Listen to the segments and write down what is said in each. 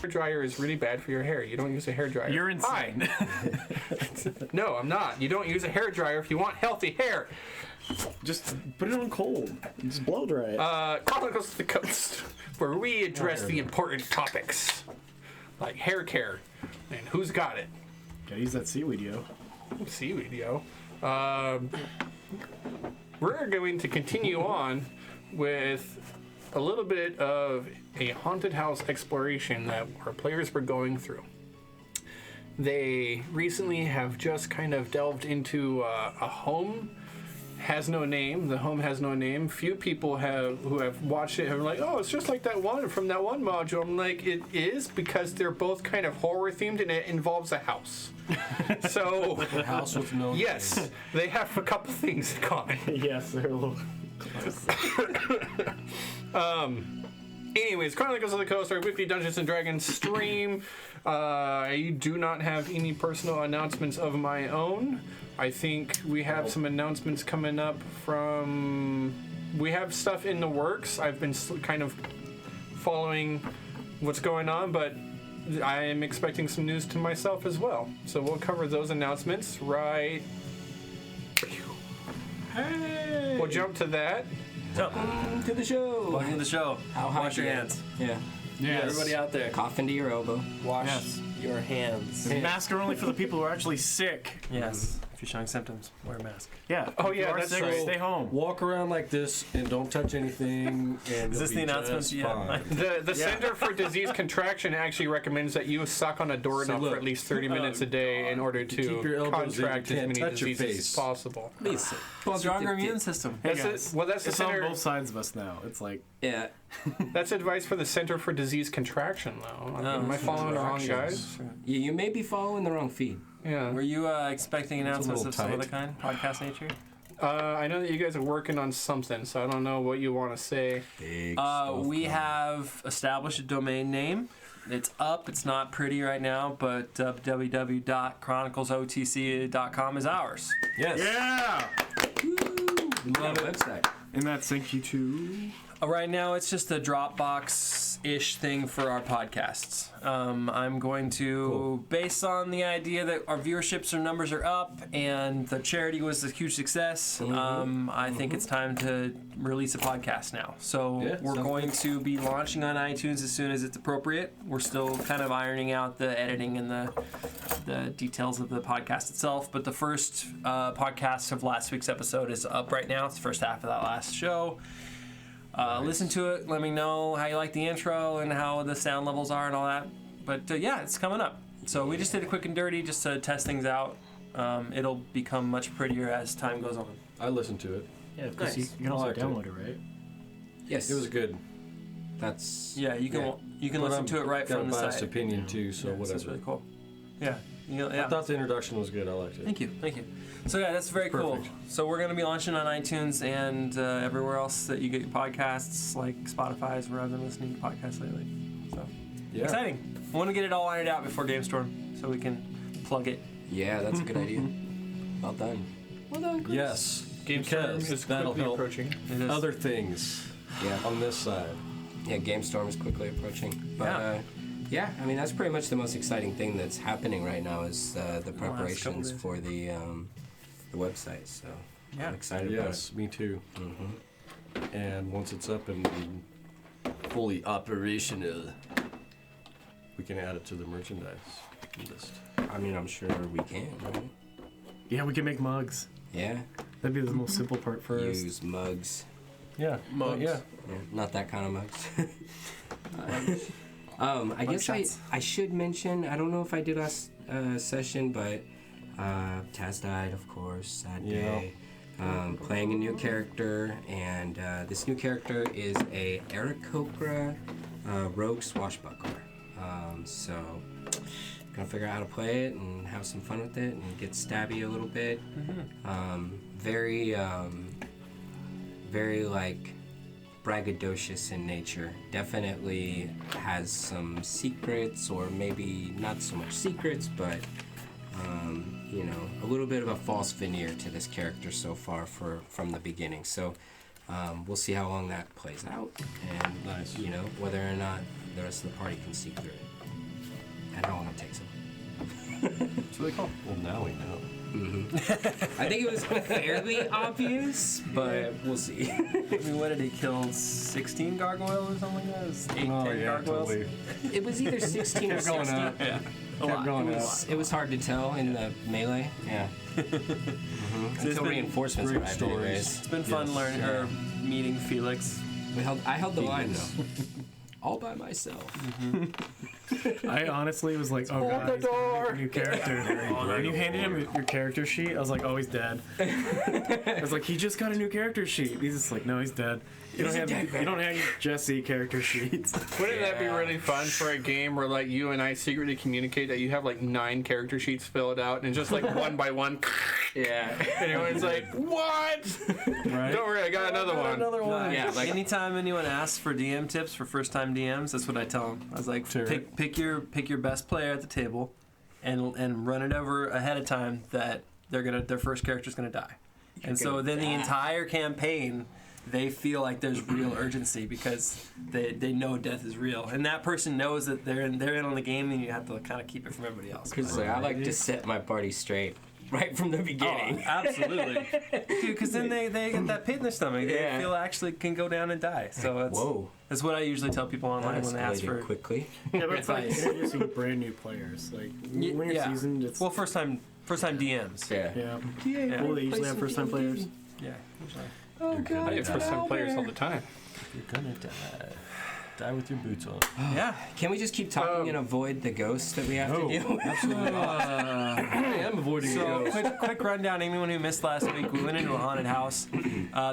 Hair dryer is really bad for your hair. You don't use a hair dryer. You're insane. No, I'm not. You don't use a hair dryer if you want healthy hair. Just put it on cold. Just blow dry it. Chronicles of the Coast, where we address the important topics like hair care and who's got it. Gotta use that seaweed, yo. Seaweed, yo. We're going to continue on with a little bit of a haunted house exploration that our players were going through. They recently have just kind of delved into a home. Has no name. The home has no name. Few people who have watched it have like, oh, it's just like that one from that one module. I'm like, it is, because they're both kind of horror themed and it involves a house. So A house with no yes, they have a couple things in common. Yes, they're a little close. Anyways, Chronicles of the Coast, our weekly Dungeons and Dragons stream. I do not have any personal announcements of my own. I think we have some announcements coming up we have stuff in the works. I've been kind of following what's going on, but I am expecting some news to myself as well. So we'll cover those announcements right. Hey! We'll jump to that. Welcome to the show. Welcome to the show. Wash your hands. Yeah. Yes. Everybody out there, Cough into your elbow. wash your hands. And masks are only for the people who are actually sick. Yes. If you're showing symptoms, wear a mask. Yeah. Oh, if you yeah, are that's sick, right. Stay home. Walk around like this and don't touch anything. And Is this the announcements you have? The Center for Disease Contraction actually recommends that you suck on a doorknob for at least 30 minutes a day in order Keep your to elbows in, contract you as can't many touch your diseases face. as possible. Please. Stronger immune system. Hey That's guys, it. Well, that's the it's on center. both sides of us now. It's like, Yeah. That's advice for the Center for Disease Contraction, though. Am I following the wrong guys? You may be following the wrong feed. Yeah. Were you expecting announcements little of some other tight. kind? Podcast nature? I know that you guys are working on something, so I don't know what you want to say. Big We have established a domain name. It's up. It's not pretty right now, but www.chroniclesotc.com is ours. Yes. yeah! Love it. Website. And that thank you to... Right now, it's just a Dropbox-ish thing for our podcasts. I'm going to, based on the idea that our viewerships or numbers are up and the charity was a huge success, I think it's time to release a podcast now. So we're going to be launching on iTunes as soon as it's appropriate. We're still kind of ironing out the editing and the details of the podcast itself, but the first podcast of last week's episode is up right now. It's the first half of that last show. Listen to it. Let me know how you like the intro and how the sound levels are and all that. But yeah, it's coming up. So we just did a quick and dirty just to test things out. It'll become much prettier as time goes on. I listened to it. Yeah, because Nice. you can also liked it. download it, right? Yes. It was good. That's... Yeah, you can But listen to it right got from a the biased site. opinion too, so Yeah, whatever. That's really cool. Yeah. Yeah. I thought the introduction was good. I liked it. Thank you. So yeah, that's very cool. Perfect. So we're going to be launching on iTunes and everywhere else that you get your podcasts, like Spotify is where I've been listening to podcasts lately. So exciting. I want to get it all ironed out before GameStorm so we can plug it. Yeah, that's a good idea. Well done. Well done, Chris. Yes. Because GameStorm is that'll quickly help. approaching. It is. Other things on this side. Yeah, GameStorm is quickly approaching. But Yeah. I mean, that's pretty much the most exciting thing that's happening right now is the preparations for the website. So I'm excited about it. Yes, me too. Mm-hmm. And once it's up and fully operational, we can add it to the merchandise list. I mean, I'm sure we can, right? Yeah, we can make mugs. Yeah. That'd be the most simple part for us. Use mugs. Yeah, Mugs. Yeah. Yeah, not that kind of mugs. I guess shots. I should mention, I don't know if I did last session, but Taz died, of course, sad day. Playing a new character, and this new character is a Aarakocra rogue swashbuckler. So, gonna figure out how to play it and have some fun with it and get stabby a little bit. Very like braggadocious in nature. Definitely has some secrets, or maybe not so much secrets, but you know, a little bit of a false veneer to this character so far from the beginning. So we'll see how long that plays out, and you know, whether or not the rest of the party can see through it. I don't want to take some. That's what they call. Well, now we know. I think it was fairly obvious, but we'll see. I mean, what did he kill? 16 gargoyles or something like that? It was 8, 10 gargoyles? totally. It was either 16 or Kept going 60. up. Yeah. A Kept lot. going It up. was hard to tell in the melee. Yeah. Until been reinforcements great arrived, stories. anyways. It's been fun learning or meeting Felix. I held the line though, all by myself. I honestly was like, oh god, the he's gonna door. make a new character. When you handed him your character sheet, I was like, oh, he's dead. I was like, he just got a new character sheet. He's just like, no, he's dead. You don't have your Jesse character sheets. Wouldn't that be really fun for a game where like you and I secretly communicate that you have like 9 character sheets filled out and just like one by one? Yeah. And everyone's like, what? Right? Don't worry, I got another one. Another one. Yeah, like Anytime anyone asks for DM tips for first time DMs, that's what I tell them. I was like, Sure. pick your best player at the table, and run it over ahead of time that their first character's gonna die, and so then the entire campaign they feel like there's real urgency because they know death is real, and that person knows that they're in on the game, and you have to kind of keep it from everybody else. because I like to set my party straight right from the beginning. Oh, absolutely, dude. Because then they get that pit in their stomach. They Yeah. feel actually can go down and die. So that's Whoa. that's what I usually tell people online when they ask for. quickly. Yeah, but it's like advice. introducing brand new players. Like when you're Yeah. seasoned, it's Well, first time DMs. Yeah. yeah. Yeah. Well, they usually have first time players. Yeah. Usually. Oh god. I have first time players all the time. You're gonna die. Die with your boots on. Yeah. Can we just keep talking and avoid the ghosts that we have to deal with? Absolutely not. I am avoiding So you. quick rundown. Anyone who missed last week, we went into a haunted house.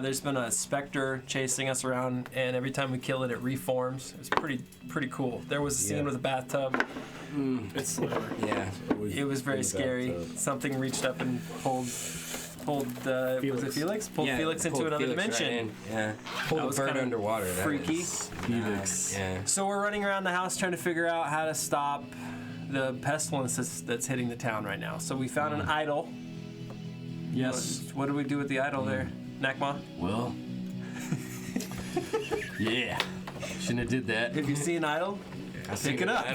There's been a specter chasing us around, and every time we kill it, it reforms. It's pretty cool. There was a scene with a bathtub. It's slower. Yeah. It was very scary. Something reached up and pulled was it Felix? Pulled Felix into pulled another Felix dimension. right in. Yeah. Pulled That a was bird kinda underwater. That freaky. was Felix. Yeah. So we're running around the house trying to figure out how to stop the pestilence that's hitting the town right now. So we found an idol. Yes. What do we do with the idol there, Nakma? Well. Yeah. Shouldn't have did that. If you see an idol, pick it up.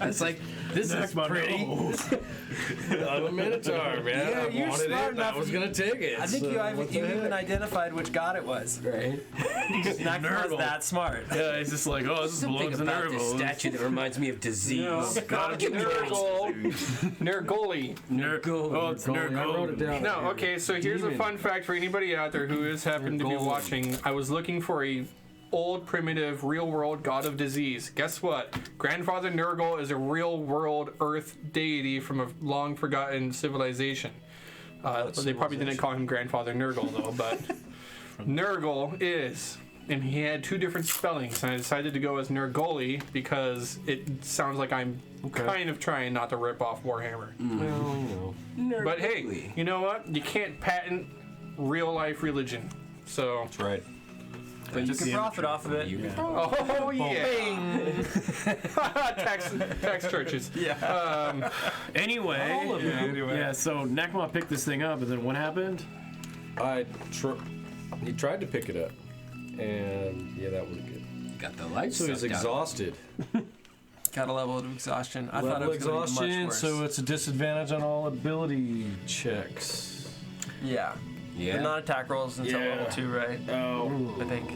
It's like, this is pretty. I'm a Minotaur, man. Yeah, I you're wanted smart it. I enough. was gonna take it. I think so you what the even heck? identified which god it was. Right. Nakma's that smart. Yeah, he's just like, oh, this Something belongs to about this Nurgle. statue that reminds me of disease. Nergoli. Oh, it's I wrote it Nurgle. down. No, okay, so here's a fun fact for anybody out there who is happened to be watching. I was looking for a old, primitive, real-world god of disease. Guess what? Grandfather Nurgle is a real-world Earth deity from a long-forgotten civilization. They probably didn't call him Grandfather Nurgle, though, but Nurgle is... And he had 2 different spellings, and I decided to go as Nergoli because it sounds like I'm kind of trying not to rip off Warhammer. Well, you know. But hey, you know what? You can't patent real-life religion. So... That's right. But you can profit off of it. Oh yeah! tax churches. Yeah. Anyway, yeah, so Nakma picked this thing up, and then what happened? He tried to pick it up, and yeah, that wasn't good. Got the lights. So he's exhausted. Got a level of exhaustion. I thought it Level was going to be much exhaustion, worse. so it's a disadvantage on all ability checks. yeah. Yeah. But not attack rolls until Yeah. level 2, right? Oh, I think.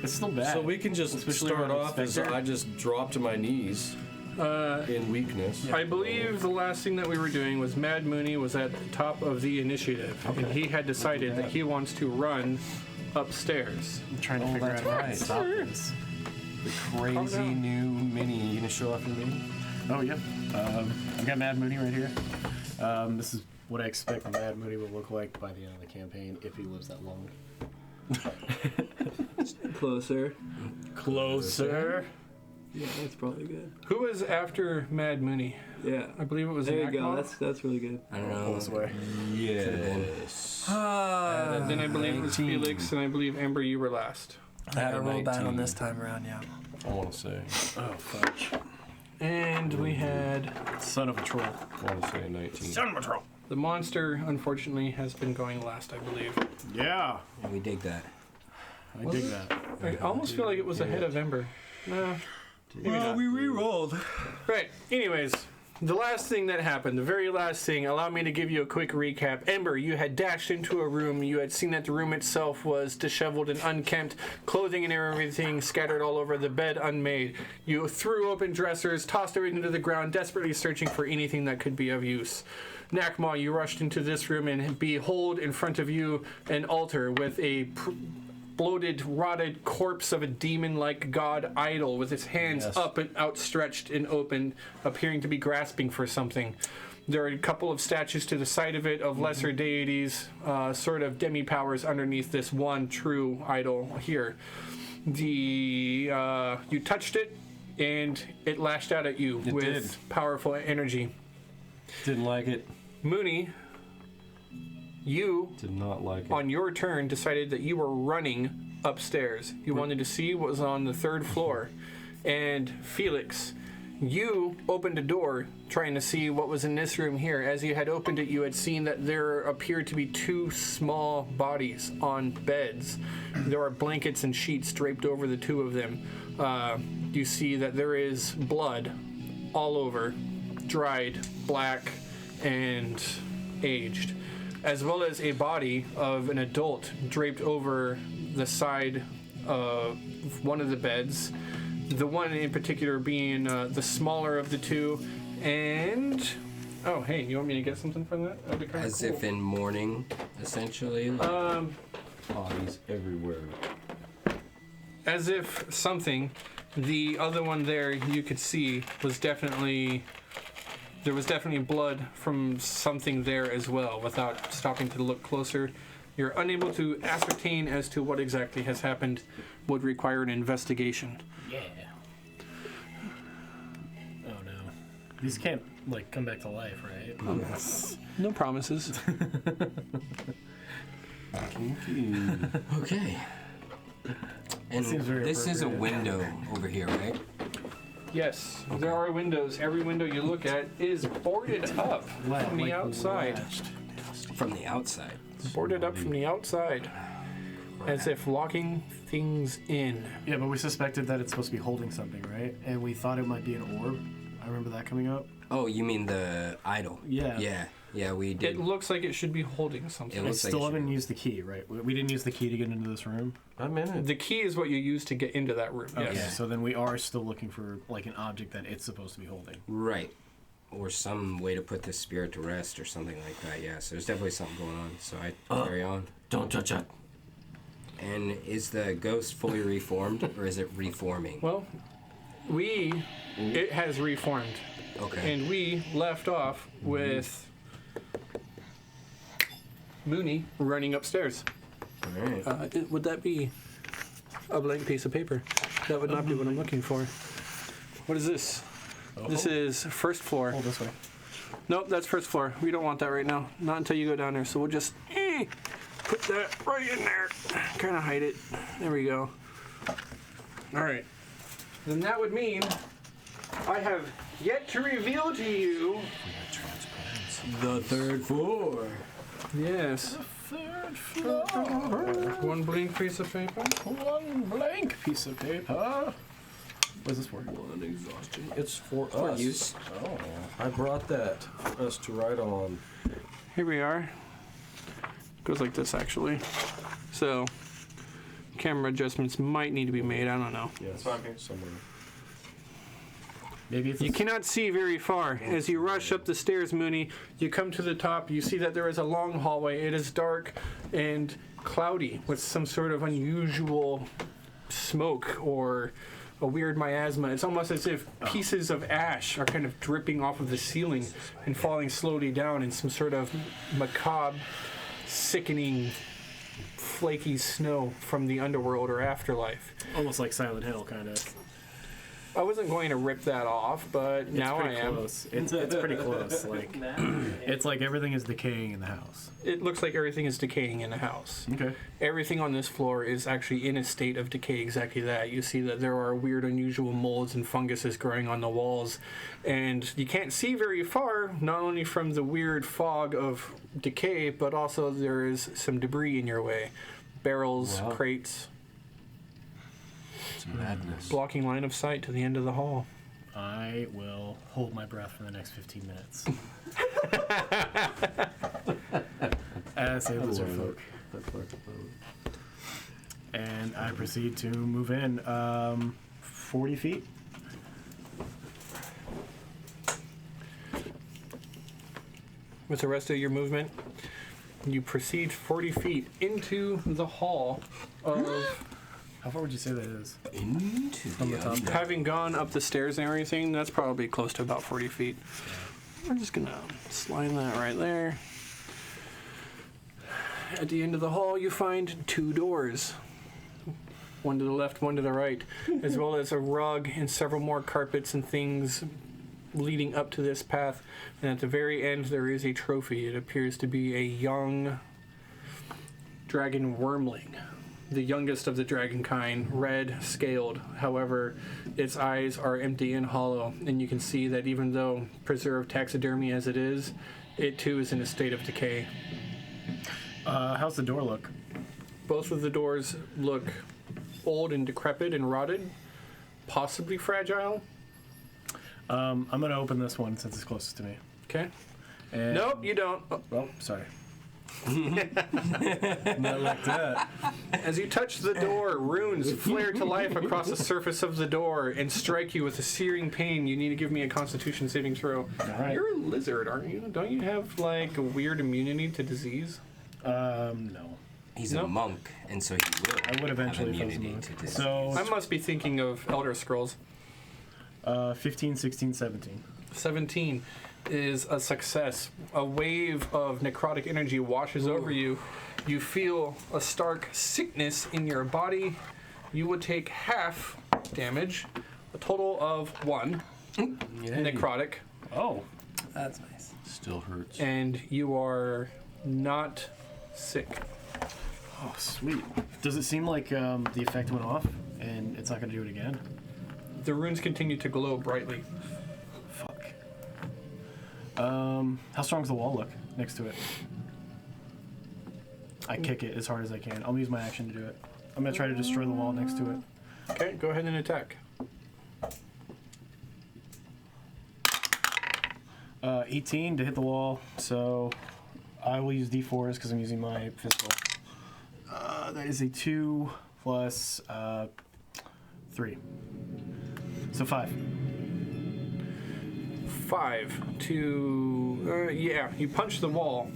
it's still bad. So we can just Especially start around off as Spectre. I just drop to my knees in weakness. I believe the last thing that we were doing was Mad Mooney was at the top of the initiative, and he had decided that he wants to run upstairs. I'm trying to figure out how to stop this. The crazy new mini. You gonna show off your mini? Oh, yeah. I've got Mad Mooney right here. This is what I expect Mad Mooney will look like by the end of the campaign if he lives that long. Closer. Closer. Yeah, that's probably good. Who was after Mad Mooney? Yeah. I believe it was There you go. Nakma. That's really good. I don't know. Pull this away. Yes. And then I believe it was 19. Felix, and I believe Amber, you were last. I had a roll bad 19. on this time around, yeah. I want to say. Oh, fudge. And we had Son of a troll. I want to say 19. the monster. Unfortunately, has been going last, I believe. Yeah. We dig that. I dig that. I almost feel like it was ahead of Ember. No, Well, we re-rolled. Right. Anyways, the last thing that happened, the very last thing, allow me to give you a quick recap. Ember, you had dashed into a room. You had seen that the room itself was disheveled and unkempt, clothing and everything scattered all over, the bed unmade. You threw open dressers, tossed everything to the ground, desperately searching for anything that could be of use. Nakma, you rushed into this room and behold in front of you an altar with a bloated, rotted corpse of a demon-like god idol with its hands up and outstretched and open, appearing to be grasping for something. There are a couple of statues to the side of it of lesser deities, sort of demi-powers underneath this one true idol here. You touched it, and it lashed out at you with powerful energy. Didn't like it. Mooney, you Did not like it. on your turn decided that you were running upstairs. You wanted to see what was on the third floor. And Felix, you opened a door trying to see what was in this room here. As you had opened it, you had seen that there appeared to be two small bodies on beds. There are blankets and sheets draped over the two of them. You see that there is blood all over, dried, black, and aged, as well as a body of an adult draped over the side of one of the beds, the one in particular being the smaller of the two. And oh, hey, you want me to get something from that? That'd be kinda As cool. if in mourning, essentially. Bodies everywhere. As if something, the other one there you could see was definitely, there was definitely blood from something there as well. Without stopping to look closer, you're unable to ascertain as to what exactly has happened. Would require an investigation. Yeah. Oh no. These can't like come back to life, right? No promises. Okay. And seems very this is a appropriate. window over here, right? Yes, there are windows. Every window you look at is boarded up from the outside. From the outside. Boarded up from the outside. As if locking things in. Yeah, but we suspected that it's supposed to be holding something, right? And we thought it might be an orb. I remember that coming up. Oh, you mean the idol? Yeah. Yeah, we did. It looks like it should be holding something. It We looks like still it should haven't be. used the key, right? We didn't use the key to get into this room. I'm in it. The key is what you use to get into that room. Okay, Yes. so then we are still looking for like an object that it's supposed to be holding. Right. Or some way to put this spirit to rest or something like that, yeah. So there's definitely something going on. So I carry on. Don't touch it. And is the ghost fully reformed or is it reforming? Well, it has reformed. Okay. And we left off with Mooney running upstairs. Alright. Would that be a blank piece of paper? That would not be what I'm looking for. What is this? This is first floor. Hold this way. Nope, that's first floor. We don't want that right now. Not until you go down there. So we'll just put that right in there. Kind of hide it. There we go. All right. Then that would mean I have yet to reveal to you. The third floor. Yes. Third floor. One blank piece of paper. One blank piece of paper. What's this for? One exhaustion. It's for For us. use. Oh, I brought that for us to write on. Here we are. Goes like this actually. So camera adjustments might need to be made. I don't know. Yes, somewhere. Maybe it's You cannot see very far. As you rush up the stairs, Mooney, you come to the top. You see that there is a long hallway. It is dark and cloudy with some sort of unusual smoke or a weird miasma. It's almost as if pieces of ash are kind of dripping off of the ceiling and falling slowly down in some sort of macabre, sickening, flaky snow from the underworld or afterlife. almost like Silent Hill, kind of. I wasn't going to rip that off, but now I am. Close. It's pretty close. Like it's like everything is decaying in the house. It looks like everything is decaying in the house. Okay. Everything on this floor is actually in a state of decay, exactly that. You see that there are weird, unusual molds and funguses growing on the walls, and you can't see very far, not only from the weird fog of decay, but also there is some debris in your way. Barrels, Wow. crates. It's madness. blocking line of sight to the end of the hall. I will hold my breath for the next 15 minutes. As a lizard folk. And I proceed to move in 40 feet. With the rest of your movement, you proceed 40 feet into the hall of... How far would you say that is? Into From the top. Having gone up the stairs and everything, that's probably close to about 40 feet. We're just gonna slide that right there. At the end of the hall, you find 2 doors. One to the left, one to the right, as well as a rug and several more carpets and things leading up to this path. And at the very end, there is a trophy. It appears to be a young dragon wormling. The youngest of the dragon kind, red scaled. However, its eyes are empty and hollow, and you can see that even though preserved taxidermy as it is, it too is in a state of decay. How's the door look? Both of the doors look old and decrepit and rotted, possibly fragile. I'm going to open this one since it's closest to me. Okay. And, Nope, you don't. Oh, sorry. Not like that. As you touch the door, runes flare to life across the surface of the door and strike you with a searing pain. You need to give me a Constitution saving throw. Alright. You're a lizard, aren't you? Don't you have like a weird immunity to disease? No. He's Nope. a monk, and so he will I would eventually have if I was a immunity monk. to disease. So, I must be thinking of Elder Scrolls. 15, 16, 17. 17 is a success. A wave of necrotic energy washes over you. You feel a stark sickness in your body. You would take half damage, a total of 1 necrotic, Oh. That's nice. Still hurts. and you are not sick. Oh, sweet. Does it seem like the effect went off and it's not going to do it again? The runes continue to glow brightly. Fuck. How strong does the wall look next to it? I kick it as hard as I can. I'll use my action to do it. I'm going to try to destroy the wall next to it. Okay, go ahead and attack. 18 to hit the wall, so I will use D4s because I'm using my pistol. That is a 2 plus 3. So 5. 5 to... yeah, you punch the wall.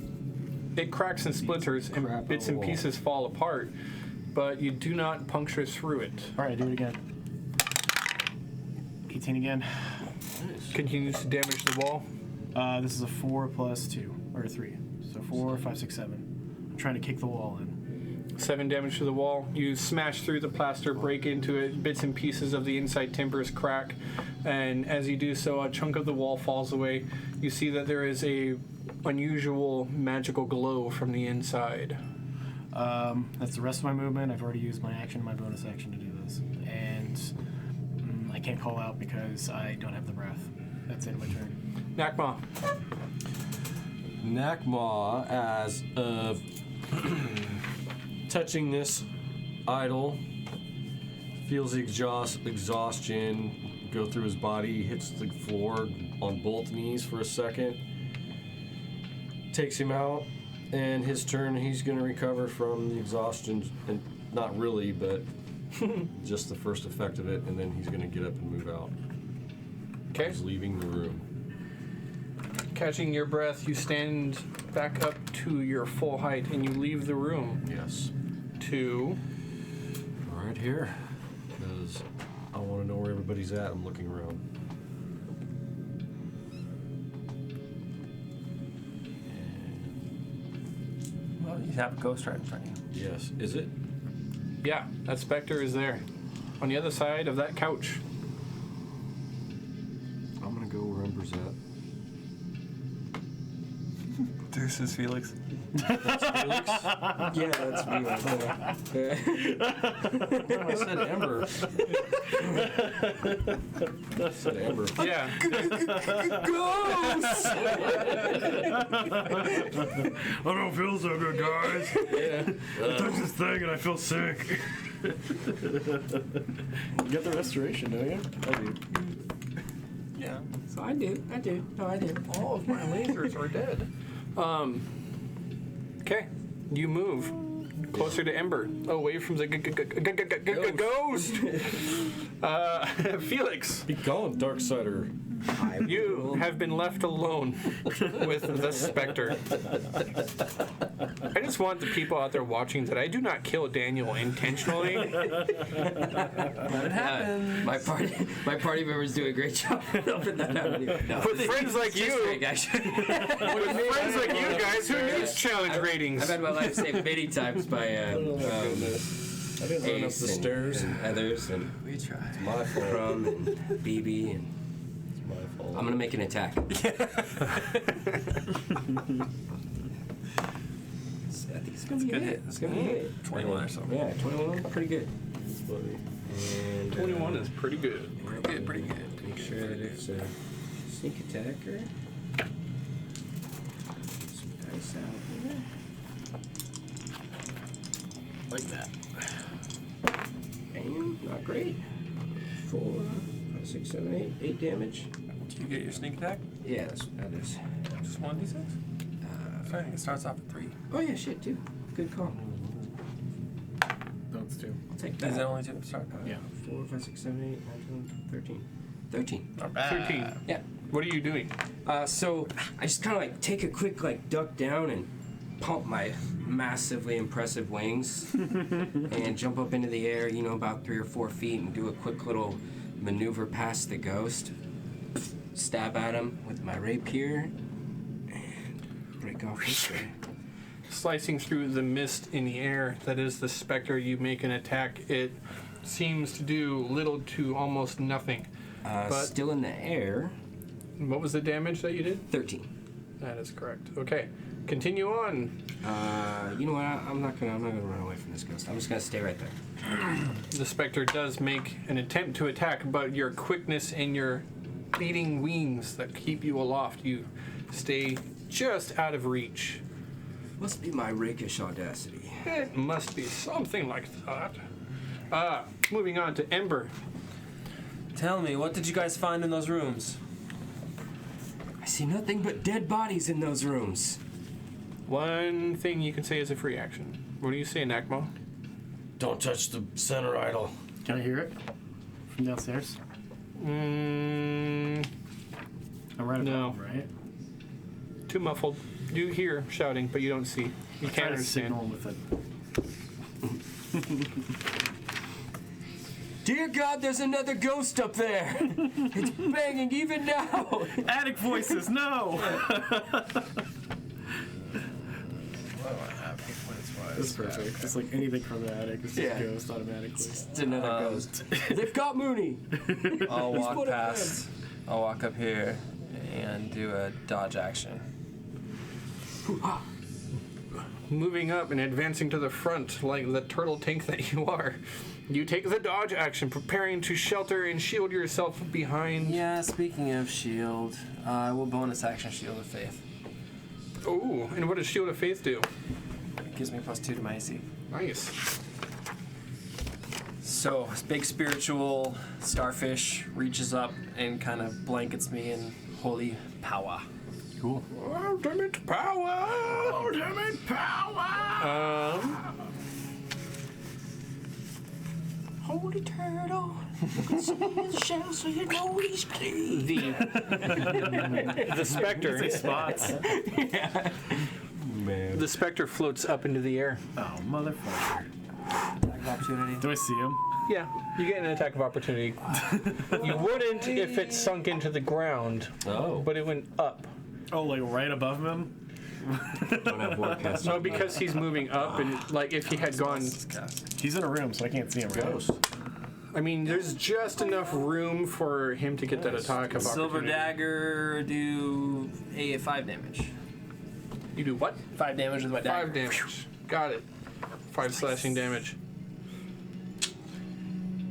It cracks and splinters, and bits and pieces fall apart, but you do not puncture through it. Alright, do it again. 18 again. Continues to damage the wall. This is a 4 plus 2, or 3. So 4, 5, 6, 7. I'm trying to kick the wall in. 7 damage to the wall. You smash through the plaster, break into it. Bits and pieces of the inside timbers crack, and as you do so, a chunk of the wall falls away. You see that there is a unusual magical glow from the inside. That's the rest of my movement. I've already used my action, my bonus action to do this. And I can't call out because I don't have the breath. That's it, my turn. Nakma. Nakma, as of touching this idol, feels the exhaustion go through his body, hits the floor on both knees for a second, takes him out, and his turn, he's going to recover from the exhaustion, and not really, but just the first effect of it, and then he's going to get up and move out. Okay. He's leaving the room. Catching your breath, you stand back up to your full height, and you leave the room Yes. to... Right here. Because I want to know where everybody's at. I'm looking around. Well, you have a ghost right in front of you. Yes. Is it? Yeah, that specter is there. On the other side of that couch. I'm going to go where Ember's at. This is Felix. Yeah, that's me right there. I said Ember. I said Ember. Yeah. I don't feel so good, guys. Yeah. I touched this thing and I feel sick. You got the restoration, don't you? I do. Yeah. So I do. No, I do. All of my lasers are dead. Okay. You move closer to Ember, away from the ghost. Felix, Be gone, Darksider. you have been left alone with the Spectre. I just want the people out there watching that I do not kill Daniel intentionally. My party members do a great job helping that out. No, With friends like just you, Rick, actually. with friends like you guys, who needs challenge ratings? I've had my life saved many times by I didn't run up Ace the stairs. and others and We try. My fault. Crumb and BB and It's my fault. I'm gonna make an attack. I think it's gonna be a good hit. hit. It's gonna be a hit. 21 or something. Yeah, 21, pretty good. It's funny. And 21 is pretty good. Pretty good. make sure that it's a sneak attacker. Some dice out here. Like that. Bam, not great. 4, 5, 6, 7, 8 damage. Do you get your sneak attack? Yeah, that is. Just 1d6? I think it starts off at 3. Oh yeah, shit too. Good call. No, it's 2. I'll take Is that. that only 2 to start? Yeah. 4, 5, 6, 7, 8, 9, 10, 13. 13. Not bad. 13. Yeah. What are you doing? So I just kind of like take a quick like duck down and pump my massively impressive wings and jump up into the air, you know, about 3 or 4 feet and do a quick little maneuver past the ghost. Stab at him with my rapier and break off his way. Slicing through the mist in the air that is the Spectre, you make an attack. It seems to do little to almost nothing. But- Still in the air, What was the damage that you did? 13. That is correct. Okay, continue on. You know what? I'm not gonna run away from this ghost. I'm just gonna stay right there. The Spectre does make an attempt to attack, but your quickness and your beating wings that keep you aloft, you stay just out of reach. Must be my rakish audacity. It must be something like that. Moving on to Ember. Tell me, what did you guys find in those rooms? I see nothing but dead bodies in those rooms. One thing you can say is a free action. What do you say, Nakmo? Don't touch the center idol. Can I hear it? From downstairs? Mm, I'm right No. above him, right? too muffled. You hear shouting, but you don't see. You Try can't to understand. signal with it. Dear God, there's another ghost up there. It's banging even now. Attic voices, no! That's perfect. It's like anything from the attic. It's just Yeah. ghost automatically. It's another ghost. They've got Mooney. I'll He's walk put it past. I'll walk up here and do a dodge action. Moving up and advancing to the front like the turtle tank that you are. You take the dodge action, preparing to shelter and shield yourself behind. Yeah, speaking of shield, I will bonus action Shield of Faith. Oh, and what does Shield of Faith do? It gives me +2 to my AC. Nice. So, this big spiritual starfish reaches up and kind of blankets me in holy power. Cool. Ultimate power! Ultimate power! Holy turtle. You can see his shell so you know he's clean. The Spectre. Spots. Man. The Spectre floats up into the air. Oh, motherfucker. Attack of opportunity. Do I see him? Yeah, you get an attack of opportunity. You wouldn't if it sunk into the ground, Oh. but it went up. Oh, like right above him? Don't have Warcast. No, because he's moving up, and like if he had gone, He's in a room, so I can't see him. Right? Ghost. I mean, there's just enough room for him to get that attack of Silver opportunity. dagger do 5 damage. You do what? 5 damage with my dagger. 5 damage. Got it. 5 slashing damage.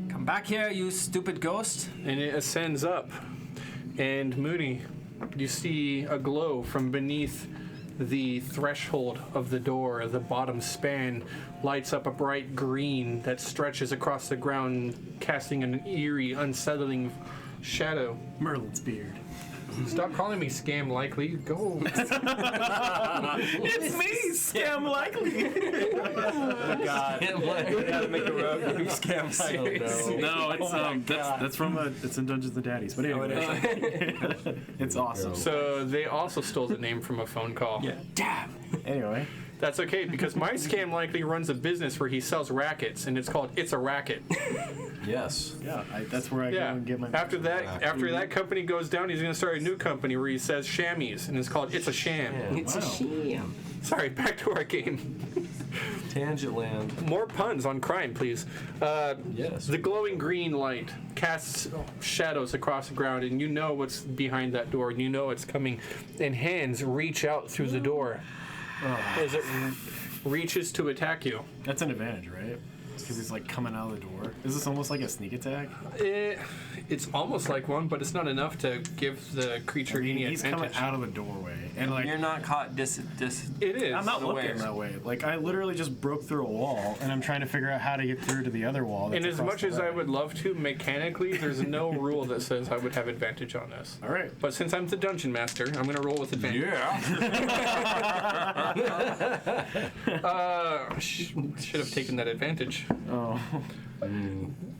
Come back here, you stupid ghost. And it ascends up. And Mooney, you see a glow from beneath the threshold of the door. The bottom span lights up a bright green that stretches across the ground, casting an eerie, unsettling shadow. Merlin's beard. Stop calling me scam likely. Go. It's me, Scam Likely. God. We gotta make a rogue who scams No, it's that's from it's in Dungeons and Daddies. But anyway, it's awesome. So they also stole the name from a phone call. Yeah. Damn. Anyway, That's okay, because my scam likely runs a business where he sells rackets, and it's called It's a Racket. Yes. yeah, that's where I go Yeah. and get my. After that company goes down, he's going to start a new company where he says shammies, and it's called It's a Sham. It's a sham. Sorry, back to our game. Tangent land. More puns on crime, please. Yes. The glowing green light casts shadows across the ground, and you know what's behind that door, and you know it's coming. And hands reach out through the door as it reaches to attack you. That's an advantage, right? Because he's like coming out of the door. Is this almost like a sneak attack? It's almost like one, but it's not enough to give the creature I mean, any he's advantage. coming out of the doorway, and like You're not caught It is. I'm not aware. looking that way. Like I literally just broke through a wall, and I'm trying to figure out how to get through to the other wall. And that's as across much the as I way. would love to, mechanically, there's no rule that says I would have advantage on this. All right. But since I'm the dungeon master, I'm going to roll with advantage. Should have taken that advantage. Oh.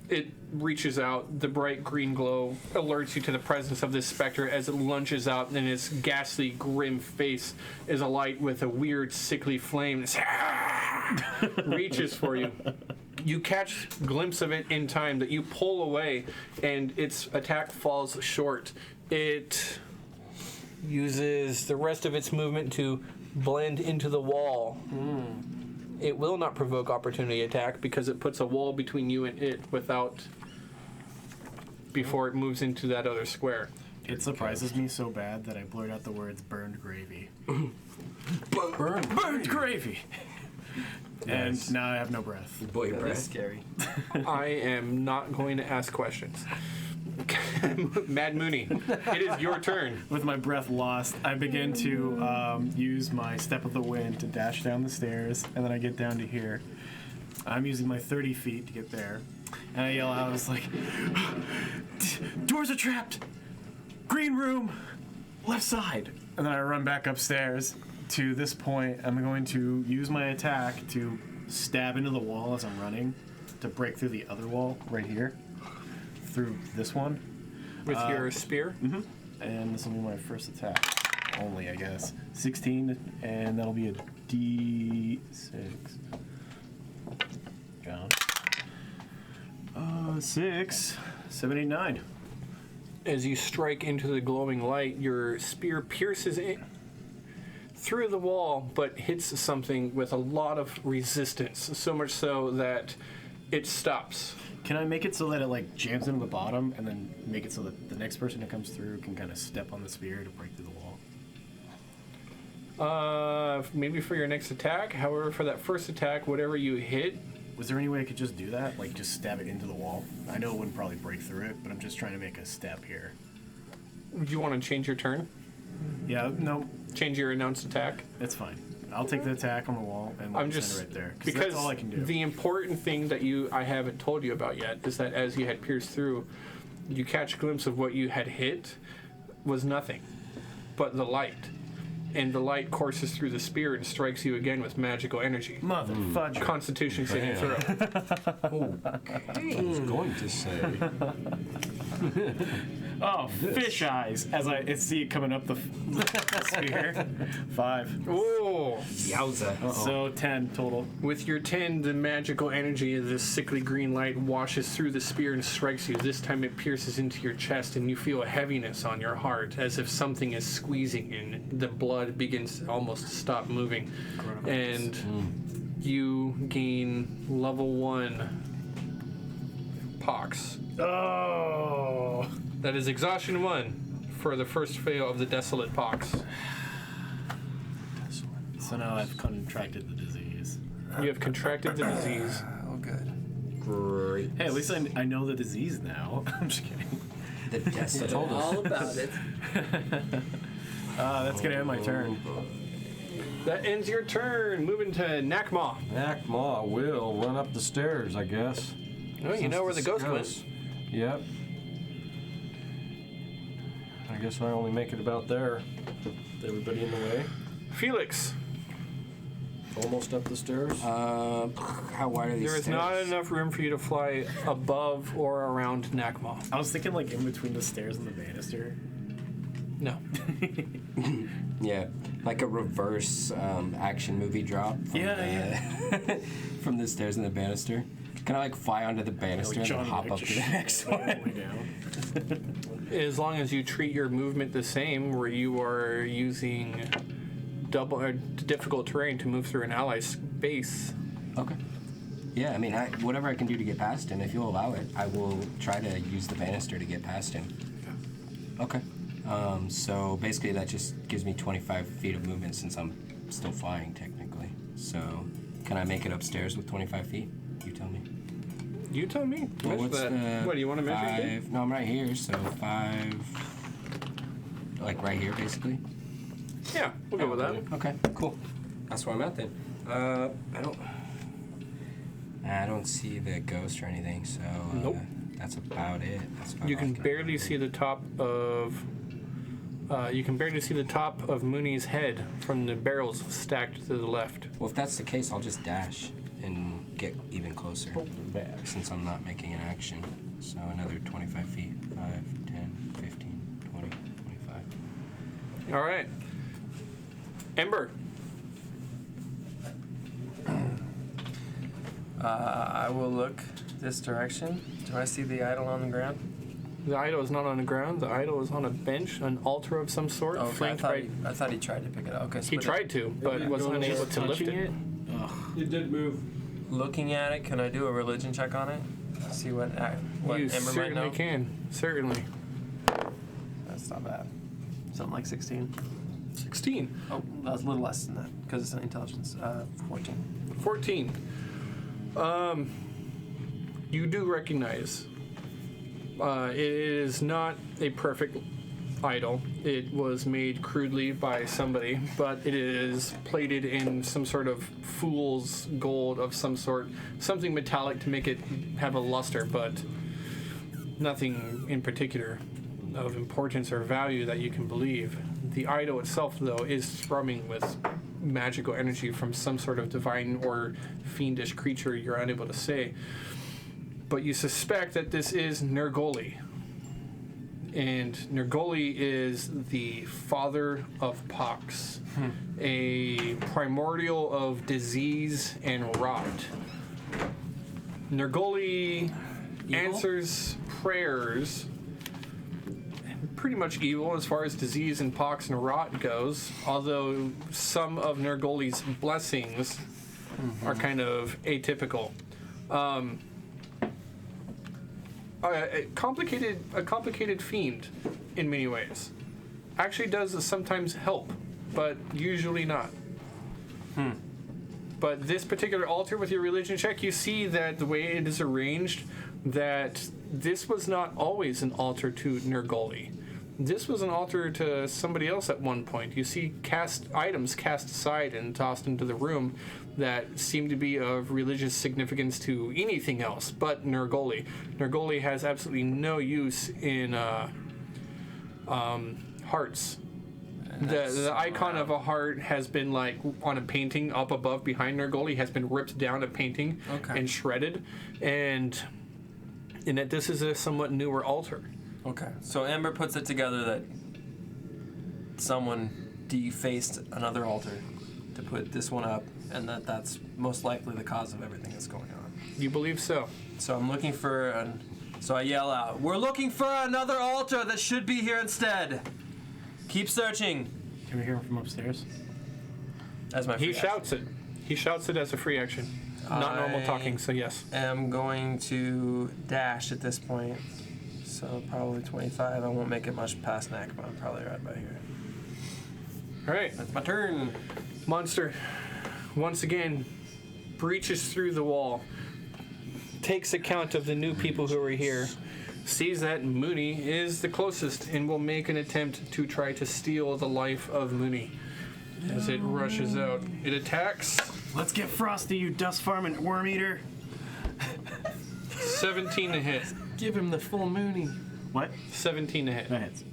It reaches out. The bright green glow alerts you to the presence of this specter as it lunges out, and its ghastly, grim face is alight with a weird, sickly flame. Reaches for you. You catch a glimpse of it in time that you pull away, and its attack falls short. It uses the rest of its movement to blend into the wall. It will not provoke opportunity attack because it puts a wall between you and it before it moves into that other square. It surprises me so bad that I blurt out the words "burned gravy." Burn. Gravy. And now I have no breath. Boy, That's breath. scary. I am not going to ask questions. Mad Mooney, it is your turn. With my breath lost, I begin to use my Step of the Wind to dash down the stairs, and then I get down to here. I'm using my 30 feet to get there, and I yell out, I was like, doors are trapped! Green room! Left side! And then I run back upstairs. To this point, I'm going to use my attack to stab into the wall as I'm running, to break through the other wall right here, through this one. With your spear? And this will be my first attack. Only, I guess. 16, and that'll be a D6. Down. 6, 7, 8, 9. As you strike into the glowing light, your spear pierces in through the wall, but hits something with a lot of resistance, so much so that it stops. Can I make it so that it like jams into the bottom, and then make it so that the next person that comes through can kind of step on the spear to break through the wall? Maybe for your next attack. However, for that first attack, whatever you hit, Was there any way I could just do that? Like just stab it into the wall? I know it wouldn't probably break through it, but I'm just trying to make a step here. do you want to change your turn? Yeah, no, Change your announced attack? it's fine. I'll take the attack on the wall and I'm send just it right there. because That's all I can do. the important thing that I haven't told you about yet is that as you had pierced through, you catch a glimpse of what you had hit was nothing but the light, and the light courses through the spear and strikes you again with magical energy. Motherfudger. Constitution saving throw. I was going to say. Oh, fish eyes! As I see it coming up the spear. 5. Oh, Yowza. So 10 total. with your 10, the magical energy of this sickly green light washes through the spear and strikes you. This time it pierces into your chest, and you feel a heaviness on your heart, as if something is squeezing, and the blood begins to almost stop moving. And you gain level 1 pox. Oh. That is exhaustion 1 for the first fail of the desolate pox. So now I've contracted the disease. You have contracted the disease. Oh, good. Great. Hey, at least I know the disease now. I'm just kidding. The Destiny told us. All about it. That's gonna end my turn. That ends your turn. Moving to Nakma. Nakma will run up the stairs, I guess. Oh, you know where the ghost went. Yep. I guess I only make it about there. With everybody in the way. Felix. Almost up the stairs. How wide are these There is stairs? not enough room for you to fly above or around Nakma. I was thinking like in between the stairs and the banister. No. Yeah, like a reverse action movie drop. From from the stairs and the banister. Can I like fly onto the banister and then hop up to the next one? As long as you treat your movement the same, where you are using double or difficult terrain to move through an ally's space. Okay. Yeah, I mean, whatever I can do to get past him, if you'll allow it, I will try to use the banister to get past him. Okay. So basically that just gives me 25 feet of movement since I'm still flying technically. So can I make it upstairs with 25 feet? You tell me. You tell me. Well, Measure what's that. What do you want to measure? 5? No, I'm right here, so 5. Like right here, basically. Yeah, we'll go with that. Okay, cool. That's where I'm at then. I don't see the ghost or anything, so Nope. That's about it. That's about You all can I can barely do. see the top of. You can barely see the top of Mooney's head from the barrels stacked to the left. Well, if that's the case, I'll just dash and get even closer. Since I'm not making an action. So another 25 feet. 5, 10, 15, 20, 25. All right. Ember. I will look this direction. Do I see the idol on the ground? The idol is not on the ground. The idol is on a bench, an altar of some sort, Oh, okay. flanked by. I thought he tried to pick it up. Okay, He split it. tried to, but was unable to lift it. It did move. Looking at it, can I do a religion check on it? See what You Ember might certainly know? can. Certainly. That's not bad. Something like 16. 16. Oh, that was a little less than that because it's an intelligence. 14. 14. You do recognize it is not a perfect idol. It was made crudely by somebody, but it is plated in some sort of fool's gold of some sort, something metallic to make it have a luster, but nothing in particular of importance or value that you can believe. The idol itself, though, is thrumming with magical energy from some sort of divine or fiendish creature you're unable to say. But you suspect that this is Nergoli. And Nergoli is the father of pox, a primordial of disease and rot. Nergoli answers prayers, pretty much evil as far as disease and pox and rot goes, although some of Nergoli's blessings are kind of atypical. A complicated fiend in many ways. Actually does sometimes help, but usually not. But this particular altar with your religion check, you see that the way it is arranged, that this was not always an altar to Nergoli. This was an altar to somebody else at one point. You see items cast aside and tossed into the room that seem to be of religious significance to anything else but Nergoli. Nergoli has absolutely no use in hearts. The icon of a heart has been like on a painting up above behind Nergoli, has been ripped down a painting and shredded, and that this is a somewhat newer altar. Okay, so Ember puts it together that someone defaced another altar to put this one up, and that's most likely the cause of everything that's going on. You believe so? So I'm looking for so I yell out, "We're looking for another altar that should be here instead. Keep searching." Can we hear him from upstairs? As my He free shouts it. He shouts it as a free action. Not normal talking, so yes. I'm going to dash at this point. So probably 25. I won't make it much past Nakba. I'm probably right by here. All right. That's my turn. Monster, once again, breaches through the wall, takes account of the new people who are here, sees that Mooney is the closest, and will make an attempt to try to steal the life of Mooney. As it rushes out, it attacks. Let's get frosty, you dust farming worm eater. 17 to hit. Give him the full Mooney. What? 17 to hit. That hits.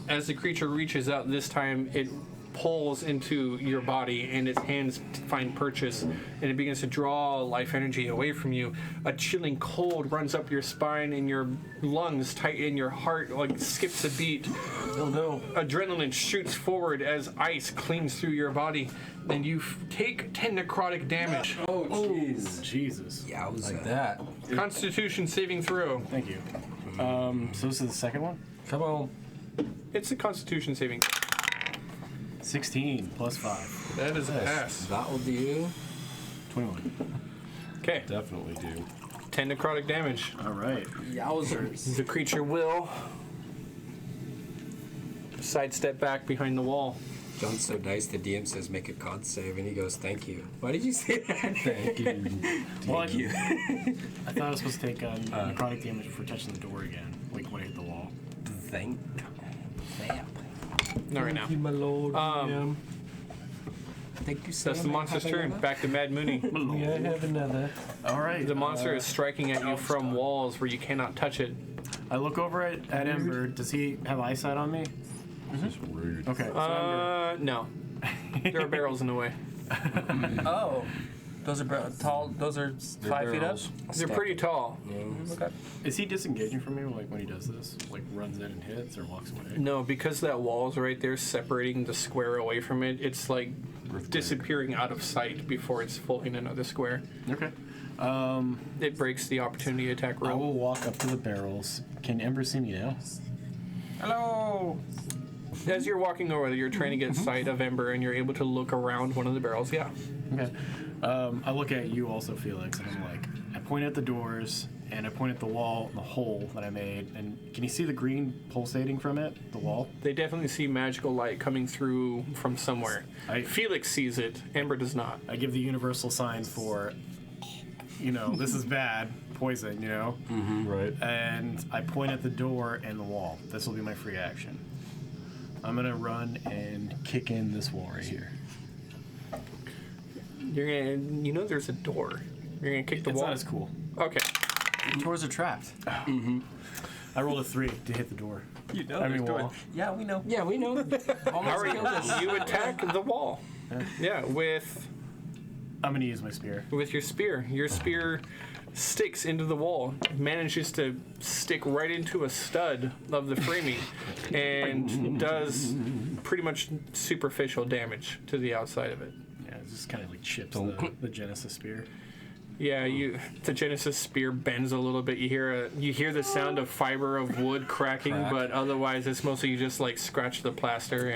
As the creature reaches out, this time it pulls into your body and its hands find purchase, and it begins to draw life energy away from you. A chilling cold runs up your spine and your lungs tighten, your heart like skips a beat. Oh no. Adrenaline shoots forward as ice clings through your body, and you take 10 necrotic damage. Oh, jeez. Jesus. Yowza. Like that. Constitution saving throw. Thank you. So this is the second one? Come on. It's a Constitution saving. 16 plus 5. That is a pass. That'll do. 21. Okay, Definitely do. 10 necrotic damage. All right. Yowzers. The creature will sidestep back behind the wall. John's so nice, the DM says make a con save, and he goes, thank you. Why did you say that? Thank you. Thank you. I thought I was supposed to take necrotic damage before touching the door again, like when I hit the wall. Thank Not right now. Thank you, my lord. Thank you, That's the monster's turn. Back to Mad Mooney. Yeah, I have another. All right. The monster is striking at you from walls where you cannot touch it. I look over at Ember. Does he have eyesight on me? This is rude. Okay. So No. There are barrels in the way. Oh, those are tall. Those are 5 feet up. They're pretty tall. Okay. is he disengaging from me like when he does this? Like runs in and hits or walks away? No, because that wall's right there separating the square away from it, it's like disappearing out of sight before it's fully in another square. Okay. It breaks the opportunity attack I roll. will walk up to the barrels. Can Ember see me now? Hello. As you're walking over there, you're trying to get sight of Ember, and you're able to look around one of the barrels. Yeah. Okay. I look at you also, Felix, and I'm like, I point at the doors, and I point at the wall, the hole that I made, and can you see the green pulsating from it, the wall? They definitely see magical light coming through from somewhere. Felix sees it. Ember does not. I give the universal sign for, this is bad, poison, Right. and I point at the door and the wall. This will be my free action. I'm gonna run and kick in this wall right here. You're gonna, there's a door. You're gonna kick the It's wall. not as cool. Okay. Doors are trapped. I rolled a 3 to hit the door. You know. I mean wall. Yeah, we know. Yeah, we know. All right. You attack the wall. Yeah, with I'm gonna use my spear. your spear. Your spear sticks into the wall, manages to stick right into a stud of the framing, and does pretty much superficial damage to the outside of it. Yeah, it just kind of like chips the Genesis spear. Yeah, the Genesis spear bends a little bit. You hear the sound of fiber of wood cracking, but otherwise it's mostly you just like scratch the plaster,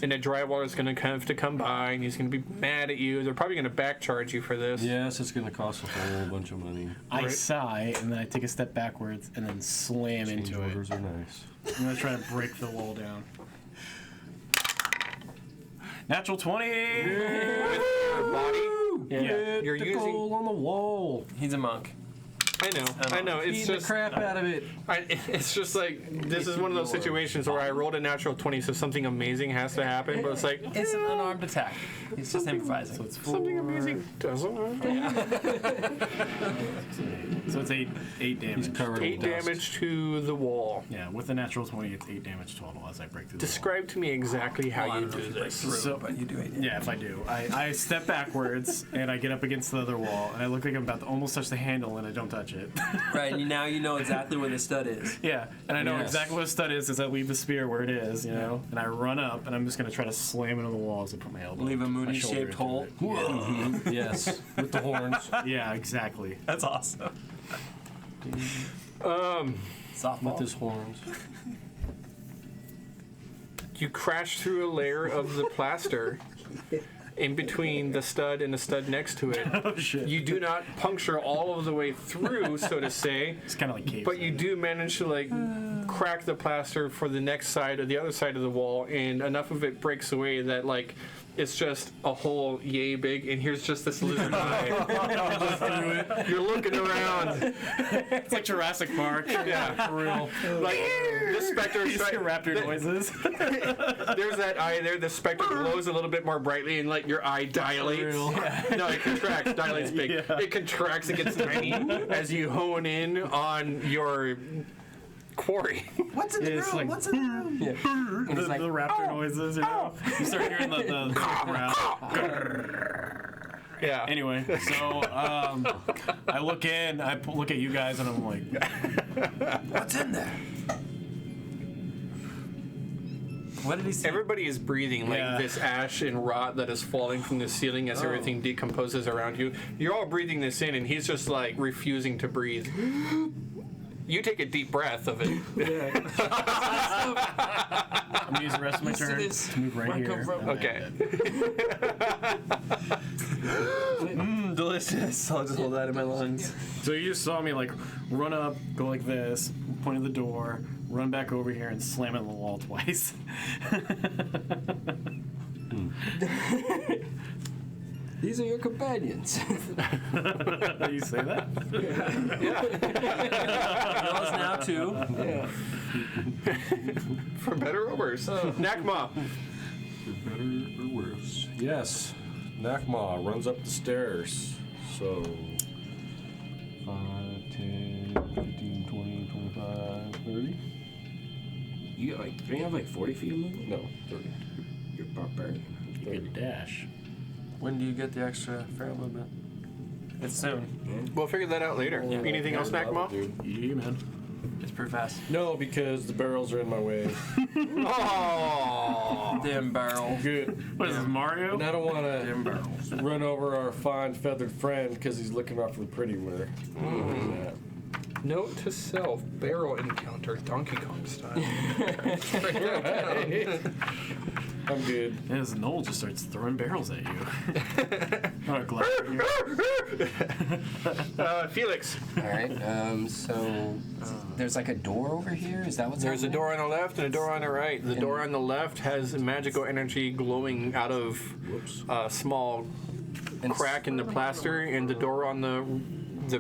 and the drywall is going to have to come by, and he's going to be mad at you. They're probably going to backcharge you for this. Yes, it's going to cost a whole bunch of money. I sigh, and then I take a step backwards, and then slam Change into it. orders are nice. I'm gonna try to break the wall down. Natural 20! With your body. Yeah. You're the using. goal on the wall. He's a monk. I know. It's Beat just the crap out of it. It's just like this is one of those situations where I rolled a natural 20, so something amazing has to happen. But it's like It's an unarmed attack. He's just improvising. So it's something amazing doesn't happen. So it's 8 damage. He's covered 8 in dust. damage to the wall. Yeah, with the natural 20, it's 8 damage total as I break through the Describe to me exactly how you do break this. through, So- but you do it. wall. Yeah, if I do. I step backwards, and I get up against the other wall, and I look like I'm about to almost touch the handle, and I don't touch it. Right, and now you know exactly where the stud is. Yeah, and I know Yes. exactly what a stud is as I leave the spear where it is, and I run up, and I'm just going to try to slam it on the wall as I put my elbow. Leave a my Mooney-shaped shoulder into hole. it. Yes, with the horns. Yeah, exactly. That's awesome. Softball. With his horns. You crash through a layer of the plaster in between the stud and the stud next to it. Oh, shit. You do not puncture all of the way through, so to say, It's kind of like caves. but you do manage to like crack the plaster for the next side or the other side of the wall, and enough of it breaks away that like it's just a hole yay big, and here's just this lizard eye. You're looking around. It's like Jurassic Park. Yeah, For real. like the specter. You just hear raptor noises. There's that eye there. The specter glows a little bit more brightly, and like your eye dilates. No, it contracts. Dilates big. Yeah. It contracts. It gets tiny as you hone in on your quarry. What's in the room? Like, What's in the room? Yeah. And the, it's like, the raptor noises, you know? You start hearing the growl. Yeah. Anyway, so I look in, look at you guys, and I'm like, What's in there? What did he say? Everybody is breathing like Yeah. this ash and rot that is falling from the ceiling as everything decomposes around you. You're all breathing this in, and he's just like refusing to breathe. You take a deep breath of it. I'm gonna use the rest of my turn this. to move right Where I come here. from. Okay. Delicious. I'll just hold that in my lungs. So you just saw me like run up, go like this, point at the door, run back over here, and slam it on the wall twice. These are your companions. You say that? Yours now too. Yeah. For better or worse. Nakma. Better or worse? Yes. Nakma runs up the stairs. So 5, 10, 15, 20, 25, 30? You don't you have like 40 feet of movement? No, 30. You're barbarian. You could dash. When do you get the extra feral movement? It's soon. We'll figure that out later. Anything else, Nakma? Dude. Yeah, man. It's pretty fast. No, because the barrels are in my way. Oh. Damn barrel. Good. What is this, Mario? And I don't want Damn to barrels. run over our fine feathered friend because he's looking awfully pretty with her. Yeah. Note to self: barrel encounter, Donkey Kong style. I'm good. As Noel just starts throwing barrels at you. Oh, glad you're here. Felix, All right. So there's like a door over here. Is that what's there's a happening? door on the left and a door on the right. The door on the left has magical energy glowing out of a small And crack in the plaster, and the door on the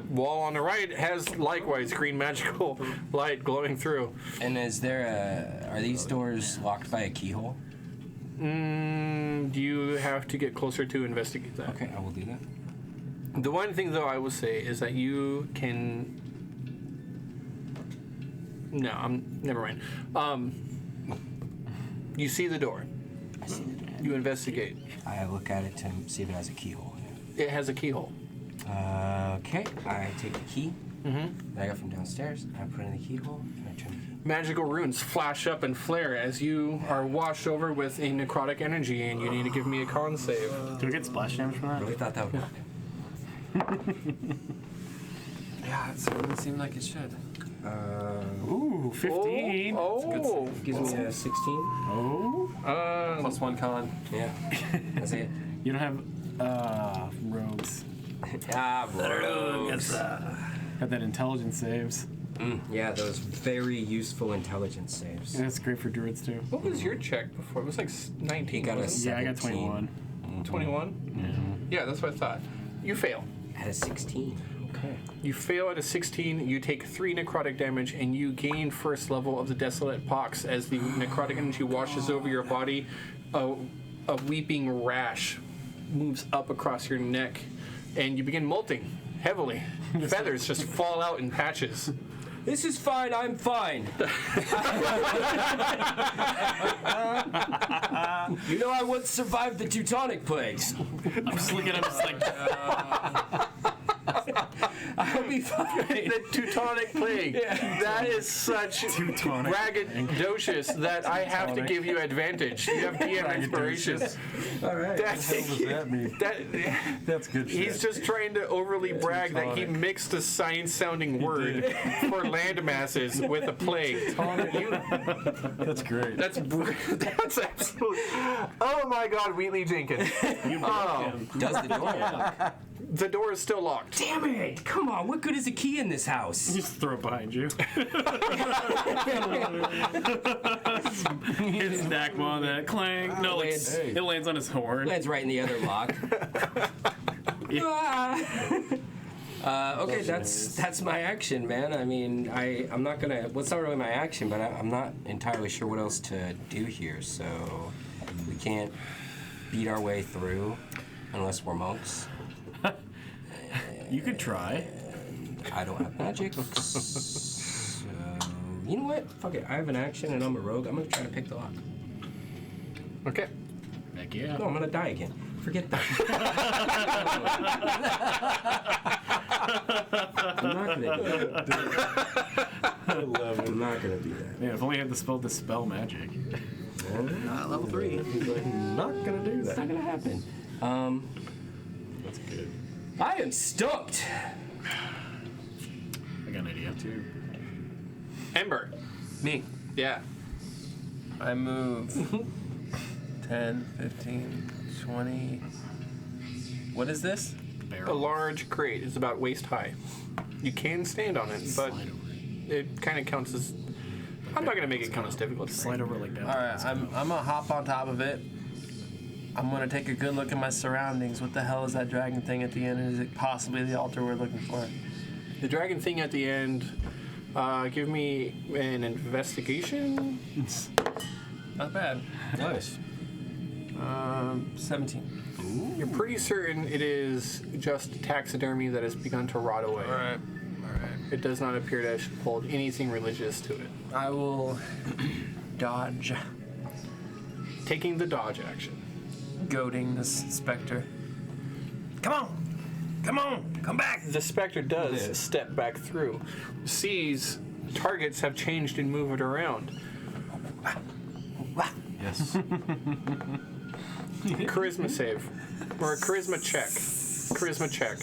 wall on the right has likewise green magical light glowing through. And is there are these doors locked by a keyhole? You have to get closer to investigate that. Okay, I will do that. The one thing, though, I will say is that you can. No, never mind. You see the door. I see the door. You investigate. I look at it to see if it has a keyhole. It has a keyhole. Okay, I take the key that I got from downstairs. I put it in the keyhole and I turn the key. Magical runes flash up and flare as you are washed over with a necrotic energy, and you need to give me a con save. Do we get splash damage from I that? really thought that would work. Yeah, it doesn't seem like it should. Ooh, 15. Oh, Gives me a 16. Oh. Plus one con. Yeah, that's it. You don't have rogues. Bro. Got that intelligence saves. Yeah, those very useful intelligence saves. Yeah, that's great for druids too. what was your check before? It was like 19. He got a wasn't Yeah, I got 17. 21. it? 21? Yeah, that's what I thought. You fail. At a 16. Okay. You fail at a 16, you take 3 necrotic damage, and you gain first level of the Desolate Pox as the necrotic energy washes over your body. A weeping rash moves up across your neck, and you begin molting heavily. Feathers just fall out in patches. This is fine, I'm fine. You know I once survived the Teutonic plagues. I'm just looking at him just like, I'll be fine. The Teutonic Plague. That is such Teutonic. braggadocious that I have to give you advantage. You have DM inspiration. All right. That's, that mean? That's good shit. He's just trying to overly brag that he mixed a science-sounding word for land masses with a plague. That's great. That's absolutely. Oh my God, Wheatley Jenkins. Oh, Does the door lock? The door is still locked. Damn it! Come on, what good is a key in this house? Just throw it behind you. His snack on that clang. No, it lands on his horn. Lands right in the other lock. Okay, that's my action, man. I mean, I'm not gonna. Well, it's not really my action, but I'm not entirely sure what else to do here. So we can't beat our way through unless we're monks. You could try. I don't have magic. So, you know what? Fuck it. I have an action and I'm a rogue. I'm gonna try to pick the lock. Okay. Heck yeah. No, I'm gonna die again. Forget that. I'm not gonna do that. I love it. I'm not gonna do that. Man, if only I had the spell magic. Level 3. He's like, not gonna do It's that. not gonna happen. That's good. I am stoked. I got an idea too. Ember. Me. Yeah. I move 10, 15, 20. What is this? A large crate is about waist high. You can stand on it, but Slide over it. it kind of counts as. I'm not gonna make it count as difficult. Slide over it like that. All right, I'm gonna hop on top of it. I'm gonna take a good look at my surroundings. What the hell is that dragon thing at the end? Is it possibly the altar we're looking for? The dragon thing at the end. Give me an investigation. Not bad. Nice. 17. You're pretty certain it is just taxidermy that has begun to rot away. All right. It does not appear to hold anything religious to it. I will dodge, Taking the dodge action. goading this specter. Come on, come back. The specter does step back through. Sees targets have changed and moved around. Yes. Charisma save. Or a charisma check. Charisma check.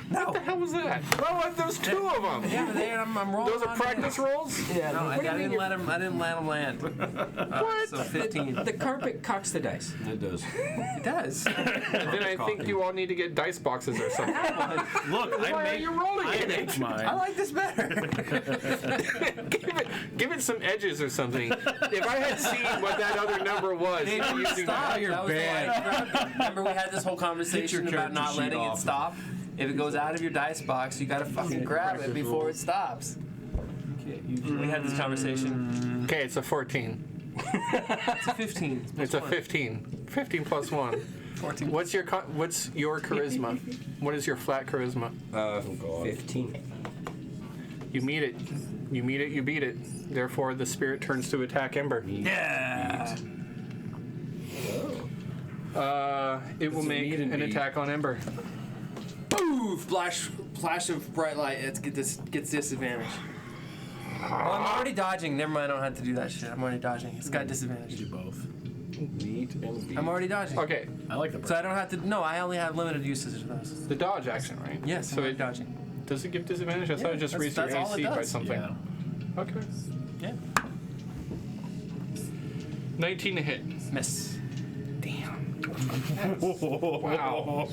What the hell was that? Oh, there's two of them. Yeah, but I'm rolling. Those are on practice rolls? Yeah, no, I do you mean didn't let him. I didn't let him land. What? So 15. The carpet cocks the dice. It does. It does. Then I think you all need to get dice boxes or something. Look, Why are you rolling I it? make mine. I like this better. Give it some edges or something. If I had seen what that other number was, using Stop. you're That was bad. like, remember we had this whole conversation Get your about not character sheet letting it off. stop? If it goes out of your dice box, you gotta fucking grab it before it stops. We had this conversation. Okay, it's a 14. It's a 15. It's a 15. 15 plus 1. 14. What's your charisma? What is your flat charisma? 15. You meet it. You meet it, you beat it. Therefore, the spirit turns to attack Ember. Yeah. It will make meet and an beat. attack on Ember. Ooh, flash of bright light. It gets disadvantage. Well, I'm already dodging. Never mind. I don't have to do that shit. I'm already dodging. It's got disadvantage. Do both. Meat and beef. I'm already dodging. Okay, I like the So I don't have to. No, I only have limited uses of those. the dodge action, right? Yes, I'm So already it, dodging. does it give disadvantage? I thought it just that's- raised your that's all it AC by does. something. Yeah. Okay. Yeah. 19 to hit. Miss. Wow.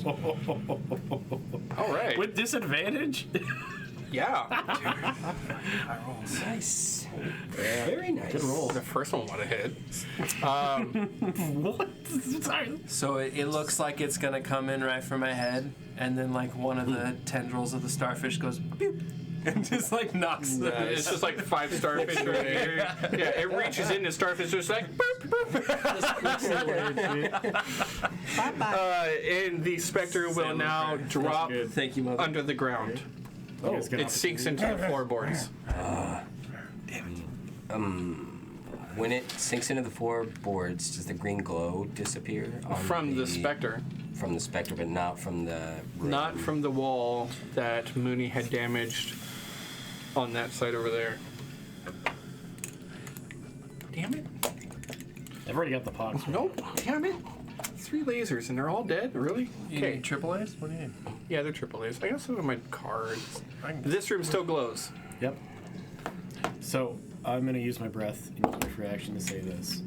All right. With disadvantage? Yeah. Nice. Very nice. Good roll. The first one would have hit. What? Sorry. So it looks like it's gonna come in right for my head, and then like one of the tendrils of the starfish goes boop, and just like knocks the. It's just like 5 starfish right here. Yeah, it reaches in, the starfish just like boop, boop. And the specter will now drop good. Thank you, mother. under the ground. It sinks into the floorboards. When it sinks into the floorboards, does the green glow disappear? On From the specter. From the specter, but not from the room. Not from the wall that Mooney had damaged on that side over there. Damn it. I've already got the pox. Nope. Damn it. 3 lasers and they're all dead? Really? You need triple A's? What do you need? Yeah, they're AAAs. I got some of my cards. This room still glows. Yep. So I'm gonna use my breath and use my free action to say this.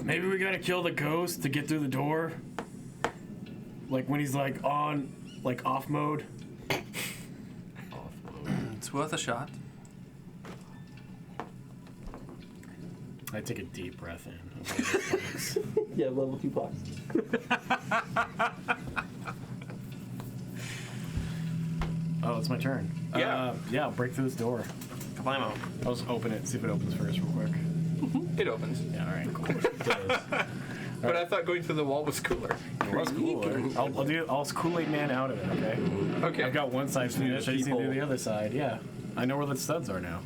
Maybe we gotta kill the ghost to get through the door. like when he's like on, like off mode. It's worth a shot. I take a deep breath in. Yeah, level 2 box. Oh, it's my turn. Yeah. Yeah, I'll break through this door. Kablamo. I'll just open it, see if it opens first real quick. It opens. Yeah, all right, cool. But I thought going through the wall was cooler. Well, that's cooler. I'll Kool-Aid Man out of it, okay? Okay. I've got one side finished, I just need to do the other side, yeah. I know where the studs are now.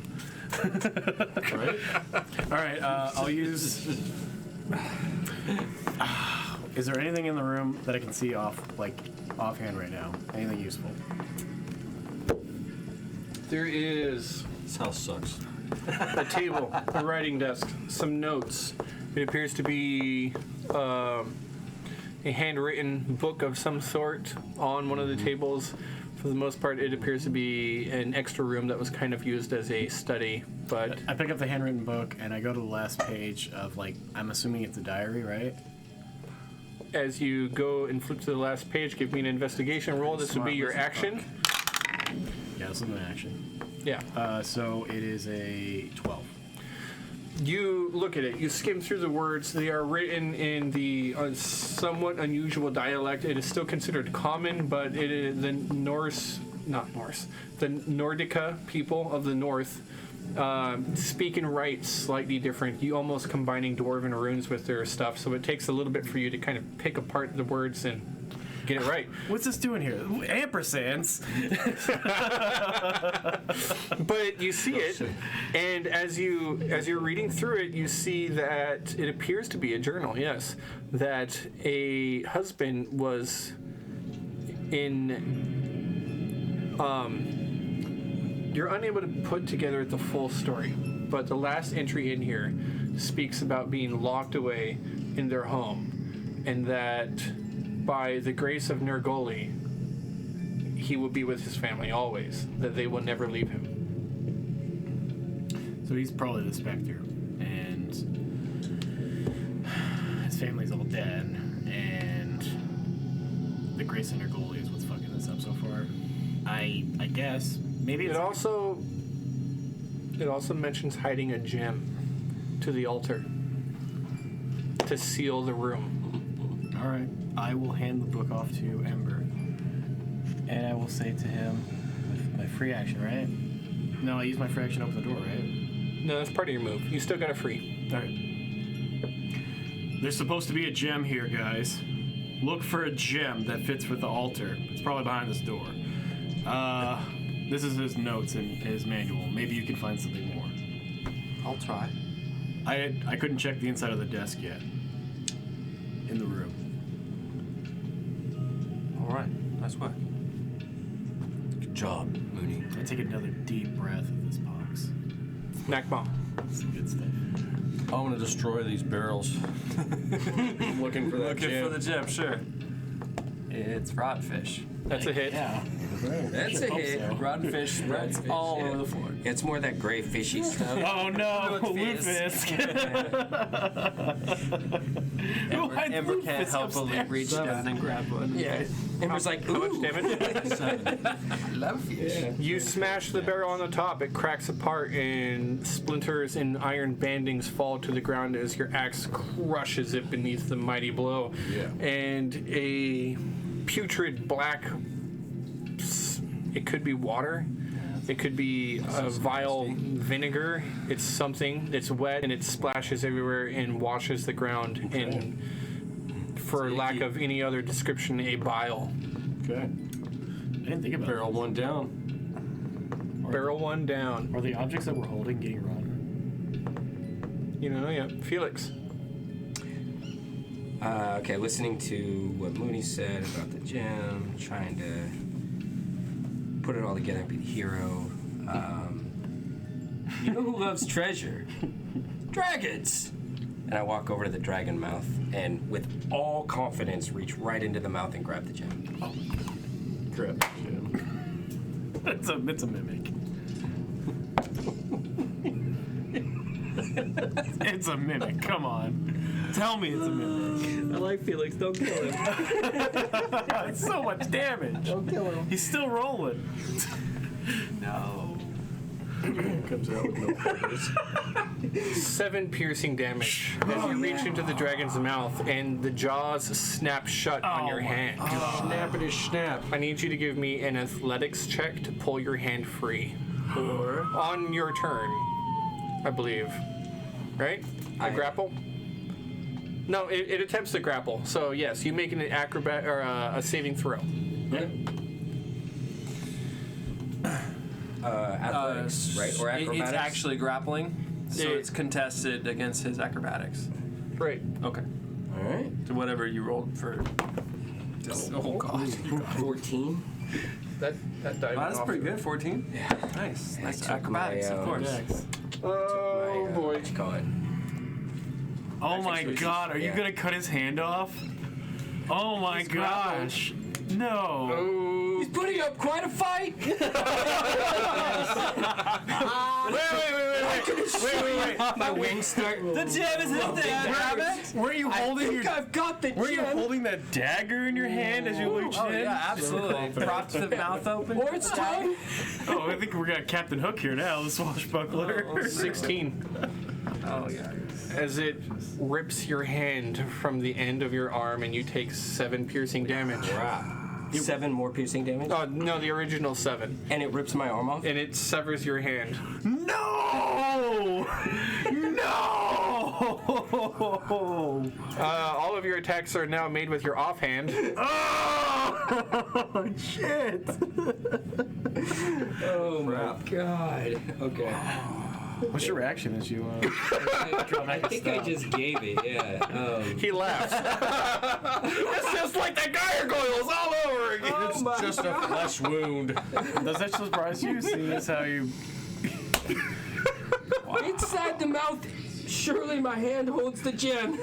Right? All right, I'll use... Is there anything in the room that I can see offhand right now? Anything useful? There is This house sucks. a table, a writing desk, some notes. It appears to be a handwritten book of some sort on one of the tables. For the most part, it appears to be an extra room that was kind of used as a study, but I pick up the handwritten book and I go to the last page of, like, I'm assuming it's a diary, right? as you go and flip to the last page, give me an investigation roll. This would be your action. Yeah, this is an action. Yeah. So it is a 12. You look at it, you skim through the words. They are written in the somewhat unusual dialect. It is still considered common, but it is the the Nordica people of the north speak and write slightly different. You almost combining dwarven runes with their stuff, so it takes a little bit for you to kind of pick apart the words and get it right. What's this doing here? Ampersands. But you see it, and as you're reading through it, you see that it appears to be a journal. Yes, that a husband was in. You're unable to put together the full story, but the last entry in here speaks about being locked away in their home, and that by the grace of Nergoli, he will be with his family always, that they will never leave him. So he's probably the Spectre, and his family's all dead, and the Grace Center goalie is what's fucking this up so far. I guess maybe it's It also mentions hiding a gem to the altar to seal the room. all right. I will hand the book off to Ember, and I will say to him, with my free action, right? No, I use my free action to open the door, right? No, that's part of your move. You still got a free. All right. There's supposed to be a gem here, guys. Look for a gem that fits with the altar. It's probably behind this door. This is his notes and his manual. Maybe you can find something more. I'll try. I couldn't check the inside of the desk yet. In the room. All right. Nice work. Good job, Mooney. I take another deep breath of this box. Knack bomb. This is good stuff. I'm gonna destroy these barrels. I'm looking for that Looking gem. for the gem, sure. It's rodfish. That's a hit. Yeah. That's a hit. Rotten fish spreads all over the floor. It's more that gray fishy stuff. Oh no, Lutefisk. Ember can't help but reach down and grab one. Yeah. Ember's like, How much ooh, damage? love fish. You smash the barrel on the top. It cracks apart, and splinters and iron bandings fall to the ground as your axe crushes it beneath the mighty blow. Yeah. And a putrid black, it could be water, it could be a vile vinegar. It's something. It's wet and it splashes everywhere and washes the ground in, for lack of any other description, a bile. Okay. I didn't think about Barrel one down. Barrel one down. Are the objects that we're holding getting rotten? You know, yeah. Felix. Okay, listening to what Mooney said about the gem, trying to put it all together and be the hero. You know who loves treasure? Dragons! And I walk over to the dragon mouth and, with all confidence, reach right into the mouth and grab the gem. Grab the gem. It's a mimic. It's a mimic. Come on. tell me it's a mimic. I like Felix. Don't kill him. It's so much damage. Don't kill him. He's still rolling. No. Comes out with no feathers. 7 piercing damage as you reach into the dragon's mouth and the jaws snap shut on your hand. Snappity snap. I need you to give me an athletics check to pull your hand free. Or On your turn, I believe. Right? A grapple? No, it attempts to grapple. So yes, you make an acrobat or a saving throw. Athletics, right? Or acrobatics? It's actually grappling, so Yeah. it's contested against his acrobatics. Right. Okay. All right. So whatever you rolled for. Oh god. 14. That died. Wow, that's off. pretty good. 14. Yeah. Nice. Nice took acrobatics, my, of course. Oh boy. What you call it? Oh my god, are you Yeah. gonna cut his hand off? Oh my gosh. No. Oh. He's putting up quite a fight. Wait. My wings start. The gem is in there. Were you holding your I've got the Were you gem. holding that dagger in your hand as you reached Oh in? yeah, absolutely. Props the mouth open. Or its tongue. Oh, I think we got Captain Hook here now, the swashbuckler. 16. Oh yeah. As it rips your hand from the end of your arm and you take 7 piercing damage. 7 more piercing damage. Oh, no, the original 7. And it rips my arm off. And it severs your hand. No! No! All of your attacks are now made with your offhand. Oh, shit! Oh my god. Okay. What's your reaction as you I think I just gave it. Yeah. He laughs. It's just like the gargoyles all over again. It's just a flesh wound. Does that surprise you, seeing as how you... Inside the mouth. Surely my hand holds the gem.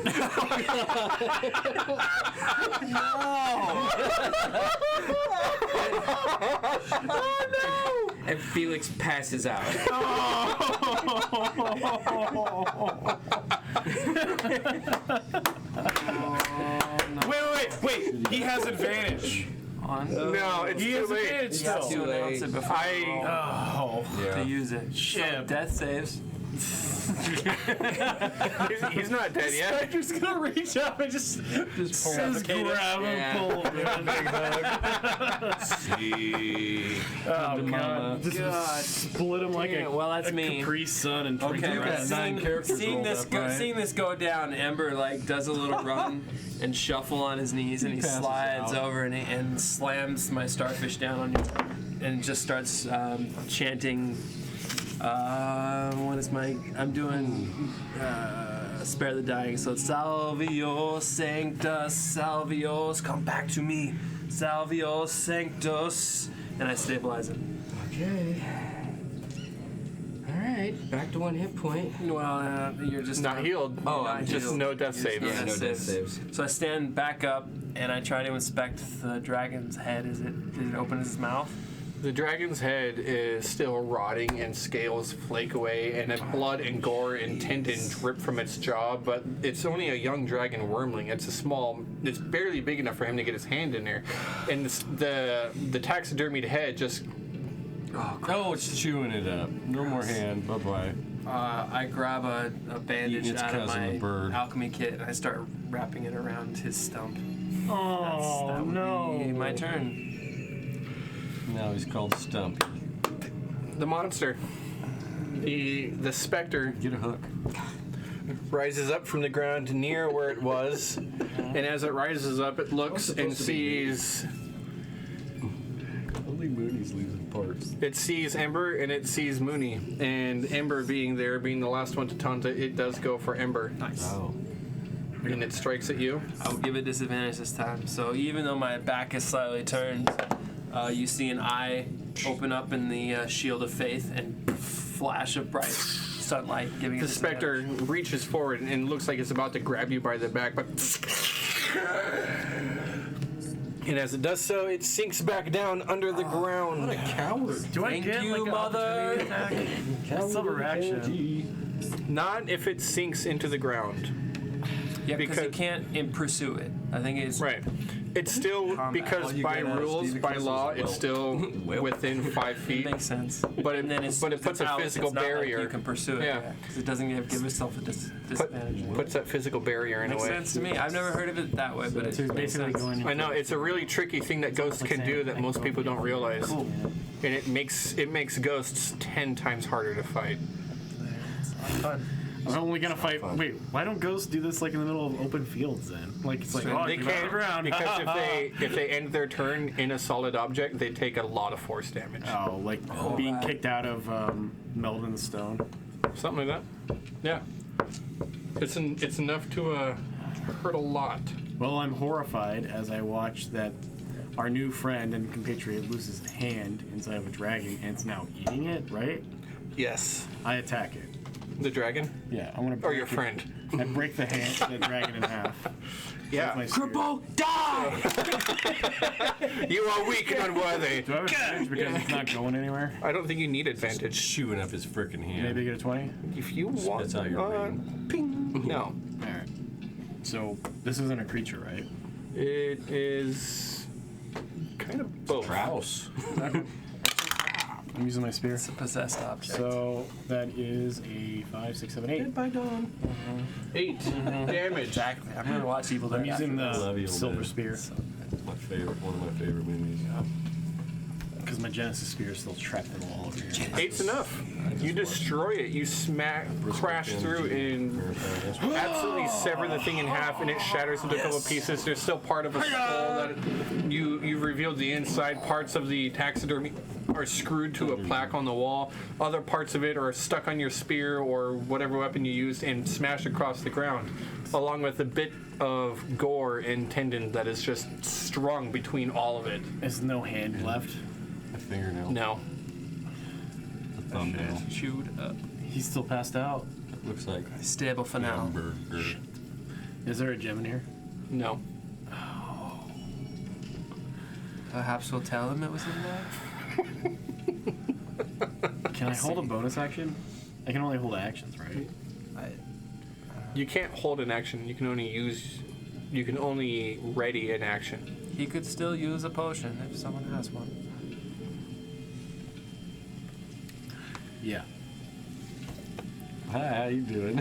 Oh no! And Felix passes out. Wait! He has advantage. No, it's He too has late. advantage You have still. to announce it before Oh. to use it. Shit. Death saves. He's not dead yet. Spectre's gonna reach up and just grab him, Yeah. pull him, give him a big hug. Oh god! Just split him like Damn, well, that's a me. Capri Sun and Okay, drink you the got rest. 9 characters Seeing rolled this up, go, right? seeing this go down, Ember like does a little run and shuffle on his knees, and he passes slides out. over and slams my starfish down on you, and just starts chanting. What is my? I'm doing spare the dying. So it's Salvio Sanctus, Salvios, come back to me, Salvio Sanctus, and I stabilize him. Okay. All right. Back to 1 hit point. Well, you're just Not healed. Oh, not just healed. no death saves. Yeah, No death saves. So I stand back up and I try to inspect the dragon's head. Did it open his mouth? The dragon's head is still rotting and scales flake away and blood and gore and tendon drip from its jaw, but it's only a young dragon wormling. It's barely big enough for him to get his hand in there. And the taxidermied head just... Oh, it's chewing it up. No more hand. Bye-bye. I grab a bandage Eating its out of cousin, my the bird. alchemy kit and I start wrapping it around his stump. Oh That would no! be my turn. Now he's called Stumpy. The monster, the specter, Get a hook. rises up from the ground near where it was, and as it rises up, it looks and sees... Only Mooney's losing parts. It sees Ember and it sees Mooney, and Ember being the last one to taunt it, it does go for Ember. Nice. Oh. And it strikes at you. I'll give it disadvantage this time. So even though my back is slightly turned, you see an eye open up in the shield of faith and flash of bright sunlight, giving The it specter reaches forward and looks like it's about to grab you by the back, but... And as it does so, it sinks back down under the ground. Coward. Do I Thank get you, like an mother. opportunity attack? Silver action. Not if it sinks into the ground. Yeah, because you can't pursue it. I think it's Right. It's still, because All you by get out of rules, Stephen by Crystal's law, a it's still within 5 feet. makes sense. But And then it puts a physical it's not like barrier. you can pursue it. Yeah. Because it doesn't give itself a disadvantage. Puts that physical barrier in Makes a way. sense to me. I've never heard of it that way, but So it's it's basically going. I know it's a really tricky thing that ghosts can do that most people don't realize, Cool. and it makes ghosts 10 times harder to fight. fun. I'm only gonna fight. Wait, why don't ghosts do this like in the middle of open fields then? Like it's like, oh, They get out of the can't ground. because if they end their turn in a solid object, they take a lot of force damage. Oh, like being right. kicked out of Meld in the Stone. Something like that. Yeah. It's enough to hurt a lot. Well, I'm horrified as I watch that our new friend and compatriot loses a hand inside of a dragon, and it's now eating it. Right? Yes. I attack it. The dragon Yeah, I want to. or your friend. I break the hand, the dragon in half. Yeah. My spear. Die! You are weak and unworthy. Do I have advantage because it's not going anywhere? I don't think you need advantage. Chewing up his freaking hand. Maybe get a 20. If you want, Spits out your ping. No. All right. So this isn't a creature, right? It is kind of both. Grouse. I'm using my spear. It's a possessed object. So that is a 5, 6, 7, 8. By dawn. 8 damage. Exactly. I'm gonna watch Evil Dead. I'm using I love the Evil silver Dead. spear My favorite, one of my favorite movies. because my Genesis spear is still trapped in the wall over here. 8's enough. You destroy it. You crash through and absolutely sever the thing in half, and it shatters into a couple of pieces. There's still part of a skull that you've revealed the inside. Parts of the taxidermy are screwed to a plaque on the wall. Other parts of it are stuck on your spear or whatever weapon you used and smashed across the ground, along with a bit of gore and tendon that is just strung between all of it. There's no hand left. My fingernail. No. The thumbnail. Chewed up. He's still passed out. Looks like Stable for now. hamburger. Is there a gem in here? No. Perhaps we'll tell him it was in there. Can I hold a bonus action? I can only hold actions, right? You can't hold an action. You can only ready an action. He could still use a potion if someone has one. Yeah. Hi, how you doing?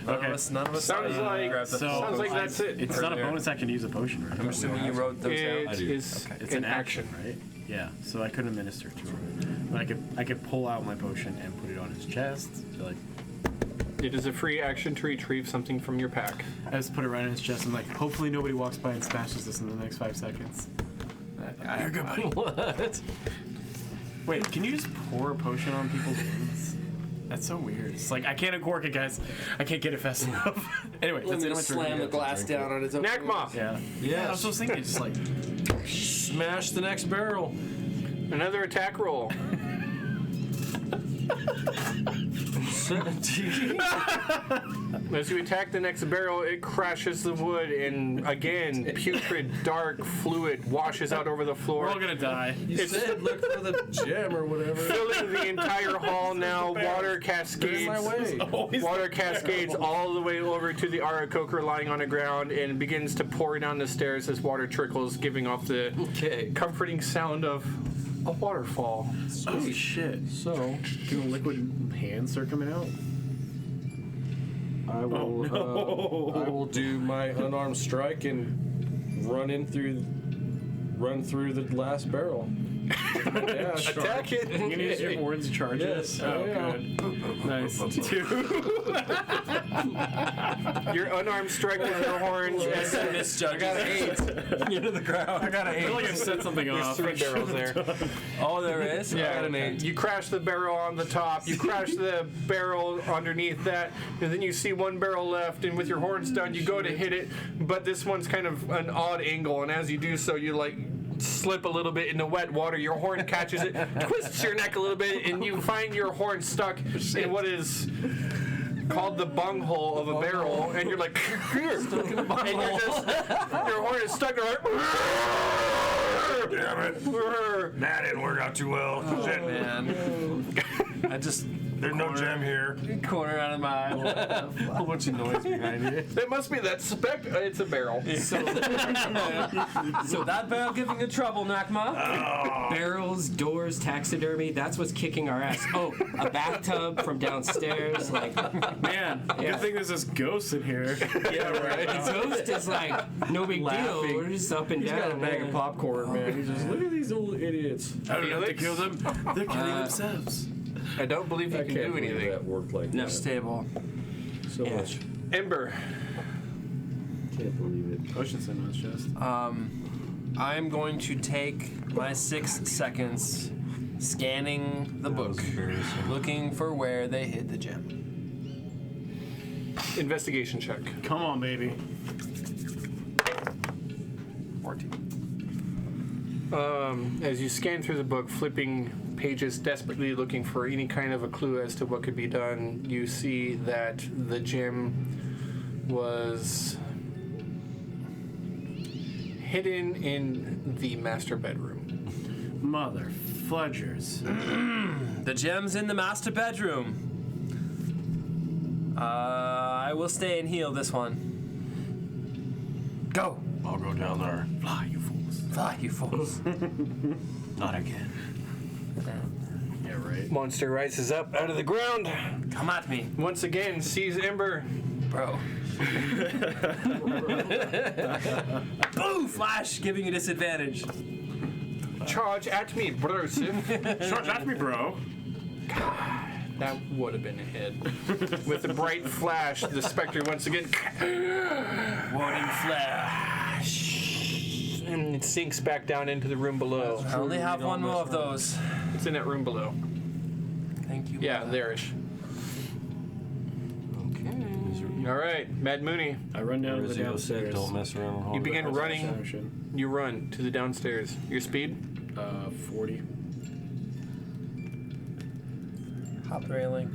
None Okay. of us Sounds like grabbed the sounds like that's it. It's not a bonus action to use a potion, right? I'm assuming you wrote those It out. do. is It's an action. right? Yeah. So I could administer to him, but I could pull out my potion and put it on his chest. Be like, It is a free action to retrieve something from your pack. I just put it right on his chest and like, hopefully nobody walks by and smashes this in the next 5 seconds. You're good, buddy. What? Wait, can you just pour a potion on people's wounds? That's so weird. It's like I can't uncork it, guys. I can't get it fast enough. Anyway, that's it. slam the glass down on his own. Nakma, Yeah. Yes. I was just thinking, just like Smash the next barrel. another attack roll. 17. As you attack the next barrel, it crashes the wood, and again, putrid, dark fluid washes out over the floor. we're all gonna die. You said look for the gem or whatever. Filling the entire hall now, water cascades. My way. Water cascades all the way over to the Arakoker lying on the ground and begins to pour down the stairs as water trickles, giving off the Okay. comforting sound of a waterfall. Oh shit. So Do liquid hands start coming out? I will I will do my unarmed strike and run through the last barrel. Yeah, Attack it! You gonna use your horns to charge Yes, it? Oh, I good. Nice. 2. Your unarmed strike with your horns. And Misjudges. into the ground. I got I feel like I set something there's off. 3 barrels there. Oh, there is? Yeah, you crash the barrel on the top, you crash the barrel underneath that, and then you see 1 barrel left, and with your horns done, you go to hit it, but this one's kind of an odd angle, and as you do so, you like slip a little bit in the wet water, your horn catches it, twists your neck a little bit, and you find your horn stuck in what is called the bunghole of a barrel, and you're like, here, and you're just, your horn is stuck, and you're like, Damn it. That didn't work out too well. Shit. Man. I just There's no gem here. corner out of my eye. A whole bunch of noise behind you. That must be that specter. It's a barrel. So that barrel giving you trouble, Nakma. Barrels, doors, taxidermy. That's what's kicking our ass. Oh, a bathtub from downstairs. Like, Man, Yeah. good thing there's this ghost in here. Yeah, right. the ghost is like, no big deal. Laughing. We're just up and He's down. got a bag man. of popcorn, man. He's just, look at these little idiots. I don't have to kill them. They're killing Uh, themselves. I don't believe you I can can't do believe anything. that worked like No. that. Stable. So Yeah. much. Ember. Can't believe it. Potion cinemas just. I'm going to take my 6 seconds scanning the book, looking for where they hid the gem. Investigation check. Come on, baby. 14. As you scan through the book, flipping pages, desperately looking for any kind of a clue as to what could be done, you see that the gem was hidden in the master bedroom. Mother fudgers. The gem's in the master bedroom. I will stay and heal this one. Go! I'll go down there. Fly, you fools. Fly, you fools. Not again. Yeah, right. Monster rises up out of the ground. Come at me, Once again, sees Ember. bro. Boo! Flash, giving you disadvantage. Charge at me, brosif. Charge at me, bro. That would have been a hit. With the bright flash, the specter once again. Warning flash. And it sinks back down into the room below. I only have one more of those. It's in that room below. Thank you. Yeah, there-ish. Okay. All right, Mad Mooney. I run down to the Rizio downstairs. said, don't mess around with You Holger. begin running. Action. You run to the downstairs. Your speed? 40. Hop the railing.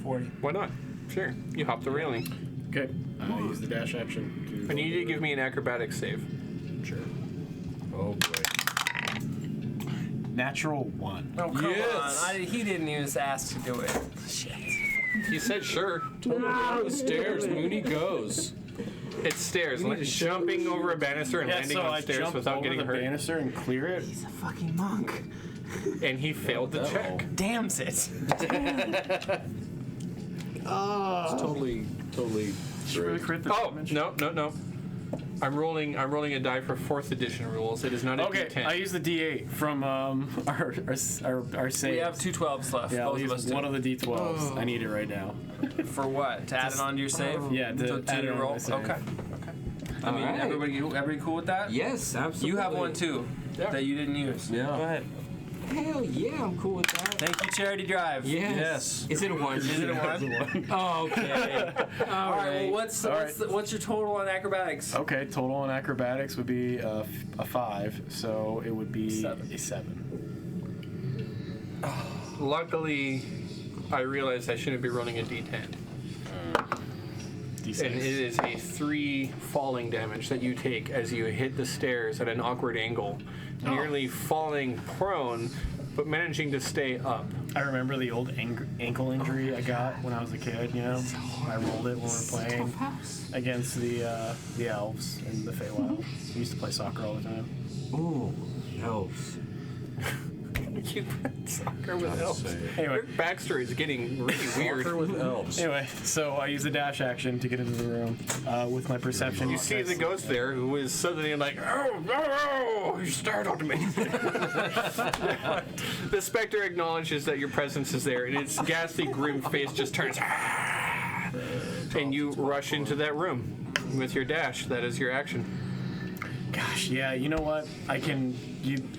40. Why not? Sure. You hop the railing. Okay. I use the dash action to. I need you to give me an acrobatics save. Sure. Oh, boy. Natural 1. Oh, come Yes. on. He didn't use ask to do it. Shit. You said sure. Down the stairs, Mooney goes. It's stairs. Like jumping over a banister and Yeah, landing so on I stairs jump without over getting the hurt. banister and clear it. He's a fucking monk. And he failed the check. Damns it. It's totally Really great. crit the Oh, damage. no. I'm rolling a die for 4th edition rules. It is not a Okay, D10. I use the D8 from our save. We have 2 12s left. Yeah, I'll Both of us use do. one of the D12s. I need it right now. For what? To add it onto your save? Yeah, to add it your on roll? my save. Okay. I mean, Alright. everybody cool with that? Yes, absolutely. You have one too Yeah. that you didn't use. Yeah. Go ahead. Hell yeah, I'm cool with that. Thank you, Charity Drive. Yes. Is it a 1? Is it a 1? Oh, okay. All right. Well, All right. what's your total on acrobatics? Okay, total on acrobatics would be a 5, so it would be 7. a 7. Luckily, I realized I shouldn't be rolling a D10. D6. And it is a 3 falling damage that you take as you hit the stairs at an awkward angle, nearly falling prone, but managing to stay up. I remember the old ankle injury I got when I was a kid, you know? I rolled it when we were playing against the elves and the Feywild. We used to play soccer all the time. Ooh, elves. You played soccer with elves. Anyway, Your backstory is getting really weird. Soccer with elves. anyway, so I use the dash action to get into the room with my perception. You see the ghost there who is suddenly like, oh, no, you startled me. The specter acknowledges that your presence is there, and its ghastly, grim face just turns. And you rush into that room with your dash. That is your action. Gosh, yeah, you know what?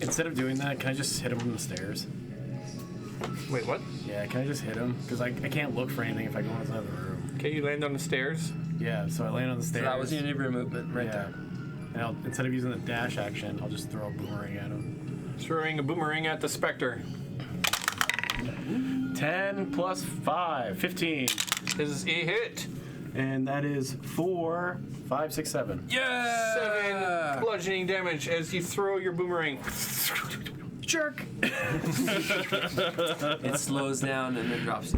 Instead of doing that, can I just hit him from the stairs? Wait, what? Yeah, can I just hit him? Because I can't look for anything if I go inside the room. Okay, you land on the stairs. Yeah, so I land on the So stairs. that was the end of your movement right Yeah. there. And instead of using the dash action, I'll just throw a boomerang at him. Throwing a boomerang at the specter. 10 plus 5, 15. This is a hit. And that is 4, 5, 6, 7. Yeah. 7 bludgeoning damage as you throw your boomerang. jerk. It slows down and then drops.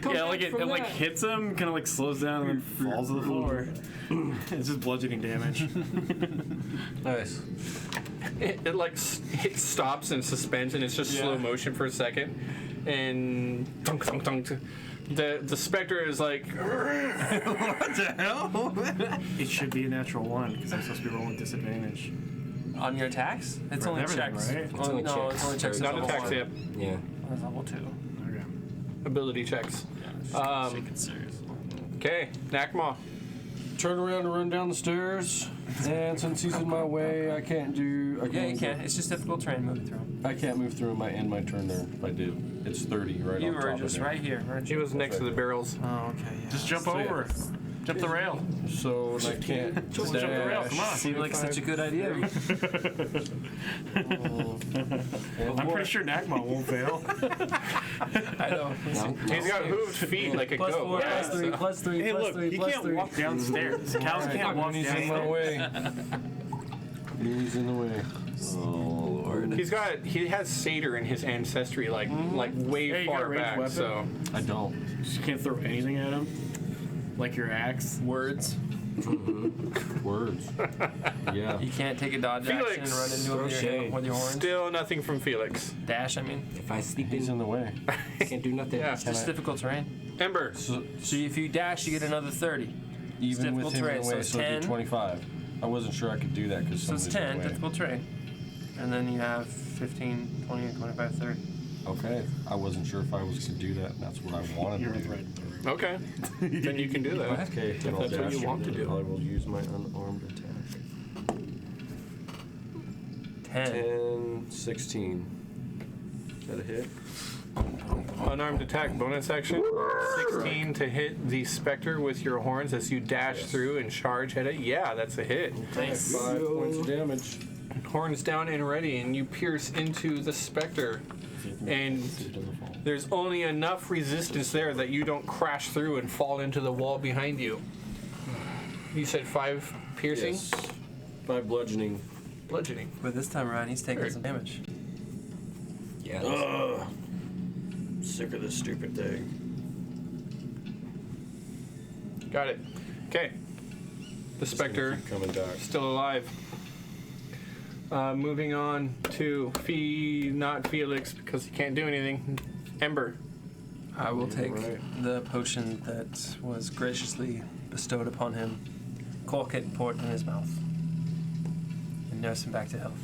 Yeah, like it like hits him, kind of like slows down and then falls to the floor. It's just bludgeoning damage. Nice. It like it stops and suspends, and it's just slow motion for a second, and dunk, dunk, dunk. The specter is like, What the hell? It should be a natural 1 because I'm supposed to be rolling disadvantage. On your attacks? It's For only everything, checks. right? It's only no, checks. it's only checks. not level attacks 1. yet, Yeah. It's level 2. Okay. ability checks. Yeah, take it serious. Okay, Nakma. Turn around and run down the stairs. And since he's in my way, I can't do. Yeah, you can. It's just difficult terrain moving through. I can't move through my end my turn there. If I did, it's 30 right You on were top just of there. right here, weren't He you? was next to the barrels. Oh, okay. Yeah. Just jump So, yeah. over. Jump the rail. So and I can't. Jump the rail. Come on. Seemed like such a good idea. I'm pretty sure Nakma won't fail. I know. He's got hooved feet like a Plus goat. 4, Yeah, plus 3, so- plus 3, Hey, plus look, 3, he plus can't 3. walk downstairs. Cows can't walk He's in my downstairs. way. He's in the way. Oh Lord. He has satyr in his ancestry, like way Hey, you got a far ranged back. weapon? So I don't. You can't throw anything at him. Like your axe. Words. Words. Yeah. You can't take a dodge action and run into him with your horns. still nothing from Felix. Dash, I mean. If I sleep He's in, in the way. I can't do nothing. Yeah. It's just difficult terrain. Ember. So, So if you dash, you get another 30. even difficult with him terrain, in the so way, it's so it'd 10. be 25. I wasn't sure I could do that because So it's somebody's 10, in the way. difficult terrain. And then you have 15, 20, 25, 30. Okay. I wasn't sure if I could do that. And that's what I wanted You're to do. right. Okay. Then you can do that. Okay. If that's what you want to do. I will use my unarmed attack. 10. 10, 16. Is that a hit? Unarmed attack bonus action. 16 to hit the specter with your horns as you dash through and charge at it. Yeah, that's a hit. Nice. 5 points of damage. Horns down and ready, and you pierce into the specter. And there's only enough resistance there that you don't crash through and fall into the wall behind you. You said 5 piercing? Yes. 5 bludgeoning. Bludgeoning. But this time around, he's taking some damage. Yeah. Ugh. Sick of this stupid thing. Got it. Okay. The specter Keep coming back. still alive. Moving on to not Felix because he can't do anything. Ember. I will take Right. the potion that was graciously bestowed upon him, cork it, pour it in his mouth, and nurse him back to health.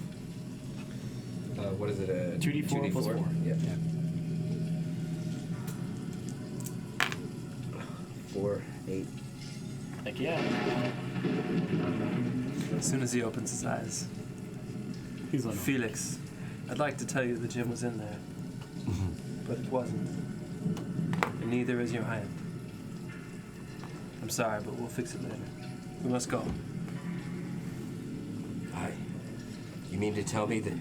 What is it? 2d4 plus 4. Yeah. 4, 8. Heck yeah. As soon as he opens his eyes, He's like, Felix, I'd like to tell you the gem was in there, but it wasn't. And neither is your hand. I'm sorry, but we'll fix it later. We must go. You mean to tell me that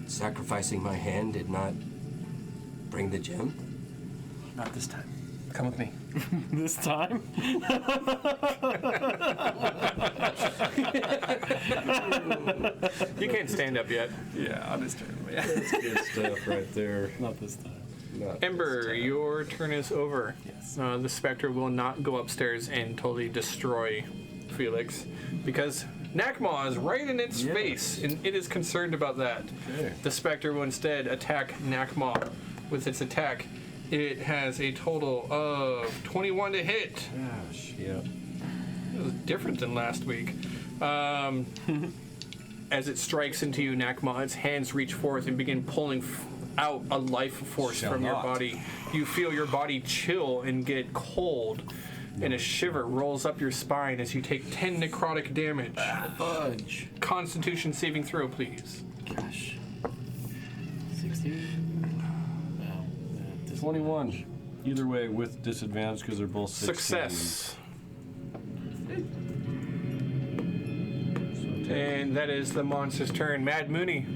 sacrificing my hand did not bring the gem? Not this time. Come with me. this time? You can't stand up yet. Yeah, on his turn. That's good stuff right there. Not this time. Not Ember, your turn is over. Yes. The specter will not go upstairs and totally destroy Felix because Nakma is right in its face, and it is concerned about that. Okay. The specter will instead attack Nakma with its attack. It has a total of 21 to hit. Gosh, yeah. It was different than last week. As it strikes into you, Nakma, its hands reach forth and begin pulling out a life force Shall from your not. body. You feel your body chill and get cold, and a shiver rolls up your spine as you take 10 necrotic damage. Fudge. Constitution saving throw, please. Gosh. 16? Wow. 21. Either way, with disadvantage because they're both 16. Success. So 10. And that is the monster's turn. Mad Mooney,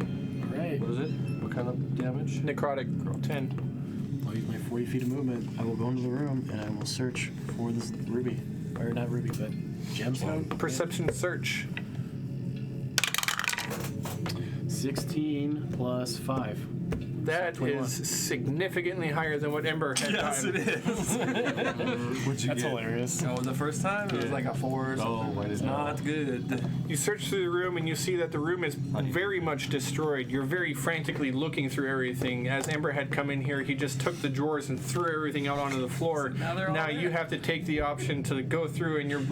Alright. What is it? What kind of damage? necrotic 10. I'll use my 40 feet of movement. I will go into the room and I will search for this ruby. Or not ruby, but gemstone. Perception search. 16 plus 5. That is significantly higher than what Ember had gotten. is. What'd you That's get? hilarious. Oh, the first time it was like a 4 or something. Oh, why did Not good. You search through the room and you see that the room is very much destroyed. You're very frantically looking through everything. As Ember had come in here, he just took the drawers and threw everything out onto the floor. now they're all Now there. you have to take the option to go through and you're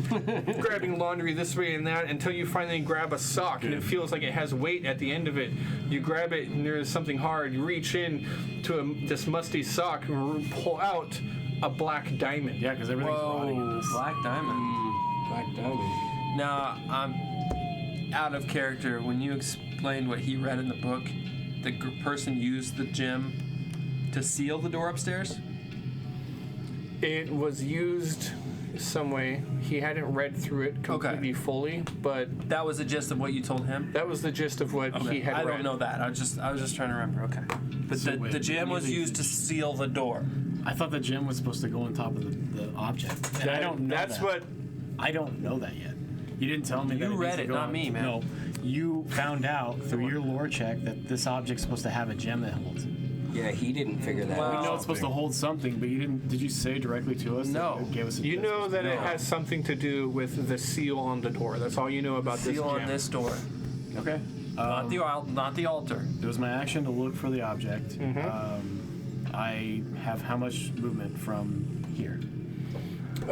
grabbing laundry this way and that until you finally grab a sock and it feels like it has weight at the end of it. You grab it and there's something hard. You reach in to this musty sock and pull out a black diamond. Yeah, because everything's rotting in Whoa, this. Black Diamond. Black diamond. Now, I'm out of character. When you explained what he read in the book, the person used the gem to seal the door upstairs? It was used some way. He hadn't read through it completely fully, but That was the gist of what you told him? that was the gist of what he had I read. don't know that. I was just trying to remember. Okay. But So the wait, gem was really- used to seal the door. I thought the gem was supposed to go on top of the object. And I don't know That's that. what. I don't know that yet. You didn't tell me that. You needs read to it, go not on- me, man. No, you found out through your lore check that this object's supposed to have a gem that holds it. Yeah, he didn't figure that Well- We out. know it's supposed to hold something, but you didn't. Did you say directly to us? No. That it gave us a You know that it No. has something to do with the seal on the door. That's all you know about this Seal gem. on this door. Okay. Not the altar. It was my action to look for the object. I have how much movement from here? With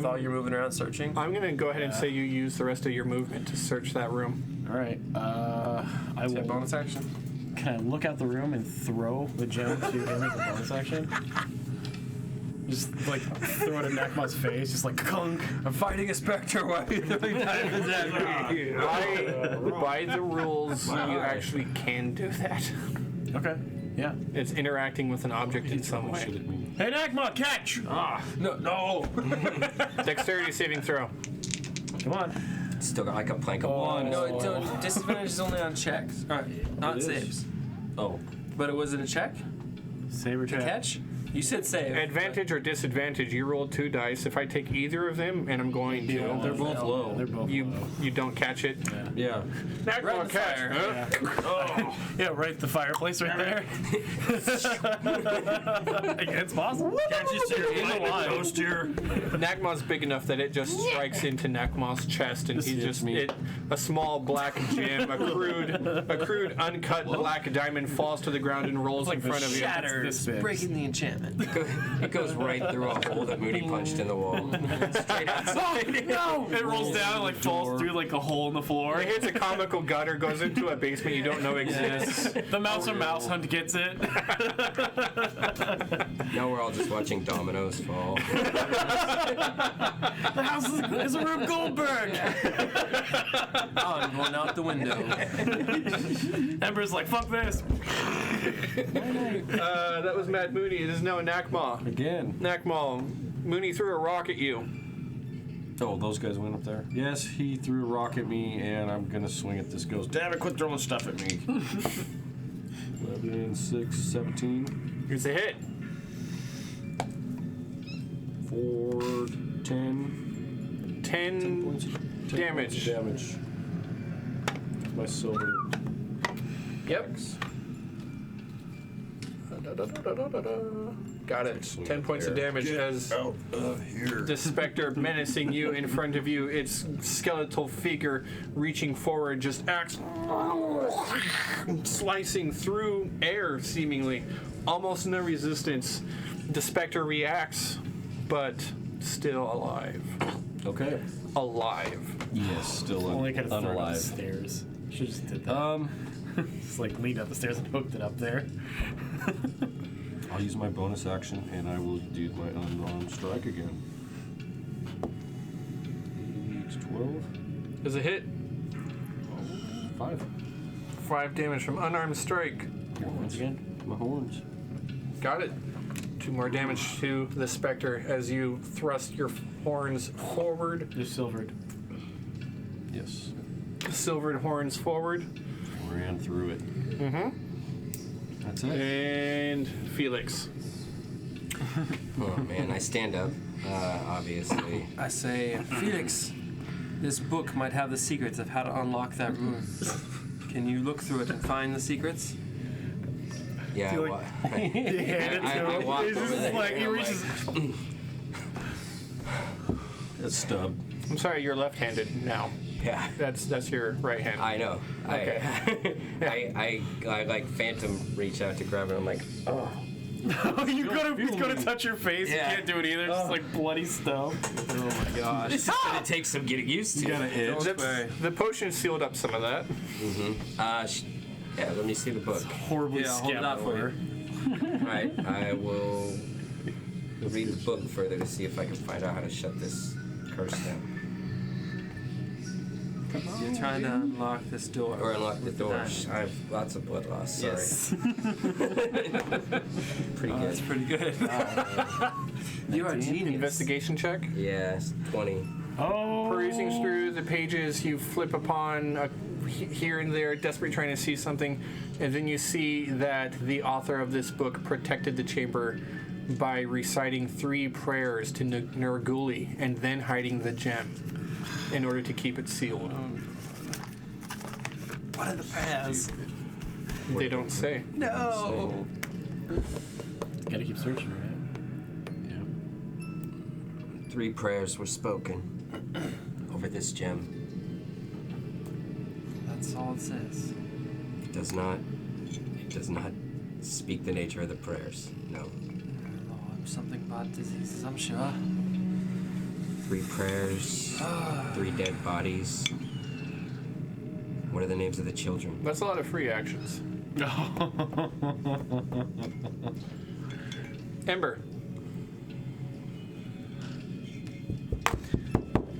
all you're moving around searching. I'm gonna go ahead and say you use the rest of your movement to search that room. All right. I Is it will. bonus action? Can I look out the room and throw the gem to him as a bonus action? Just like throw it in Nakma's face, just like kunk. I'm fighting a specter. Why are you throwing diamonds at me? By the rules, you actually can do that. Okay. Yeah. It's interacting with an object in some way. Hey Nakma, catch! No. Dexterity saving throw. Come on. Still got like a plank of one. No, disadvantage is only on checks. Not It is. saves. Oh, But it was it a check? Saber check. Catch? You said save. Advantage or disadvantage, you roll 2 dice. If I take either of them, and I'm going to, they're both low. They're both you low. you don't catch it. Yeah. Not Right in gonna the catch. fire. Huh? Yeah, right at the fireplace right there. It's possible. Can't you see your In the line. toast here? Nakma's big enough that it just strikes into Nakma's chest, and he hits just me. a small black gem, a crude uncut black diamond falls to the ground and rolls in front of you. Shatters, This big. breaking the enchantment. It goes right through a hole that Moody punched in the wall. Straight outside. No! It rolls down and like falls through like a hole in the floor. It hits a comical gutter, goes into a basement you don't know exists. The mouse from Mouse Hunt gets it. Now we're all just watching dominoes fall. The house is a Rube Goldberg. Oh, I'm going out the window. Ember's like, fuck this. That was Mad Mooney. It is now Nakma. Again. Nakma, Mooney threw a rock at you. Oh, those guys went up there. Yes, he threw a rock at me, and I'm gonna swing at this ghost. Damn it, quit throwing stuff at me. 11, 6, 17. Here's a hit. 4, 10. 10 points damage. of damage. My silver. Yep. Got it. 10 points of damage as Out of here. the specter menacing you in front of you, its skeletal figure reaching forward, just axe slicing through air, seemingly. Almost no resistance. The specter reacts, but still alive. Okay. Alive. Yes, still Only could have thrown it up the unalive. stairs. Should just did that. Just like leaned up the stairs and hooked it up there. I'll use my bonus action, and I will do my unarmed strike again. 8, 12, There's a hit. 5. 5 damage from unarmed strike. Once again. My horns. Got it. 2 more damage to the specter as you thrust your horns forward. They're silvered. Yes. Silvered horns forward. Ran through it. That's it. And Felix. Oh man, I stand up, obviously. I say, Felix, this book might have the secrets of how to unlock that room. Can you look through it and find the secrets? Yeah, feel I walk He's over just there. like, he and I'm reaches. That's stub. I'm sorry, you're left-handed now. yeah. That's your right hand. I know. Okay. I like phantom reach out to grab it. I'm like, oh. He's gonna touch your face. Yeah. You can't do it either. It's just like bloody stuff. Oh my gosh. This is gonna take some getting used to. You gotta itch. The potion sealed up some of that. Yeah, let me see the book. Horribly Yeah, hold it out for scabbed you. Alright, I will read the book further to see if I can find out how to shut this curse down. You're trying to unlock this door. Or unlock the with door. knife. I have lots of blood loss, sorry. Yes. Pretty That's good. pretty good. You are a genius. Investigation check. Yes, 20. Oh. Perusing through the pages, you flip upon here and there, desperately trying to see something, and then you see that the author of this book protected the chamber by reciting 3 prayers to Nurguli and then hiding the gem in order to keep it sealed. What are the prayers? They don't say. No. Gotta keep searching, right? 3 prayers were spoken over this gem. That's all it says. It does not speak the nature of the prayers. No. Something about diseases, I'm sure. 3 prayers, 3 dead bodies. What are the names of the children? That's a lot of free actions. Ember.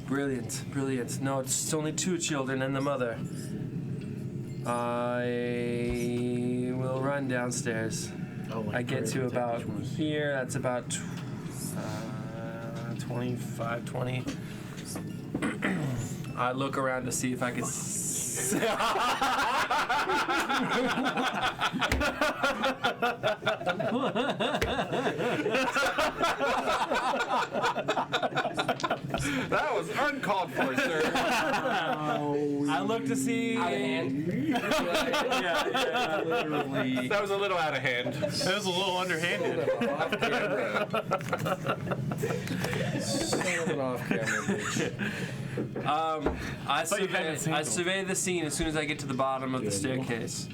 Brilliant, brilliant. No, it's only 2 children and the mother. I will run downstairs. I get to about here. That's about 25, 20. I look around to see if I can. That was uncalled for, sir. I look to see. Out of hand. Yeah, literally. That was a little out of hand. That was a little underhanded. Off camera. Off camera, bitch. I thought you had it sampled. survey the scene as soon as I get to the bottom of the staircase.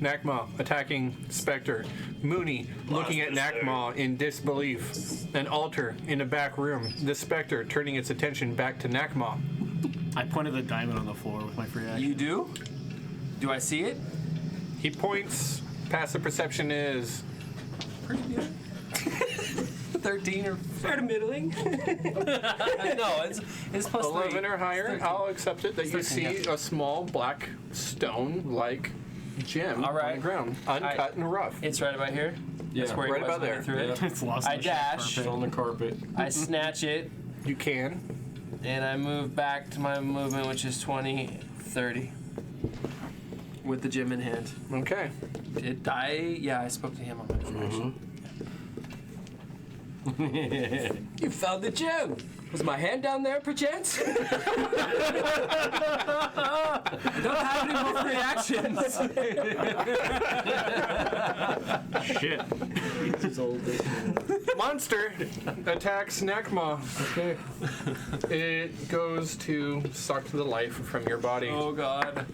Nakma attacking Spectre. Mooney looking at Nakma in disbelief. An altar in a back room. The Spectre turning its attention back to Nakma. I pointed the diamond on the floor with my free action. You do? Do I see it? He points. Passive perception is Pretty good. 13 or Sort of middling. no, it's plus 11 3. or higher. 13. I'll accept it that you 13, see a small black stone-like gem All right. on the ground, uncut and rough. It's right about here. Yeah, That's where it right was about when I there. threw it. It's lost I in the shit dash. It's on the carpet. I snatch it, You can. and I move back to my movement, which is 20, 30. With the gem in hand. Okay. Did I? Yeah, I spoke to him on my information. You found the gem. Was my hand down there, perchance? Don't have any more reactions. Shit. Monster attacks Nakma. Okay. It goes to suck the life from your body. Oh God.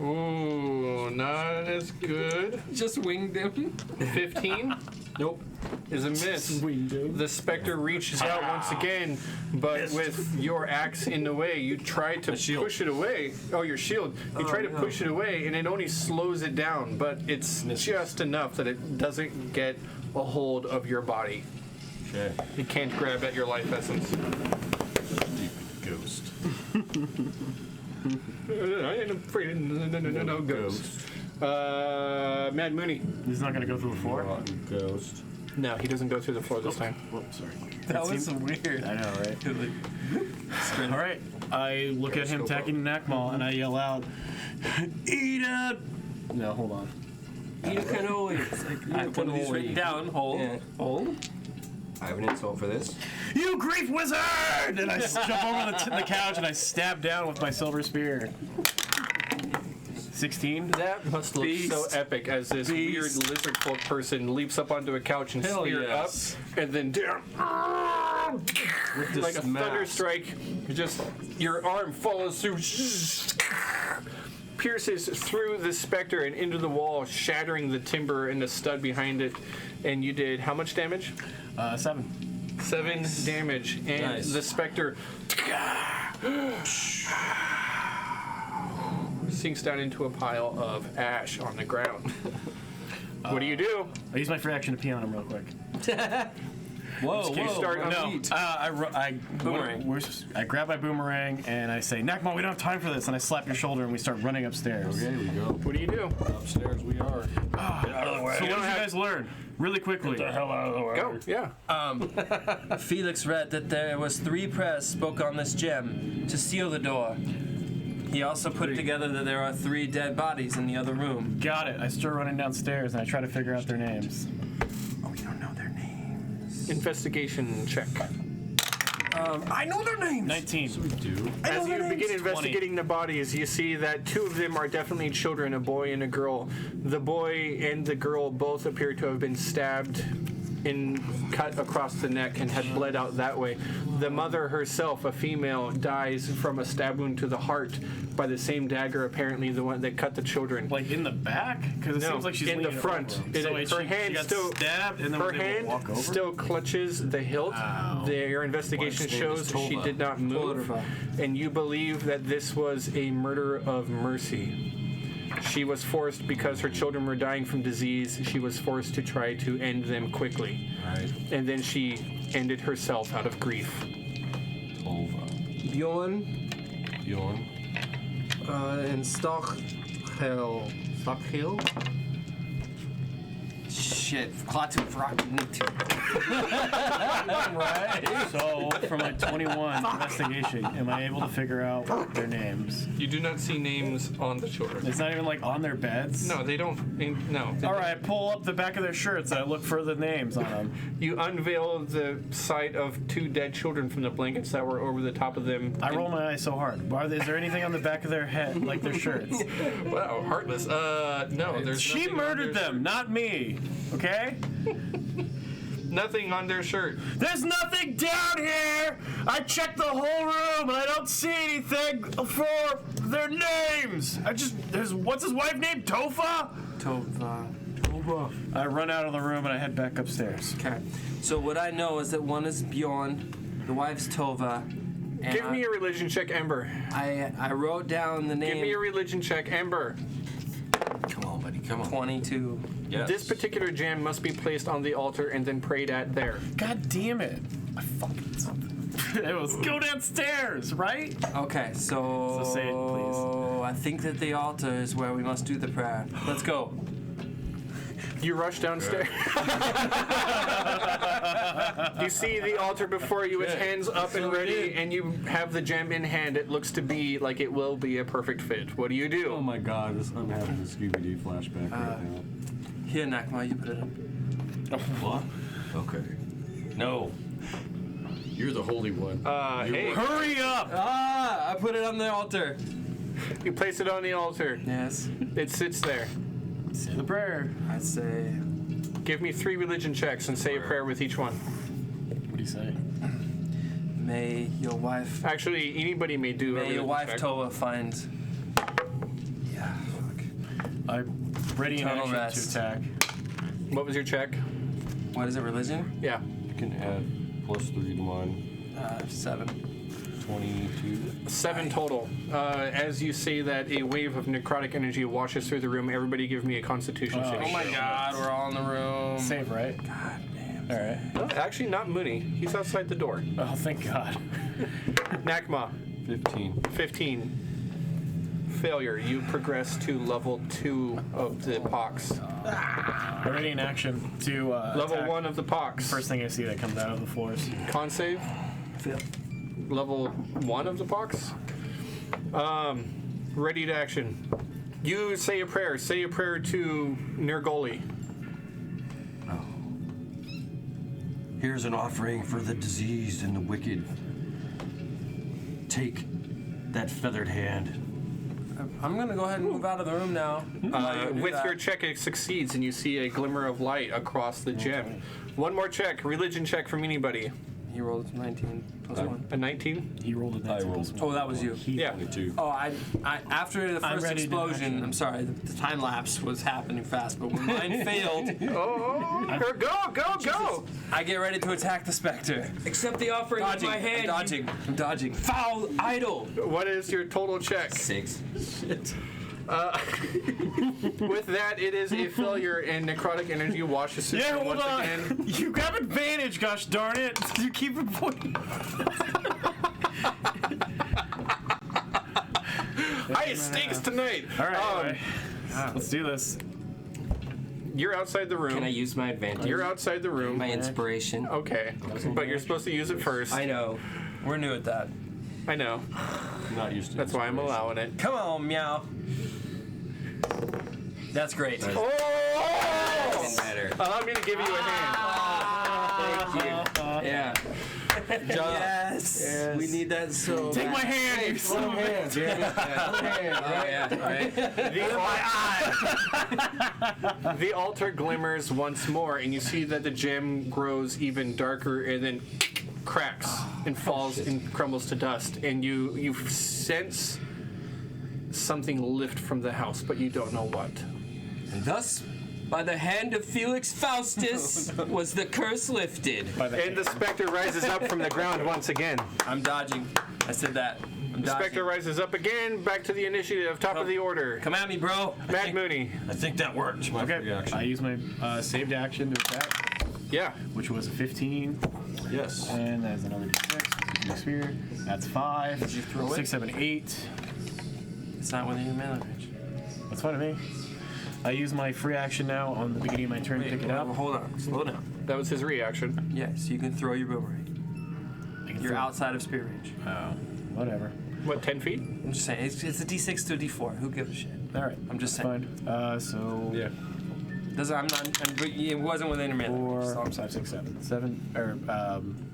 Ooh, not as good. Just winged him. 15 Nope. is a miss. The Spectre reaches out once again, but with your axe in the way, you try to push it away. Oh, your shield. You try to push it away, and it only slows it down, but it's just enough that it doesn't get a hold of your body. Okay. It can't grab at your life essence. Ghost. I ain't afraid of no ghost. Mad Mooney. He's not gonna go through the floor. Rotten ghost. No, he doesn't go through the floor this time. Whoops, sorry. That was weird. I know, right? All right. I look at him attacking Nakmal and I yell out, "Eat it!" No, hold on. Eat a cannoli. I put these written down. Hold. Yeah. Hold. I have an insult for this. You grief wizard! And I jump over the couch and I stab down with my silver spear. 16. That must look so epic as this weird lizard folk person leaps up onto a couch and Hell spear yes. up and then down. With Like a thunder strike, just your arm follows through, pierces through the specter and into the wall, shattering the timber and the stud behind it. And you did how much damage? 7. 7 damage. And the specter sinks down into a pile of ash on the ground. What do you do? I use my free action to pee on him real quick. Whoa, You start on No, feet. Boomerang. I grab my boomerang and I say, Nakma, we don't have time for this. And I slap your shoulder and we start running upstairs. Okay, we go. What do you do? Upstairs we are. So what did you guys learn? Really quickly. Go, yeah. Felix read that there was 3 prayers spoke on this gem to seal the door. He also put together that there are 3 dead bodies in the other room. Got it. I start running downstairs and I try to figure out their names. Oh, we don't know their names. Investigation check. I know their names. 19. We do. As you begin investigating the bodies, you see that 2 of them are definitely children, a boy and a girl. The boy and the girl both appear to have been stabbed and cut across the neck and had bled out that way. The mother herself, a female, dies from a stab wound to the heart by the same dagger, apparently the one that cut the children. Like in the back? Because it No, seems like she's in the leaning front. over. It- So wait, her she hand got still- stabbed and then Her was able to hand walk over? still clutches the hilt. Your investigation Wife's name is shows she Tova. did not move, and you believe that this was a murder of mercy. She was forced, because her children were dying from disease, she was forced to try to end them quickly. Right. And then she ended herself out of grief. Tova. Bjorn Bjorn. and Stockhill. Stockhill? Shit. Klaatu Vraknitu. Right. So, for my 21 investigation, am I able to figure out their names? You do not see names on the children. It's not even like on their beds? No, they don't. No. All right, I pull up the back of their shirts and I look for the names on them. You unveil the sight of 2 dead children from the blankets that were over the top of them. I roll my eyes so hard. Is there anything on the back of their head, like their shirts? Wow, heartless. No, there's She nothing on murdered their them, not me. Okay? Nothing on their shirt. There's nothing down here! I checked the whole room and I don't see anything for their names! What's his wife name? Tofa? Tova. I run out of the room and I head back upstairs. Okay. So what I know is that one is Bjorn, the wife's Tova. And Give me a religion check, Ember. I wrote down the name. Give me a religion check, Ember. Come on, buddy. Come on. 22. Yes. This particular gem must be placed on the altar and then prayed at there. God damn it. I fucking something. It was go downstairs, right? Okay, so say it, please. I think that the altar is where we must do the prayer. Let's go. You rush downstairs. You see the altar before you, its hands up and ready, and you have the gem in hand. It looks to be like it will be a perfect fit. What do you do? Oh my god, I'm having a Scooby-Doo flashback right now. Here, Nakma, you put it up. What? Okay. No. You're the holy one. Hey, Hurry up! Ah, I put it on the altar. you place it on the altar. Yes. It sits there. Say the prayer. I say, Give me 3 religion checks and say a prayer with each one. What do you say? may your wife, Actually, anybody may do a may religion your wife check. Tova find. Yeah. Fuck. I'm ready in Eternal action rest. to attack. What was your check? What is it? Religion? Yeah. You can add +3 to mine. 7. 22. 7 total. As you say that, a wave of necrotic energy washes through the room. Everybody give me a constitution Oh. saving Oh my throw. God, we're all in the room. Save, right? God damn. All right. No, actually, not Mooney. He's outside the door. Oh, thank God. Nakma, 15. 15. Failure. You progress to level 2 of the pox. Ready in action to Level attack. 1 of the pox. First thing I see that comes out of the floors. Con save. Fail. Level 1 of the pox. Ready to action. You say a prayer. Say a prayer to Nergoli. Here's an offering for the diseased and the wicked. Take that feathered hand I'm gonna go ahead and move out of the room now. With your check, it succeeds, and you see a glimmer of light across the gym. One more check, religion check from anybody. He rolled 19 plus 1. A 19? He rolled a 19 plus one. Oh, that was you. Yeah. 22. Oh, I after the I'm first ready to explosion, action. I'm sorry, the time lapse was happening fast, but when mine failed, Oh, go! I get ready to attack the Spectre. Accept the offering of Dodging, my hand. I'm dodging. Foul idol. What is your total check? 6. With that, it is a failure, and necrotic energy washes through Yeah, hold once on. again. You have advantage, gosh darn it. You keep reporting. Highest stakes tonight. All right, let's do this. You're outside the room. Can I use my advantage? You're outside the room. My inspiration. Okay, but you're supposed to use it first. I know. We're new at that. I know. Not used to That's why I'm inspiration. allowing it. Come on, meow. That's great. Oh! Even better. Allow me to give you a hand. Thank you. Yeah. Yes. We need that so Take my hand, you son of a bitch. The altar glimmers once more, and you see that the gem grows even darker, and then cracks and falls and crumbles to dust. And you sense something lift from the house, but you don't know what. And thus, by the hand of Felix Faustus, was the curse lifted. And the specter rises up from the ground once again. I'm dodging. I said that. I'm The dodging. specter rises up again, back to the initiative, top of the order. Come at me, bro. Mad Mooney. I think that worked. My Okay, reaction. I use my saved action to attack, Yeah. which was a 15, Yes. and that is another d6. D6 sphere. That's 5. Did you throw it? 6, 7, 8. It's not within your melee range. That's fine to me. I use my free action now on the beginning of my turn to pick it up. Hold on. Slow down. That was his reaction. Yes, you can throw your boomerang. I can You're throw- outside of spear range. Oh, whatever. What, 10 feet? I'm just saying, it's a D6 to a D4. Who gives a shit? All right, I'm just that's saying. fine. So Yeah. But it wasn't within your melee range. 4, So I'm 5, sorry. 6, 7. 7,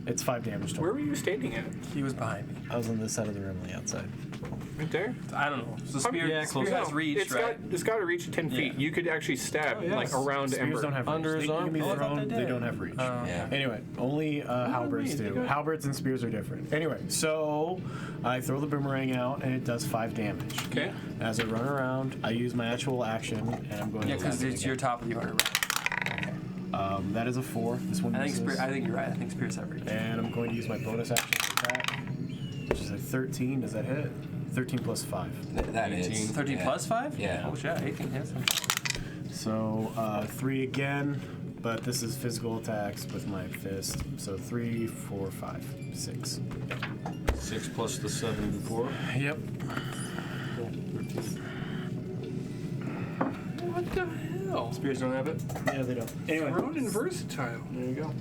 it's 5 damage total. Where were you standing at? He was behind me. I was on this side of the room on the outside. Right there? I don't know. So spear, yeah, spear close. has reach, right? It's got to reach 10 feet. Yeah. You could actually stab Oh, yes. like around Spears Ember. don't have reach. Under his They arm? can be Oh, I thought thrown, they they did. don't have reach. Yeah. Anyway, only halberds they do. go. Halberds and spears are different. Anyway, so I throw the boomerang out and it does 5 damage. Okay. As I run around, I use my actual action and I'm going Yeah, to because attack it it's your again. top of the order, right? That is a 4. This one I think misses. I think you're right. I think spears have reach. And I'm going to use my bonus action to attack, which is a 13. Does that hit? 13 plus 5. That is. 18. 13 yeah. plus 5? Yeah. Oh shit, 18 hits. So 3 again, but this is physical attacks with my fist. So 3, 4, 5, 6. 6 plus the 7 before. Yep. What the hell? Spears don't have it? Yeah, they don't. Anyway, Thrown and versatile. there you go.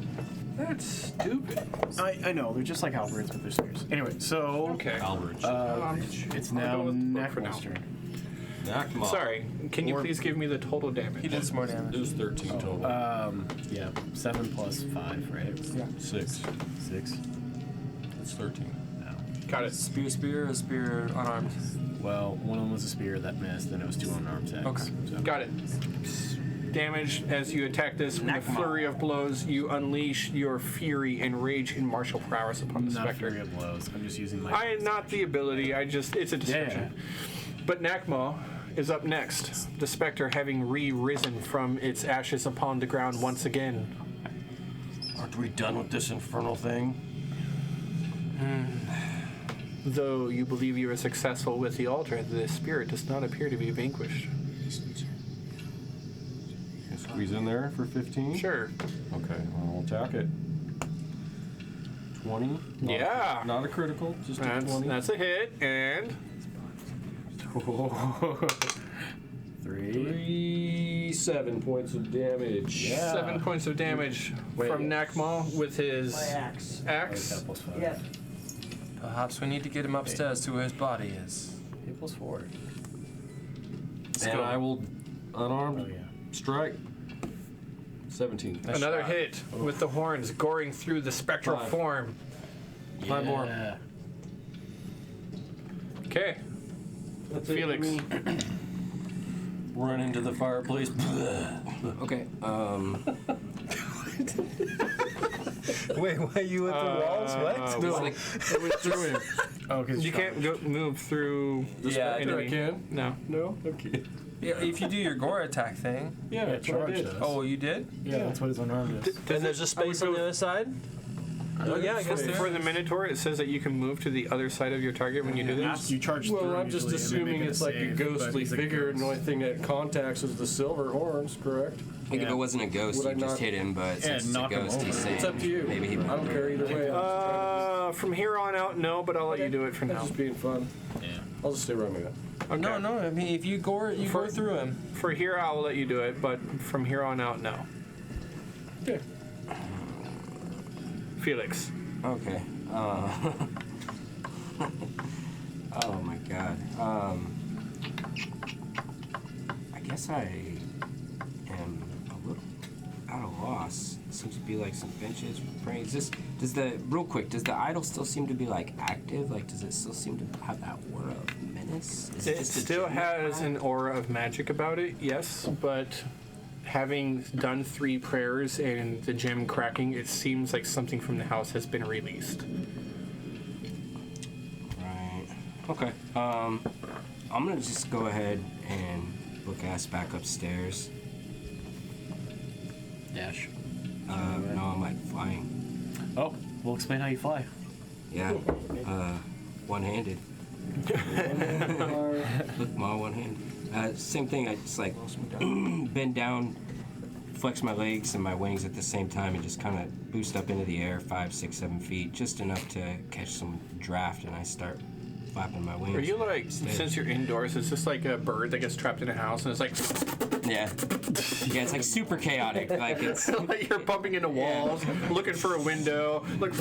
That's stupid. I know, they're just like halberds, but they're spears. Anyway, so Okay. Albert. it's I'll now go with book for Nakmal's now. turn. Nakma. Sorry, can you Or- please give me the total damage? He did some more It damage. was 13 total. Yeah, 7 plus 5, right? Yeah. 6. 6. It's 13. No. Got it. Spear, a spear unarmed. Well, one of them was a spear that missed, then it was 2 unarmed attacks. Okay. So. Got it. Damage as you attack this with a Nakma. flurry of blows. You unleash your fury and rage and martial prowess upon the Not specter. fury of blows. I'm just using my. I not the ability. It's a description. But Nakma is up next. The specter having re-risen from its ashes upon the ground once again. Aren't we done with this infernal thing? Though you believe you are successful with the altar, the spirit does not appear to be vanquished. Can squeeze in there for 15? Sure. Okay, well, we'll attack it. 20? Yeah. Not a critical, just a 20. That's a hit, and 3. 7 points of damage. Yeah. 7 points of damage from Nakma with his axe. axe. Plus 5. Yep. Perhaps we need to get him upstairs to where his body is. 8 plus 4. And I will unarmed Oh, yeah. strike. 17. Nice Another shot. hit with the horns goring through the spectral 5. form. Five more. Yeah. Okay. Felix. Run into the fireplace. Okay. Wait, why you at the walls? What? No, like- it went through him. Oh, because You can't move through the Yeah, I enemy. can. No. No? Okay. Yeah, if you do your gore attack thing. Yeah, Yeah, that's what I charge did. does. Oh, you did? Yeah, that's what his unarmed is. And there's a space on the other side? Oh, yeah, I guess For the Minotaur, it says that you can move to the other side of your target when you do this. After you charge Well, through, I'm just usually, and they assuming make it's like a save, but ghostly he's a figure, and the ghost. only thing that contacts is the silver horns, correct? Like if Yeah. it wasn't a ghost, Would I you just not- hit him, but since it's a knock him ghost, he's over. saying It's up to you. maybe he I don't care either way. From here on out, no, but I'll let you do it for I'm now. just being fun. Yeah. I'll just stay where I'm at. Okay. No. I mean, if you gore, you go through him. For here, I'll let you do it, but from here on out, no. Okay. Felix. Okay. Oh my god. I guess I am a little at a loss. Seems to be like some benches with brains. Does the idol still seem to be like active? Like, does it still seem to have that aura of menace? Is It just a still general has vibe? an aura of magic about it, yes, but having done 3 prayers and the gem cracking, it seems like something from the house has been released. Right. Okay. I'm gonna just go ahead and book ass back upstairs. Dash. No, I'm like flying. Oh, we'll explain how you fly. Yeah. One-handed. Look, ma, one-handed. Same thing. I just like bend down, flex my legs and my wings at the same time, and just kind of boost up into the air 5, 6, 7 feet, just enough to catch some draft, and I start flapping my wings. Are you like, Upstairs. since you're indoors, it's just like a bird that gets trapped in a house and it's like, Yeah. Yeah, it's like super chaotic. Like it's. like you're bumping into walls, looking for a window. Like,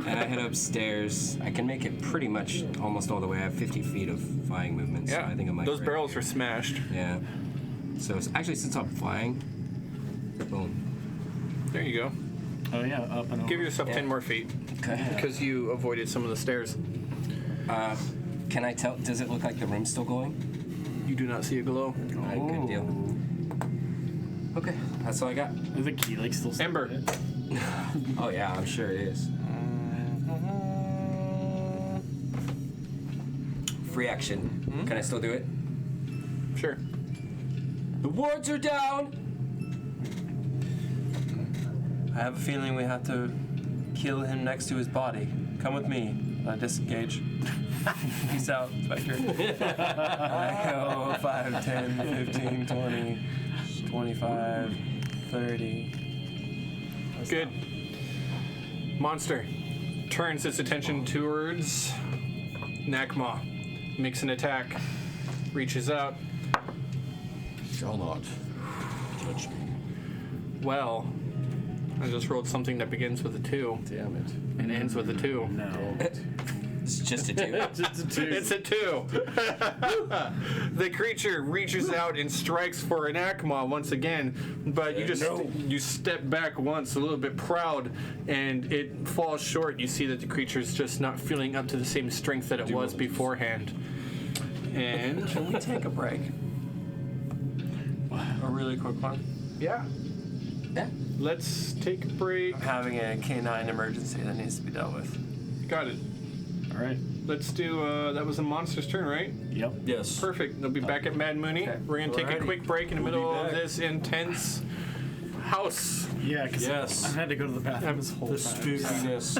And I head upstairs. I can make it pretty much almost all the way. I have 50 feet of flying movement, so yeah, I think I'm like. those right barrels here. are smashed. Yeah. So actually, since I'm flying, boom. There you go. Oh yeah, up and over. Give yourself Yeah. 10 more feet Okay. because you avoided some of the stairs. Can I tell? Does it look like the room's still glowing? You do not see a glow. All right, good deal. Okay, that's all I got. Is the key like still? Ember. Oh yeah, I'm sure it is. Free action. Can I still do it? Sure. The wards are down. I have a feeling we have to kill him next to his body. Come with me. I disengage. Peace out, Spectre. I go 5, 10, 15, 20, 25, 30. Good. Monster turns its attention towards Nakma. Makes an attack. Reaches out. Shall not touch me. Well, I just rolled something that begins with a 2 Damn it. and ends with a 2. No. It's just a 2. It's a 2. The creature reaches out and strikes for an Akma once again, but you step back once, a little bit proud, and it falls short. You see that the creature's just not feeling up to the same strength that it was beforehand. And Can we take a break? A really quick one. yeah, Yeah. let's take a break. I'm having a canine emergency that needs to be dealt with. Got it. All right. Let's do. That was a monster's turn, right? Yep. Yes. Perfect. They'll be back at Mad Mooney. We're gonna take a Alrighty. quick break in the We'll be middle of back. this intense house. Yeah, because Yes. I've had to go to the bathroom this whole The time. spookiness.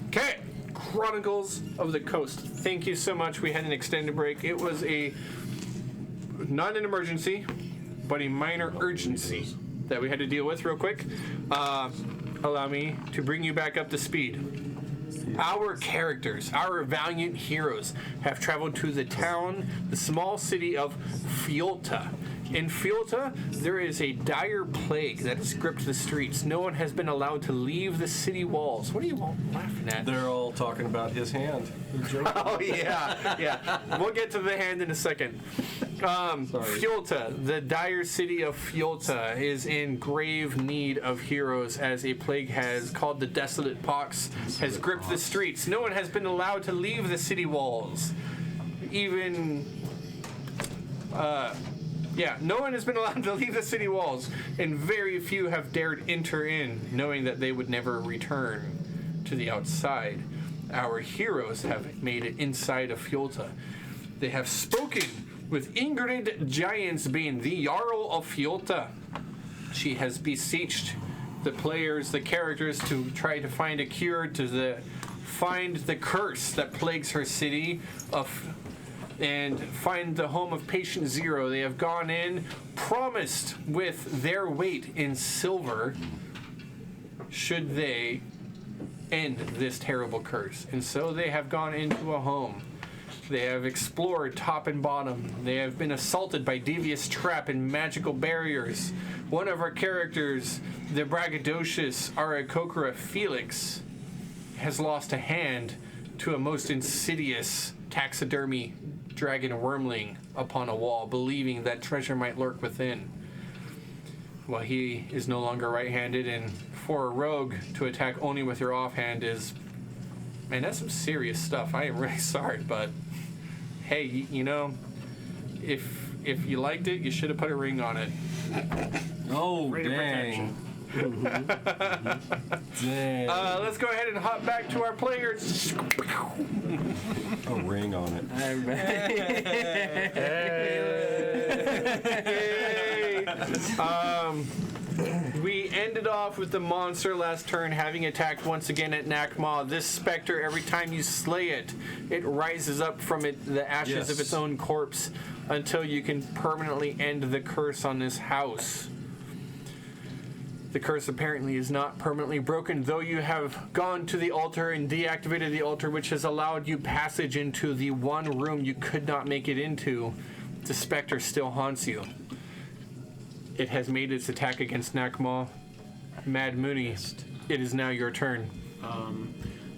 Okay, Chronicles of the Coast. Thank you so much. We had an extended break. It was not an emergency, but a minor urgency that we had to deal with real quick. Allow me to bring you back up to speed. Our characters, our valiant heroes, have traveled to the small city of Fjolta. In Fjolta, there is a dire plague that has gripped the streets. No one has been allowed to leave the city walls. What are you all laughing at? They're all talking about his hand. They're joking. Oh, yeah. We'll get to the hand in a second. Fjolta, the dire city of Fjolta, is in grave need of heroes as a plague called the Desolate Pox has gripped the streets. No one has been allowed to leave the city walls. No one has been allowed to leave the city walls, and very few have dared enter in, knowing that they would never return to the outside. Our heroes have made it inside of Fjolta. They have spoken with Ingrid Giantsbane, the Jarl of Fjolta. She has beseeched the characters, to try to find a cure to find the curse that plagues her city and find the home of Patient Zero. They have gone in, promised with their weight in silver, should they end this terrible curse. And so they have gone into a home. They have explored top and bottom. They have been assaulted by devious trap and magical barriers. One of our characters, the braggadocious Arakokra Felix, has lost a hand to a most insidious taxidermy dragon wormling upon a wall, believing that treasure might lurk within. Well, he is no longer right-handed, and for a rogue to attack only with your offhand is... Man, that's some serious stuff. I am really sorry, but... Hey, if you liked it, you should have put a ring on it. Oh, dang. Dang. Let's go ahead and hop back to our players. A ring on it. We ended off with the monster last turn having attacked once again at Nakma. This specter, every time you slay it, it rises up from the ashes of its own corpse until you can permanently end the curse on this house. The curse apparently is not permanently broken, though you have gone to the altar and deactivated the altar, which has allowed you passage into the one room you could not make it into. The specter still haunts you. It has made its attack against Nakma. Mad Mooney, it is now your turn.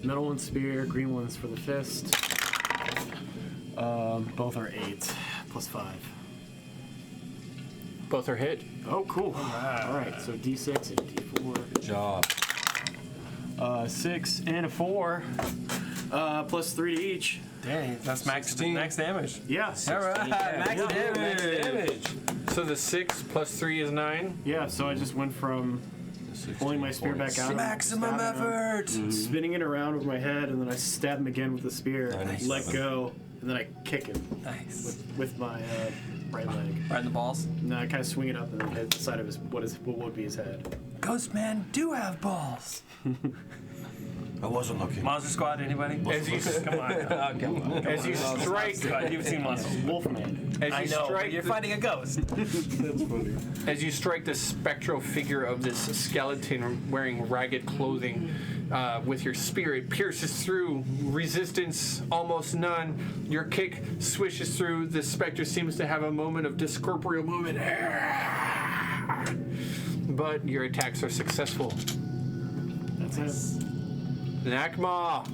Metal one spear, green one's for the fist. Both are 8 plus 5. Both are hit. Oh, cool. Alright, so D6 and D4. Good job. 6 and a 4. Plus 3 to each. Dang, that's max damage. Yeah. All right, max damage. So the 6 plus 3 is 9. Yeah, so I just went from pulling my spear back out. Maximum effort. Spinning it around with my head, and then I stab him again with the spear. Nice. Let go, and then I kick him Nice. with my right leg. Right in the balls. And then I kind of swing it up and then hit the side of what would be his head. Ghost man do have balls. I wasn't looking. Monster Squad, anybody? As you Come on. as you strike, You've seen Monster. Wolfman. as I you know, strike, but you're fighting a ghost. as you strike the spectral figure of this skeleton wearing ragged clothing with your spear, it pierces through. Resistance almost none. Your kick swishes through. The specter seems to have a moment of discorporeal movement, but your attacks are successful. That's it. Nakma,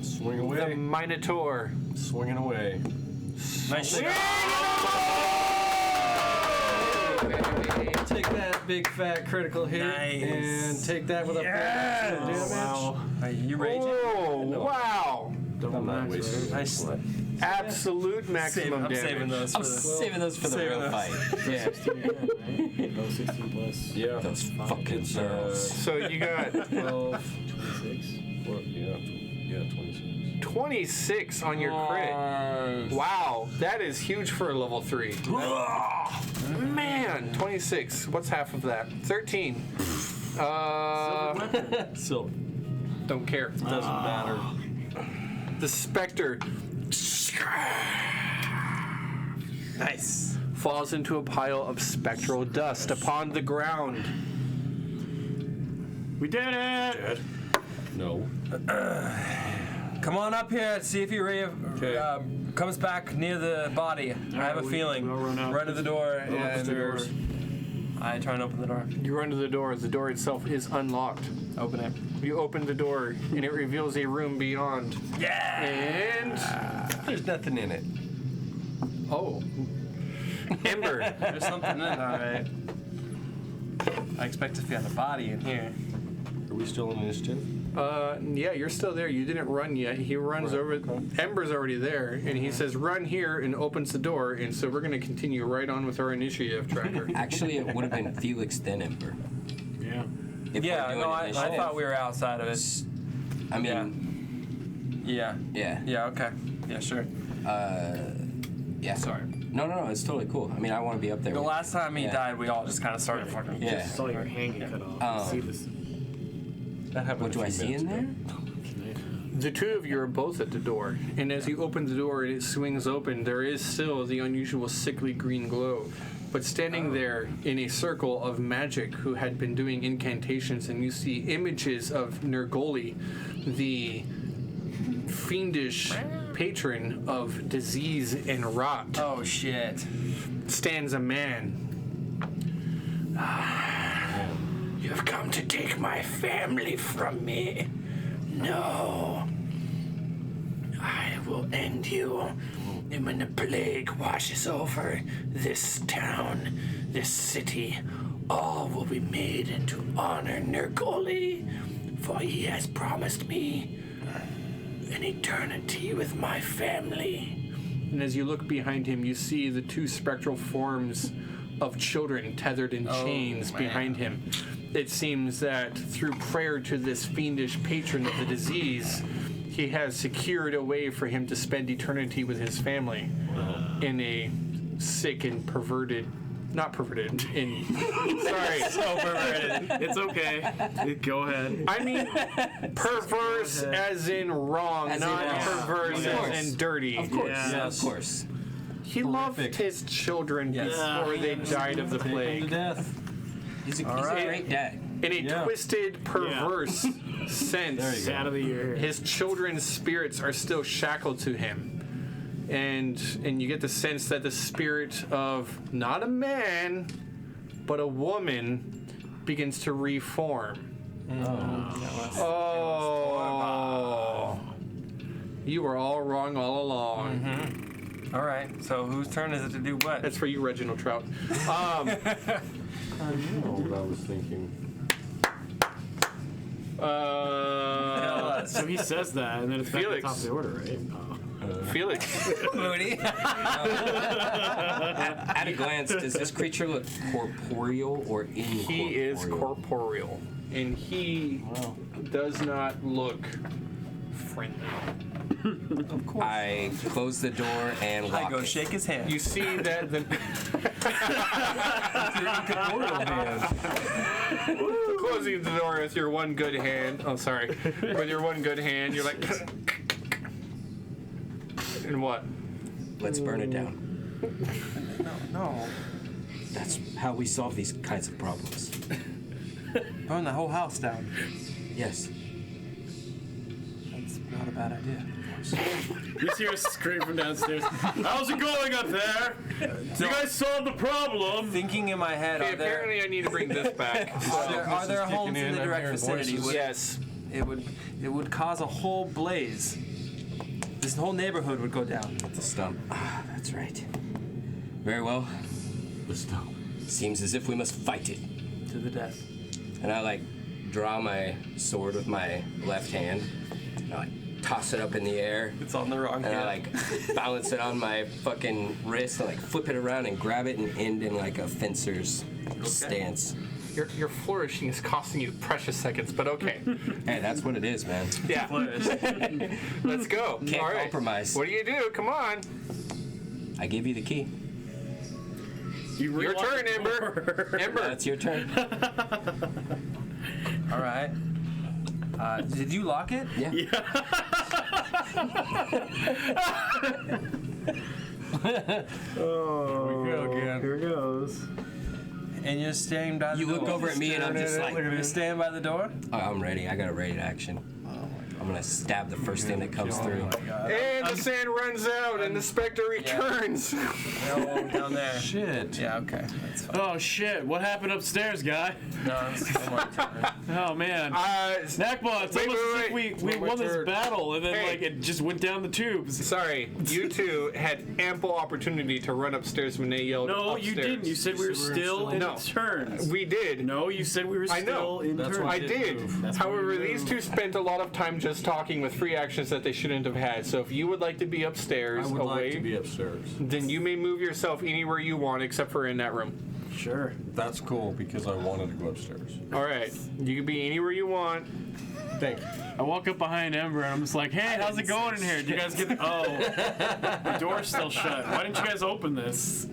Swing the away. Minotaur. Swinging away. Nice. Take that big fat critical hit Nice. and take that with a Yes. Wow. Are you raging? Oh, wow. Double I'm not max, wasting right? Nice. Absolute maximum I'm damage. saving those for the... Saving those for the Saving real those. fight. Yeah. 16 again, right? Oh, 16 plus. Yeah. Those fucking zeros. So you got 12. 26. Well, yeah, 26. 26 on your crit. Wow, that is huge for a level 3. Man, 26. What's half of that? 13. Silver. Don't care. Doesn't matter. The specter Nice. falls into a pile of spectral dust upon the ground. We did it! No. Come on up here. See if he Okay. comes back near the body. I have a feeling. we'll run up. Run to the door and upstairs. I try and open the door. You run to the door. The door itself is unlocked. Open it. You open the door, and it reveals a room beyond. Yeah. And There's nothing in it. oh, Ember. There's something in it. All right. I expect to find a body in here. Are we still in initiative? Yeah, you're still there. You didn't run yet. He runs over. Ember's already there, and he says, "Run here," and opens the door. And so we're going to continue right on with our initiative tracker. Actually, it would have been Felix then Ember. Yeah. If Yeah. we're doing No, I initiative. thought we were outside of it. I mean, Yeah. yeah. Yeah. Okay. Yeah. Sure. Yeah. Sorry. No, it's totally cool. I mean, I want to be up there. The with- last time he Yeah. died, we all just kind of started fucking. Yeah. Just saw your hand get cut off. Oh. See this? That happened. What do I see in there? The two of you are both at the door, and as you open the door and it swings open, there is still the unusual sickly green glow. But standing there in a circle of magic who had been doing incantations, and you see images of Nergoli, the fiendish patron of disease and rot, Oh shit. stands a man. You have come to take my family from me. No. I will end you. And when the plague washes over this town, this city, all will be made into honor Nergoli, for he has promised me an eternity with my family. And as you look behind him, you see the two spectral forms of children tethered in chains behind him. It seems that through prayer to this fiendish patron of the disease, he has secured a way for him to spend eternity with his family in a sick and perverted, not perverted, in, sorry. So perverted. It's okay. Go ahead. I mean, perverse as in wrong, As in not wrong. perverse Of course. as in dirty. Of course. Yeah. Of course. He loved his children before they died of the To plague. death. He's a right. great dad. In a Yeah. twisted, perverse There you sense, go. Out of the year. his children's spirits are still shackled to him. And you get the sense that the spirit of not a man, but a woman begins to reform. Oh. You were all wrong all along. All right. So whose turn is it to do what? That's for you, Reginald Trout. I know what I was thinking. Tell us. So he says that, and then it's back at the Felix. top of the order, right? Oh. Felix. Moody. At a glance, does this creature look corporeal or incorporeal? He is corporeal, and he does not look friendly. Of course. I close the door and lock I go it. shake his hand. You see that the closing the door with your one good hand. Oh, sorry. With your one good hand, you're like, and what? Let's burn it down. No. That's how we solve these kinds of problems. Burn the whole house down. Yes. That's not a bad idea. You hear a scream from downstairs. How's it going up there? You guys solved the problem. Thinking in my head, Okay, are there apparently I need to bring this back. are there kicking homes in in, the I'm direct hearing vicinity? voices. Yes. It would cause a whole blaze. This whole neighborhood would go down. The stump. Ah, that's right. Very well. The stump. Seems as if we must fight it. To the death. And I draw my sword with my left hand. And I toss it up in the air. It's on the wrong And hand. I balance it on my fucking wrist and flip it around and grab it and end in a fencer's stance. Your flourishing is costing you precious seconds, but okay. Hey, that's what it is, man. Yeah. Let's go. Can't All right. compromise. What do you do? Come on. I give you the key. Your turn, Ember. Ember. That's your turn. All right. Did you lock it? Yeah. Oh, here goes. And you're standing by the You door. look over at me and I'm just like, You're standing by the door? oh, I'm ready. I got a ready to action. I'm gonna stab the first thing that comes through. And the sand runs out, and the specter returns. No, down there. Shit. Yeah, okay. That's fine. Oh shit! What happened upstairs, guy? No, it's still my turn. Oh man. Snackball, it's wait, almost as wait, if we won this battle, and then Hey. like it just went down the tubes. Sorry, you two had ample opportunity to run upstairs when they yelled No, upstairs. you didn't. You said we were still in No. turns. We did. No, you said we were I know. still in That's turns. why I did. That's why However, we these moved. two spent a lot of time just talking with free actions that they shouldn't have had. So if you would like to be upstairs I would away, like to be upstairs. then you may move yourself anywhere you want except for in that room. Sure. That's cool because I wanted to go upstairs. All right. You can be anywhere you want. Thank you. I walk up behind Ember and I'm just like, hey, how's it going in here? Did you guys get the door's still shut. Why didn't you guys open this?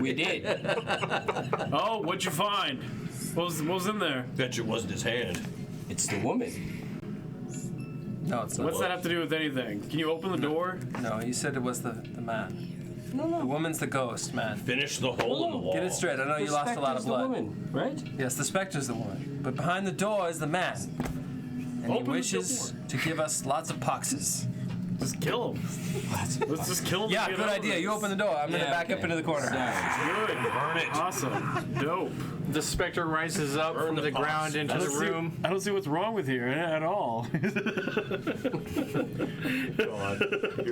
We did. Oh, what'd you find? What was in there? Bet you it wasn't his hand. It's the woman. No, it's not. What's that have to do with anything? Can you open the door? No, you said it was the man. No. The woman's the ghost, man. Finish the hole in the wall. Get it straight. I know you The lost a lot of specter's blood. the woman, right? Yes, the specter's the woman. But behind the door is the man. And Open he the wishes to give us lots of poxes. Just kill him. Let's just kill him. Yeah, to get good over idea. this. You open the door. I'm gonna Yeah, back up okay. into the corner. Good. Burn it. Awesome. Dope. The specter rises up from the ground into the room. I don't see what's wrong with here at all. Here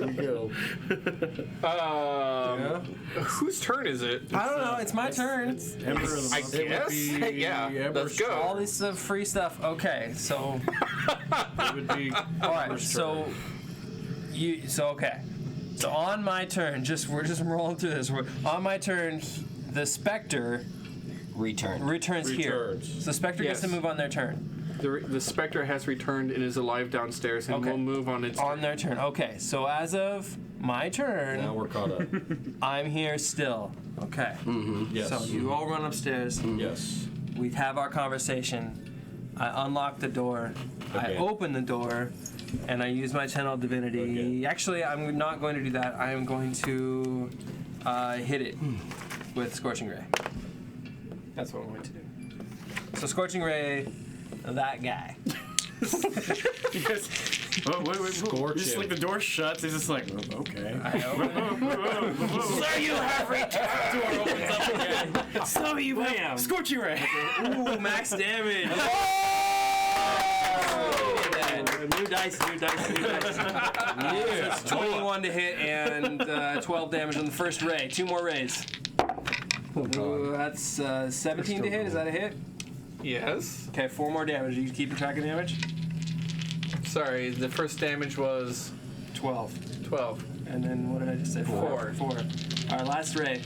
we go. Whose turn is it? I don't know. It's my turn. Ember of the I month. guess. be Yeah. Amber's Let's All go. this free stuff. Okay, so It would be. all right. So okay. So on my turn, we're just rolling through this. On my turn, the specter Return. returns here. Returns. So the specter gets to Yes. move on their turn. The specter has returned and is alive downstairs and Okay. will move on its On their turn. Okay. So as of my turn, Now we're caught up. I'm here still. Okay. Yes. So you all run upstairs. Yes. We have our conversation. I unlock the door. Okay. I open the door, and I use my channel divinity. Okay. Actually, I'm not going to do that. I am going to hit it with Scorching Ray. That's what I'm going to do. So Scorching Ray, that guy. Wait. Scorch Just him. like the door shuts. He's just like, oh, okay. I open it. So you have returned. Door opens up again. So you have Scorching Ray. Ooh, max damage. New dice. It's 21 to hit and 12 damage on the first ray. 2 more rays. Ooh, that's 17 to hit. Is that a hit? Yes. Okay, 4 more damage. You keep track of damage? Sorry, the first damage was 12. 12. And then what did I just say? 4. 4. All right, last ray.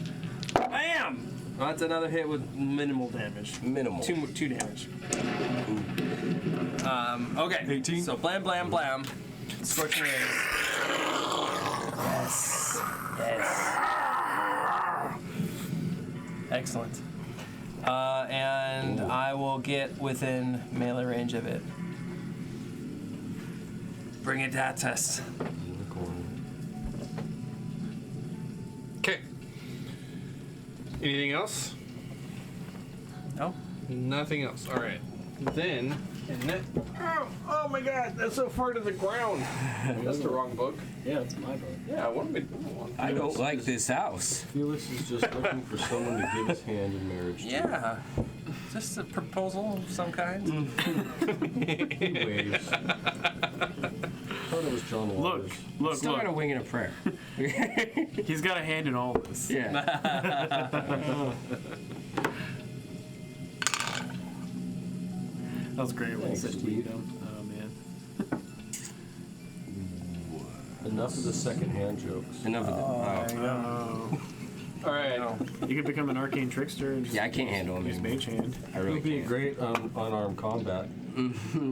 Bam! Well, that's another hit with minimal damage. Minimal. 2 damage. Okay. 18. So blam, blam, blam. Scorching rays. Yes. Excellent. And I will get within melee range of it. Bring it to that test. Okay. Anything else? No? Nothing else. All right. Then, oh my God, that's so far to the ground. That's the wrong book. Yeah, it's my book. Yeah, what am I doing? I don't like this house. Felix is just looking for someone to give his hand in marriage to. Yeah. Just a proposal of some kind. He waves. Thought it was John Waters. Look. Still got a wing and a prayer. He's got a hand in all of this. Yeah. That was great when he Thanks, said Steve. Weedum. Oh man. Enough of the second-hand jokes. Enough of that. Oh. All right. You could become an arcane trickster and just Yeah, I can't handle him use anymore. mage hand. I It really would be can't. great on unarmed combat.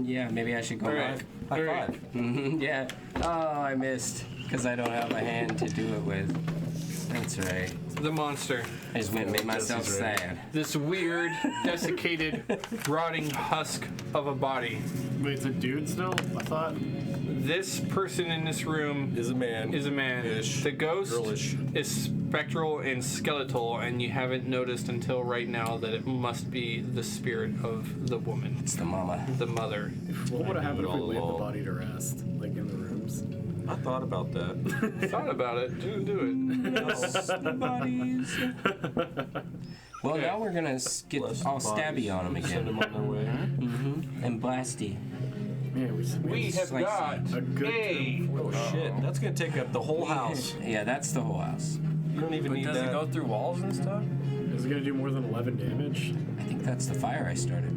Yeah, maybe I should go All right. back. High All right. five. Yeah. Oh, I missed. Because I don't have a hand to do it with. That's right. The monster. I just went and made myself sad. This weird, desiccated, rotting husk of a body. Wait, it's a dude still? I thought. This person in this room Is a man. The ghost Girlish. is spectral and skeletal, and you haven't noticed until right now that it must be the spirit of the woman, It's the mama. the mother. What would have happened if we all laid the along. body to rest, like in the rooms? I thought about that. Thought about it. Didn't do it. Well, now we're gonna get Bless all the bodies. stabby on them Send again. them on their way. And blasty. Yeah, We have Slicey. got A good a Oh shit, that's gonna take up the whole house. Yeah, that's the whole house. You don't even But need does that. it go through walls and stuff? Is it gonna do more than 11 damage? I think that's the fire I started.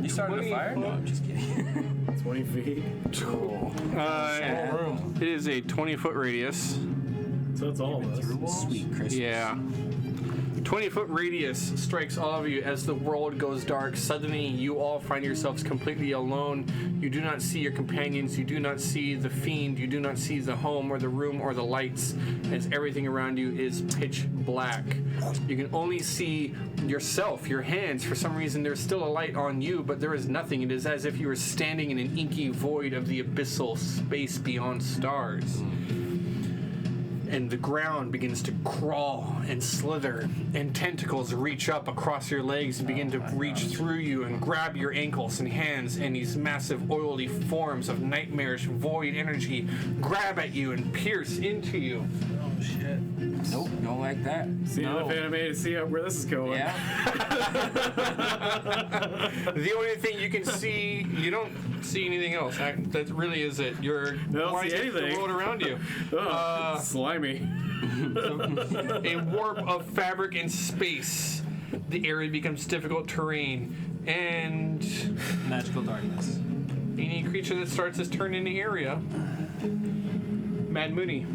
You started a fire? No, I'm just kidding. 20 feet. It is a 20-foot radius. So it's all of us. Sweet Christmas. Yeah. 20-foot radius strikes all of you as the world goes dark. Suddenly, you all find yourselves completely alone. You do not see your companions. You do not see the fiend. You do not see the home or the room or the lights, as everything around you is pitch black. You can only see yourself, your hands. For some reason, there's still a light on you, but there is nothing. It is as if you were standing in an inky void of the abyssal space beyond stars. And the ground begins to crawl and slither, and tentacles reach up across your legs and begin to reach through you and grab your ankles and hands, and these massive oily forms of nightmarish void energy grab at you and pierce into you. Oh shit. Nope, don't like that. See enough anime to see where this is going. Yeah? The only thing you can see, you don't see anything else. That really is it. You're don't winding see the anything. world around you. Slimy. A warp of fabric and space. The area becomes difficult terrain, and Magical darkness. any creature that starts this turn in the area. Mad Mooney,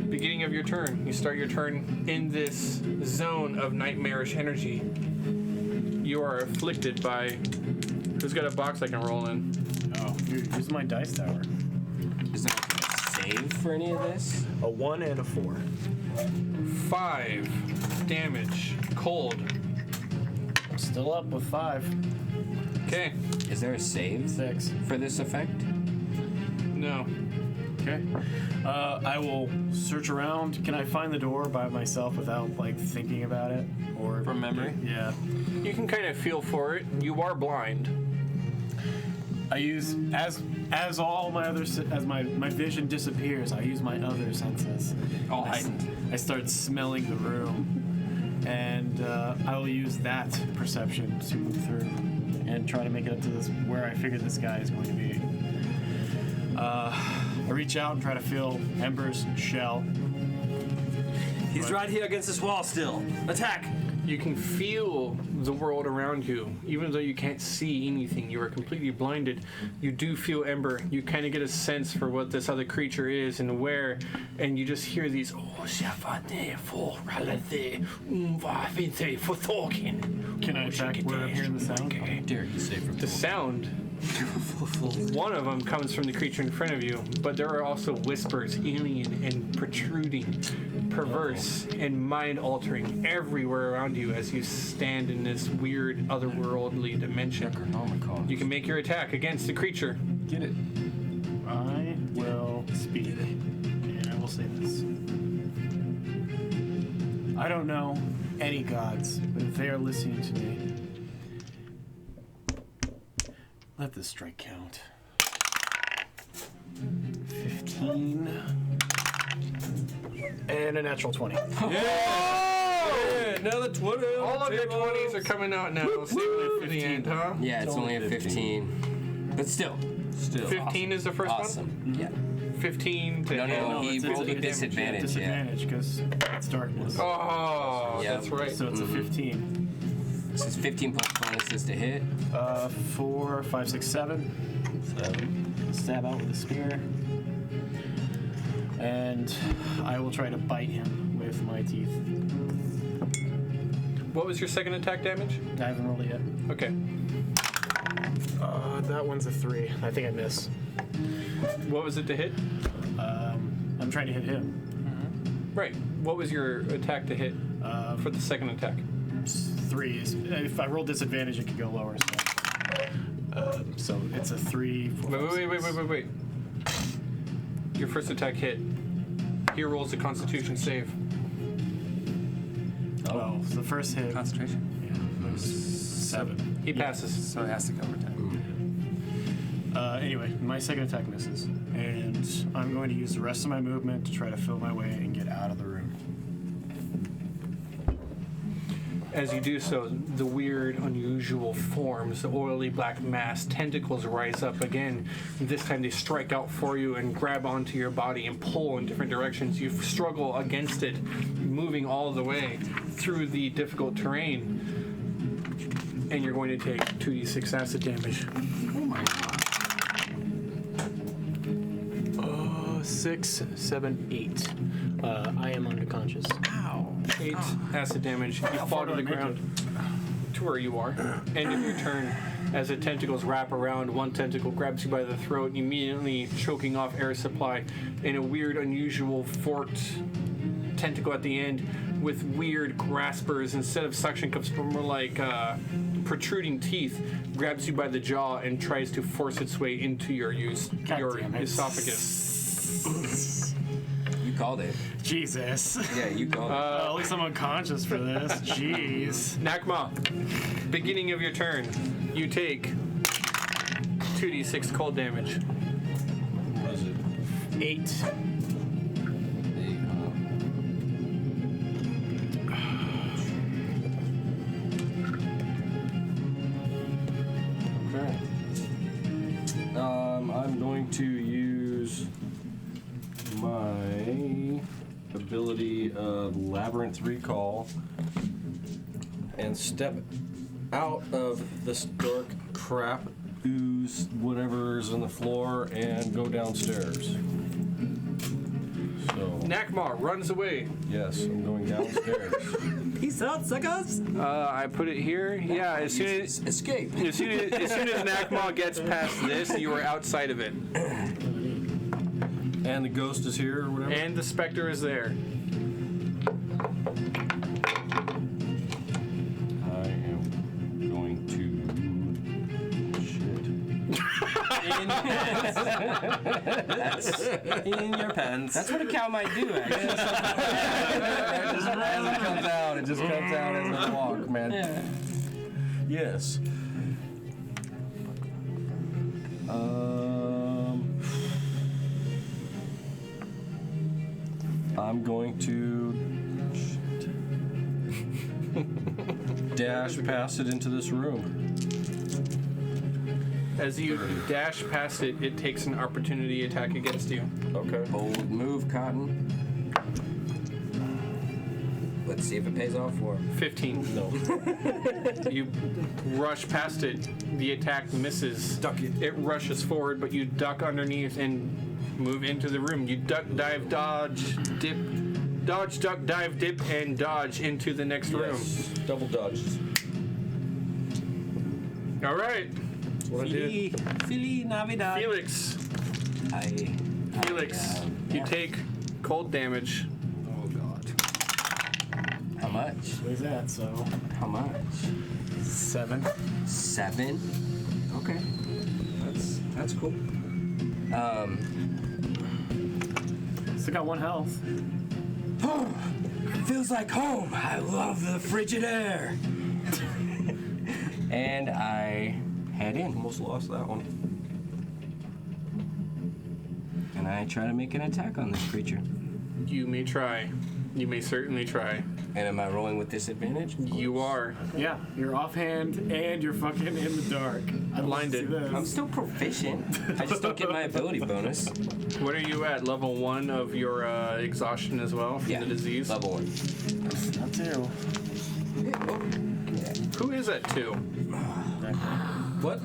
beginning of your turn. You start your turn in this zone of nightmarish energy. You are afflicted by. Who's got a box I can roll in? Oh, use my dice tower. Is there a save for any of this? A 1 and a 4. 5 damage. Cold. I'm still up with 5. Okay. Is there a save 6. for this effect? No. Okay. I will search around. Can I find the door by myself without like thinking about it? Or From memory? Yeah. You can kind of feel for it. You are blind. I use as all my other as my vision disappears. I use my other senses. All heightened. I start smelling the room, and I will use that perception to move through and try to make it up to this where I figure this guy is going to be. I reach out and try to feel Ember's shell. He's right here against this wall still. Attack! You can feel the world around you, even though you can't see anything. You are completely blinded. You do feel Ember. You kind of get a sense for what this other creature is and where, and you just hear these. Can I attack where I'm hearing the sound? Dare you say from The sound. One of them comes from the creature in front of you, but there are also whispers, alien and protruding, perverse and mind-altering everywhere around you as you stand in this weird otherworldly dimension. You can make your attack against the creature. Get it. I will speed. And I will say this. I don't know any gods, but if they are listening to me, let this strike count. 15. And a natural 20. Yeah, another 20. All of your 20s are coming out now. Saving it for the end, huh? Yeah, it's only a 15. But still. 15 is the first Awesome. one? Yeah. 15 to No, hit. he it's rolled a a disadvantage, yeah. Disadvantage, because it's darkness. Oh, Yeah. that's right. So it's a 15. This is 15 plus bonuses to hit. 4, 5, 6, 7. Stab out with a spear. And I will try to bite him with my teeth. What was your second attack damage? I haven't rolled it yet. Okay. That one's a 3. I think I miss. What was it to hit? I'm trying to hit him. Right. What was your attack to hit for the second attack? 3 is. If I roll disadvantage, it could go lower. So it's a 3. 4, Wait. Your first attack hit. He rolls a Constitution save. Well, the first hit. Concentration. Yeah, was 7. He passes. So it has to go over 10. Anyway, my second attack misses, and I'm going to use the rest of my movement to try to fill my way and get out of the room. As you do so, the weird, unusual forms, the oily black mass, tentacles rise up again. This time they strike out for you and grab onto your body and pull in different directions. You struggle against it, moving all the way through the difficult terrain. And you're going to take 2d6 acid damage. Oh my god. 6, 7, 8. I am unconscious. Ow. 8 acid damage. You fall to the ground to where you are. End of your turn. As the tentacles wrap around, one tentacle grabs you by the throat, immediately choking off air supply, and a weird, unusual forked tentacle at the end with weird graspers instead of suction cups, but more like protruding teeth, grabs you by the jaw and tries to force its way into your esophagus. You called it. Jesus. Yeah, you called it. At least I'm unconscious for this. Jeez. Nakma, beginning of your turn, you take 2d6 cold damage. What is it? 8. 8, Okay. I'm going to use my ability of Labyrinth Recall and step out of this dark crap ooze, whatever's on the floor, and go downstairs. So, Nakma runs away. yes, I'm going downstairs. Peace out, suckers. I put it here. Yeah, as soon as Escape. Nakma gets past this, you are outside of it. And the ghost is here, or whatever? And the specter is there. I am going to... Shit. In your pants. That's what a cow might do, actually. As it comes out, it just comes out as I walk, man. Yeah. Yes. I'm going to dash past it into this room. As you dash past it, it takes an opportunity attack against you. Okay. Bold move, Cotton. Let's see if it pays off for him. 15. No. You rush past it. The attack misses. Duck it. It rushes forward, but you duck underneath and move into the room. You duck, dive, dodge, dip, dodge, duck, dive, dip, and dodge into the next room. Yes. Double dodges. All right, That's what I did. Fili Navidad. Felix. Felix, you take cold damage. Oh god. How much? What is that? So How much? 7. 7. Okay. That's cool. Still got 1 health. Feels like home. I love the frigid air. And I head in. Almost lost that one. And I try to make an attack on this creature. You may try. You may certainly try. And am I rolling with disadvantage? You are. Yeah, you're offhand and you're fucking in the dark. I'd love to see Blinded. I'm this. still proficient. I just don't get my ability bonus. What are you at? Level 1 of your exhaustion as well from the disease? Level 1. Not 2. Who is at 2? What?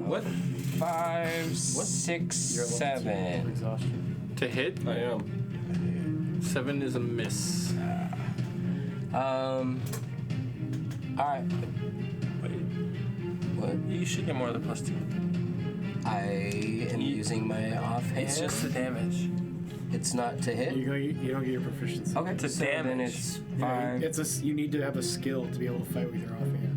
What? 5, 6, You're at level 7. 2 exhaustion. To hit? I am. 7 is a miss. Alright. What? You should get more than +2. I am using my offhand. It's just the damage. It's not to hit. You don't get your proficiency. Okay. To so then damage. it's Yeah, 5. you need to have a skill to be able to fight with your offhand.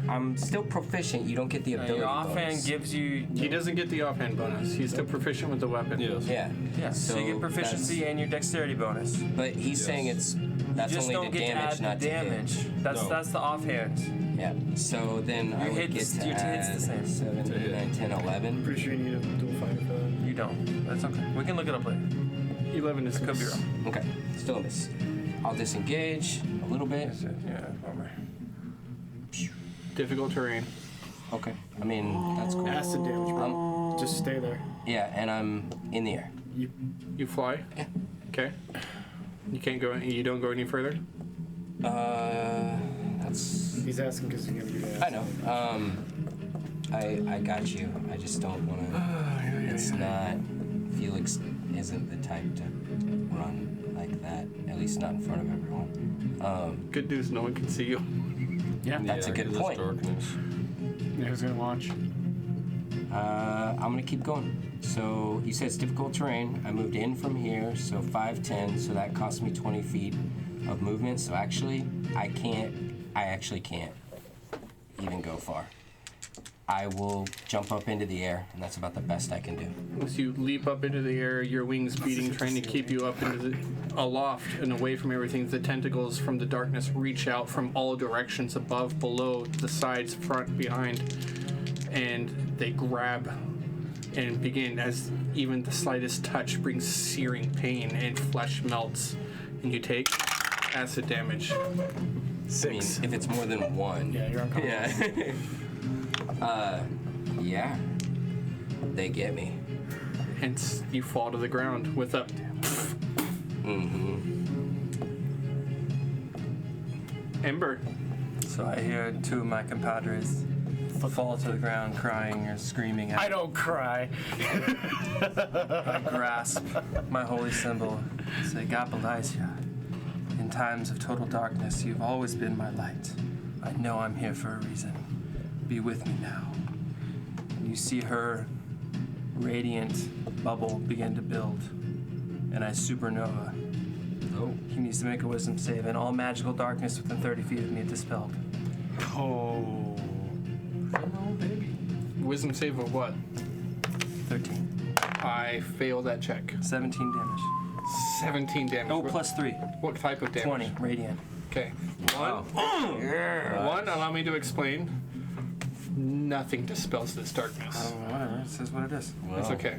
I'm still proficient. You don't get the ability Your offhand bonus. gives you. He doesn't get the offhand bonus. He's still proficient with the weapon. Yes. Yeah. Yeah, so you get proficiency and your dexterity bonus. But he's saying that's You just only don't the get damage, to add not the to hit. damage. No. That's the offhand. Yeah. So then I would hit get the- to your hit's add the same. 7, To hit. 9, 10, 11. Pretty sure you need a dual fighter for that. You don't. That's okay. We can look it up later. 11 is Could be wrong. Okay. Still a miss. I'll disengage a little bit. Yeah, bummer. difficult terrain. Okay. I mean, that's cool. Acid damage, bro. Just stay there. Yeah, and I'm in the air. You fly? Yeah. Okay. You can't go. You don't go any further. That's. He's asking because he's gonna do that. I know. I got you. I just don't want to. It's not. Felix isn't the type to run like that. At least not in front of everyone. Good news, no one can see you. Yeah. That's a good 'cause it's point. darkness. Yeah, who's gonna launch? I'm gonna keep going. So he says difficult terrain. I moved in from here, so 5, 10. So that cost me 20 feet of movement. So actually, I actually can't even go far. I will jump up into the air, and that's about the best I can do. As you leap up into the air, your wings beating, trying to keep you up into aloft and away from everything. The tentacles from the darkness reach out from all directions, above, below, the sides, front, behind, and they grab and begin as even the slightest touch brings searing pain and flesh melts, and you take acid damage. I mean, if it's more than one. Yeah, you're uncomfortable. Yeah. Yeah. They get me. And you fall to the ground with a Ember. So I hear two of my compadres fall to the ground crying or screaming I at don't cry. I grasp my holy symbol and say, God bless you. In times of total darkness, you've always been my light. I know I'm here for a reason. Be with me now. And you see her radiant bubble begin to build. And I supernova. Oh. He needs to make a wisdom save, and all magical darkness within 30 feet of me is dispelled. Oh. Wisdom save of what? 13. I fail that check. 17 damage. 17 damage. Oh, plus 3. What type of damage? 20 radiant. Okay. Wow. One, allow me to explain. Nothing dispels this darkness. Whatever, it says what it is. It's okay.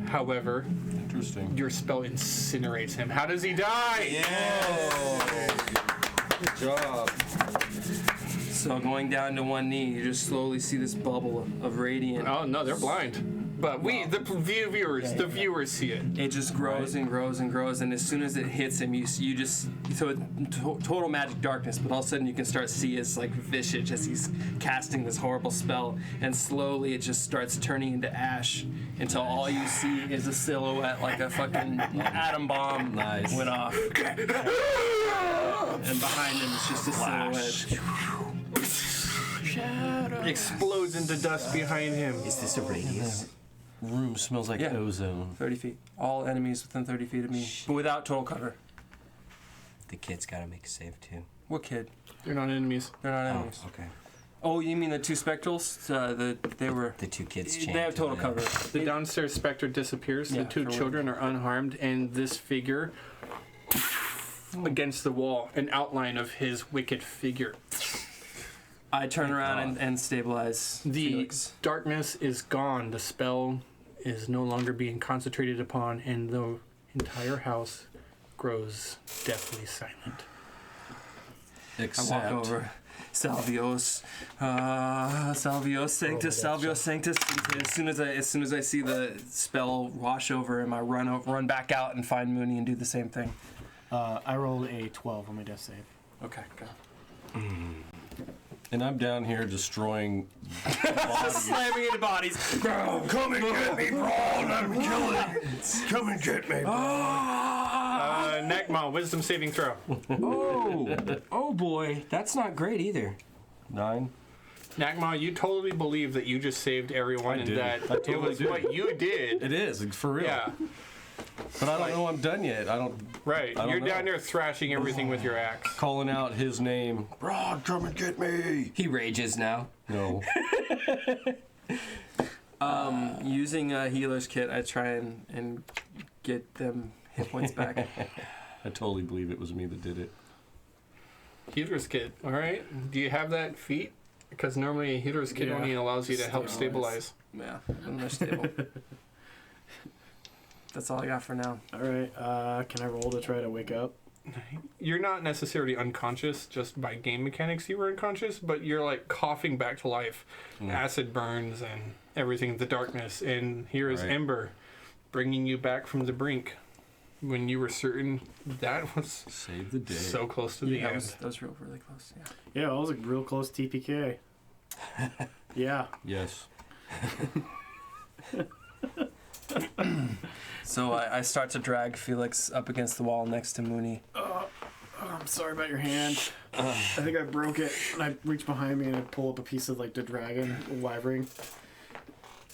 However, Interesting. your spell incinerates him. How does he die? Good job. So going down to one knee, you just slowly see this bubble of radiant. Oh no, they're blind. But the viewers see it. It just grows and grows and grows, and as soon as it hits him, you just total magic darkness. But all of a sudden, you can start to see his like visage as he's casting this horrible spell, and slowly it just starts turning into ash until all you see is a silhouette like a fucking atom bomb went off, and behind him is just a silhouette. Explodes into dust behind him. Is this a radius? Room smells like Yeah. ozone. 30 feet. All enemies within 30 feet of me, but without total cover. The kid's gotta make a save too. What kid? They're not enemies. They're not enemies. Okay. Oh, you mean the two spectrals? They were. The two kids They chant. have total cover. The downstairs specter disappears. Yeah, The two for children are unharmed, and this figure against the wall, an outline of his wicked figure. I turn around and stabilize The Felix. darkness is gone. The spell is no longer being concentrated upon, and the entire house grows deathly silent. I walk over. Salvios, Salvios Sanctus, Salvios Sanctus. As soon as I see the spell wash over him, I run back out and find Mooney and do the same thing. I rolled a 12 on my death save. Okay, go. And I'm down here destroying Slamming into bodies. Bro, come and get me, bro. Let me kill it. Come and get me. Nekma, wisdom saving throw. Oh boy, that's not great either. 9. Nekma, you totally believe that you just saved everyone I and did. that I totally it was did. what you did. It is, for real. Yeah. But I don't know I'm done yet. Right. I don't You're know. down there thrashing everything with your axe. Calling out his name. Broad, come and get me. He rages now. No. Using a healer's kit, I try and get them hit points back. I totally believe it was me that did it. Healer's kit. All right. Do you have that feat? Because normally a healer's kit Yeah. only allows you to help Stabilize. stabilize. Yeah, when they're stable. That's all I got for now. All right. Can I roll to try to wake up? You're not necessarily unconscious, just by game mechanics you were unconscious, but you're like coughing back to life. Acid burns and everything, the darkness. And here is Right. Ember bringing you back from the brink when you were certain that was Save the day. so close to the That end. was really close. Yeah. Yeah, I was like real close to TPK. Yeah. Yes. So I start to drag Felix up against the wall next to Mooney. Oh, I'm sorry about your hand. I think I broke it. And I reach behind me and I pull up a piece of like the dragon wyvern.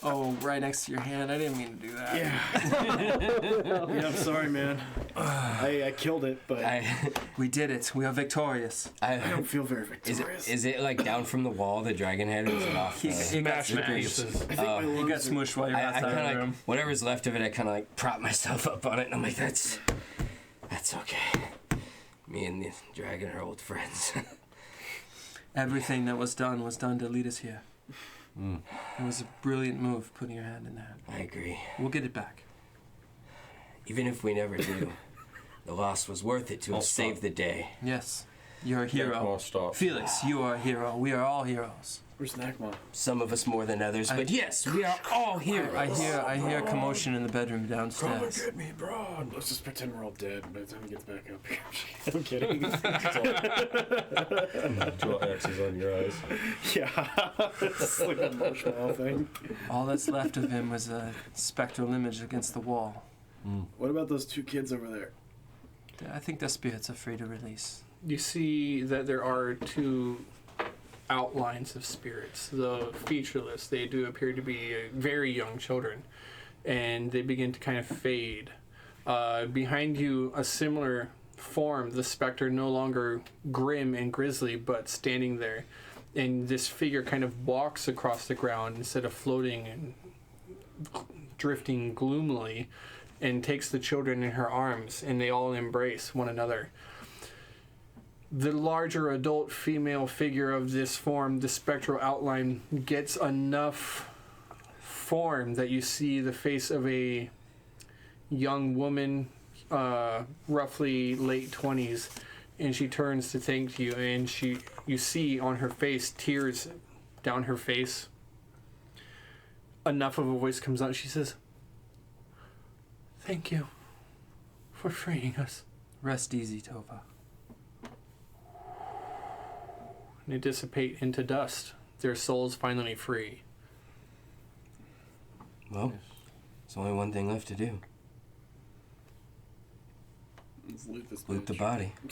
Oh, right next to your hand. I didn't mean to do that. Yeah. Yeah, I'm sorry, man. I killed it, but I We did it. We are victorious. don't feel very Is victorious. it like down from the wall, the dragon head, or is it off? He got Smash to smashed. pieces. I think my He lungs got are- smushed while you were I outside kind the of room. like, whatever's left of it, I kind of like prop myself up on it, and I'm like, that's okay. Me and the dragon are old friends. Everything that was done to lead us here. It was a brilliant move, putting your hand in there. I agree. We'll get it back. Even if we never do, the loss was worth it to I'll have saved stop. the day. Yes, you're a Come hero. on, stop. Felix, you are a hero. We are all heroes. Where's Nakma? Some of us more than others, but yes, we are all heroes. I hear commotion in the bedroom Come and downstairs. get me, Broad. Let's just pretend we're all dead by the time he gets back up here. I'm kidding. Draw X's on your eyes. Yeah. It's like a marshmallow thing. All that's left of him was a spectral image against the wall. What about those two kids over there? I think their spirits are free to release. You see that there are two outlines of spirits. The featureless, they do appear to be very young children, and they begin to kind of fade. Behind you, a similar form, the specter, no longer grim and grisly, but standing there. And this figure kind of walks across the ground instead of floating and drifting gloomily, and takes the children in her arms, and they all embrace one another. The larger adult female figure of this form, the spectral outline, gets enough form that you see the face of a young woman, roughly late 20s, and she turns to thank you, and you see on her face tears down her face. Enough of a voice comes out. She says, "Thank you for freeing us." Rest easy, Tova. And they dissipate into dust. Their souls finally free. Well, there's only one thing left to do. Let's loot this Loot the bitch. body. There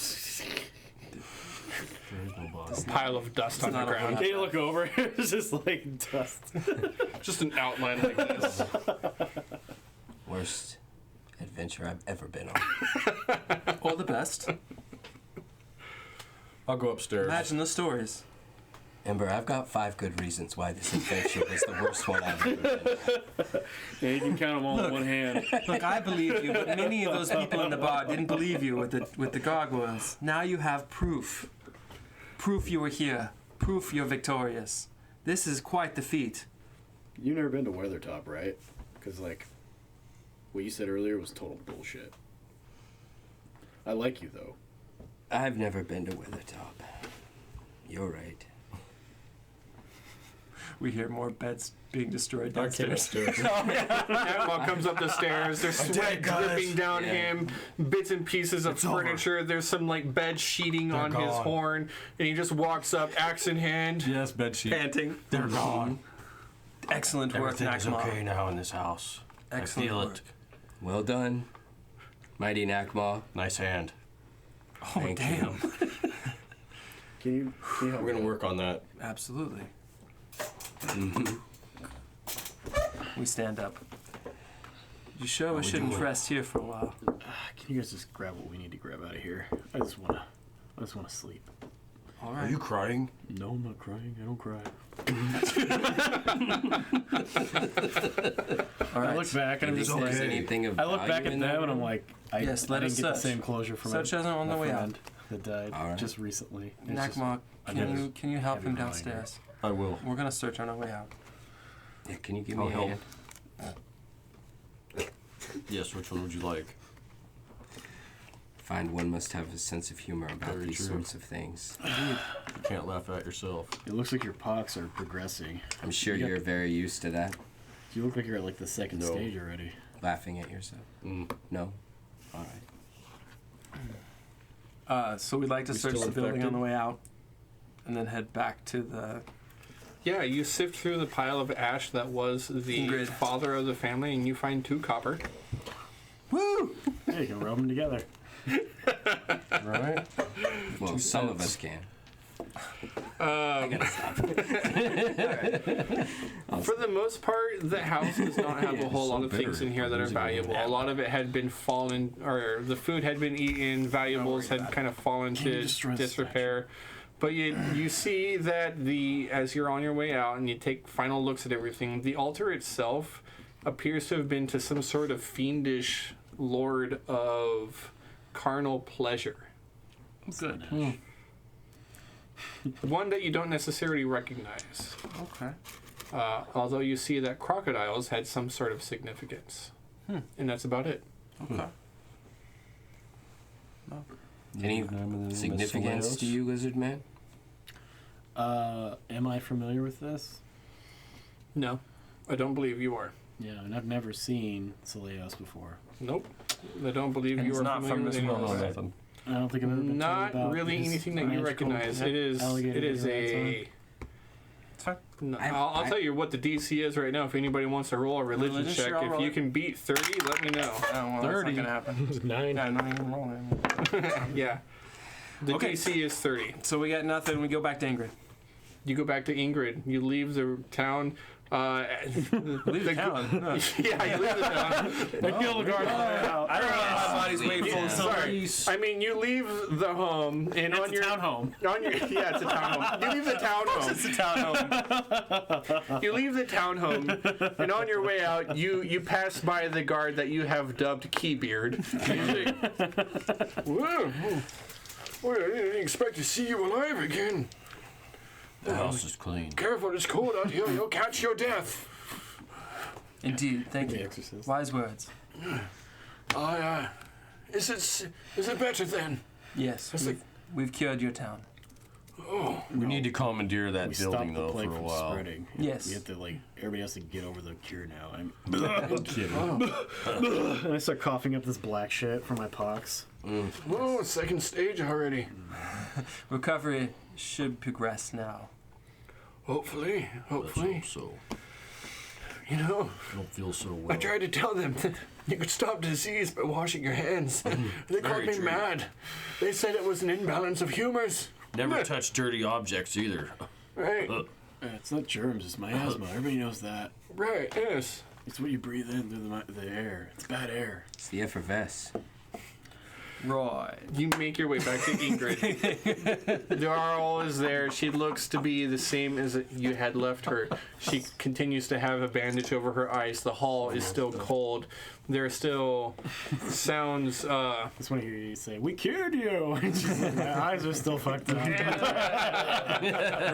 is no bottom. Pile of dust on the not a ground. lot. Can you look over? It's just like dust. Just an outline like this. Worst adventure I've ever been on. All the best. I'll go upstairs. Imagine the stories. Ember, I've got 5 good reasons why this adventure was the worst one I've ever been on. Yeah, you can count them all in one hand. Look, I believe you, but many of those people in the bar didn't believe you with the gargoyles. Now you have proof. Proof you were here. Proof you're victorious. This is quite the feat. You've never been to Weathertop, right? Because, like, what you said earlier was total bullshit. I like you, though. I've never been to Weathertop. You're right. We hear more beds being destroyed I came downstairs. upstairs. Mom comes up the stairs. There's sweat dead, guys. dripping down Yeah. him. Bits and pieces of It's over. furniture. There's some like bed sheeting on his gone. horn, and he just walks up, axe in hand. Yes, bedsheet. Panting. They're gone. Excellent work, Everything is Nakma. okay now in this house. Excellent I feel work. it. Well done, mighty Nakma. Nice hand. Oh, Thank damn. Can you help We're me? gonna work on that. Absolutely. We stand up. You sure we shouldn't rest here for a while? Can you guys just grab what we need to grab out of here? I just wanna sleep. All Are right. you crying? No, I'm not crying. I don't cry. All right. I look back and I'm just Is like, anything of I look back value at in them that and I'm room? like, I Yes, let didn't us get the search. same closure from Search isn't on the way out. friend that died All right. just recently. It's just- Nakmok, I never can you help have him a reminder. downstairs? I will. We're gonna search on our way out. Yeah, can you give I'll me a help. hand? Yes, which one would you like? Find one must have a sense of humor about Very these true. sorts of things. You can't laugh at yourself. It looks like your pox are progressing. I'm sure You got you're very used to that, You look like you're at like the second No. stage already. laughing at yourself. No? All right. So we'd like to We search still the building on infected? the way out, and then head back to the. Yeah, you sift through the pile of ash that was the Ingrid. father of the family, and you find 2 copper. Woo! Yeah, you can rub them together. Right? Well, some of us can. For the most part, the house does not have a whole So lot of things bitter. in here that are Losing all valuable. A lot of it had been fallen, or the food had been eaten, valuables had kind of fallen Can you to destroy the disrepair. But you see that as you're on your way out and you take final looks at everything, the altar itself appears to have been to some sort of fiendish lord of carnal pleasure. Good. One that you don't necessarily recognize. Okay. Although you see that crocodiles had some sort of significance. And that's about it. Okay. Any significance to you, Lizard Man? Am I familiar with this? No, I don't believe you are. Yeah, and I've never seen Soleos before. Nope. I don't believe And you it's are not familiar from with this any of world. this. Nothing. I don't think I've ever been Not told about really his anything that you magical recognize. It is alligator a... It's fine. No, I- I'll I- tell you what the DC is right now. If anybody wants to roll a religion Religion, check, sure, I'll if roll you it. can beat 30, let me know. Oh, well, 30. that's not gonna happen. 9. Yeah, not even rolling. Yeah. The Okay. DC is 30. So we got nothing. We go back to Ingrid. You go back to Ingrid. You leave the town. Leave the town. Yeah, you leave the town. I kill the guard. I don't know how my body's way full of Sorry. something. I mean, you leave the home and It's on a your townhome. on your yeah, it's a townhome. You leave the townhome. It's a townhome. You leave the townhome, and on your way out, you pass by the guard that you have dubbed Keybeard. He's like, Well, I didn't expect to see you alive again. The house is clean. Careful, it's cold out here. You'll catch your death. Indeed. Thank The you. Exorcist. Wise words. Is it better then? Yes. We've cured your town. We need to commandeer that We building, stopped the though, for plague a from while. spreading. Yes. We have to everybody has to get over the cure now. I'm kidding. And I start coughing up this black shit from my pox. Oh, second stage already. Recovery should progress now. Hopefully. Let's hope so. You know, I don't feel so well. I tried to tell them that you could stop disease by washing your hands. They called Very me true. mad. They said it was an imbalance of humors. Never touch dirty objects either. Right, It's not germs, it's miasma. Everybody knows that. right, yes. It's what you breathe in through the air. It's bad air. It's the effervescence. Roy. you make your way back to Ingrid. Darl is there. She looks to be the same as you had left her. She continues to have a bandage over her eyes. The hall is still cold. There are still sounds. I just want to hear you say, "We cured you." And she's like, my eyes are still fucked up.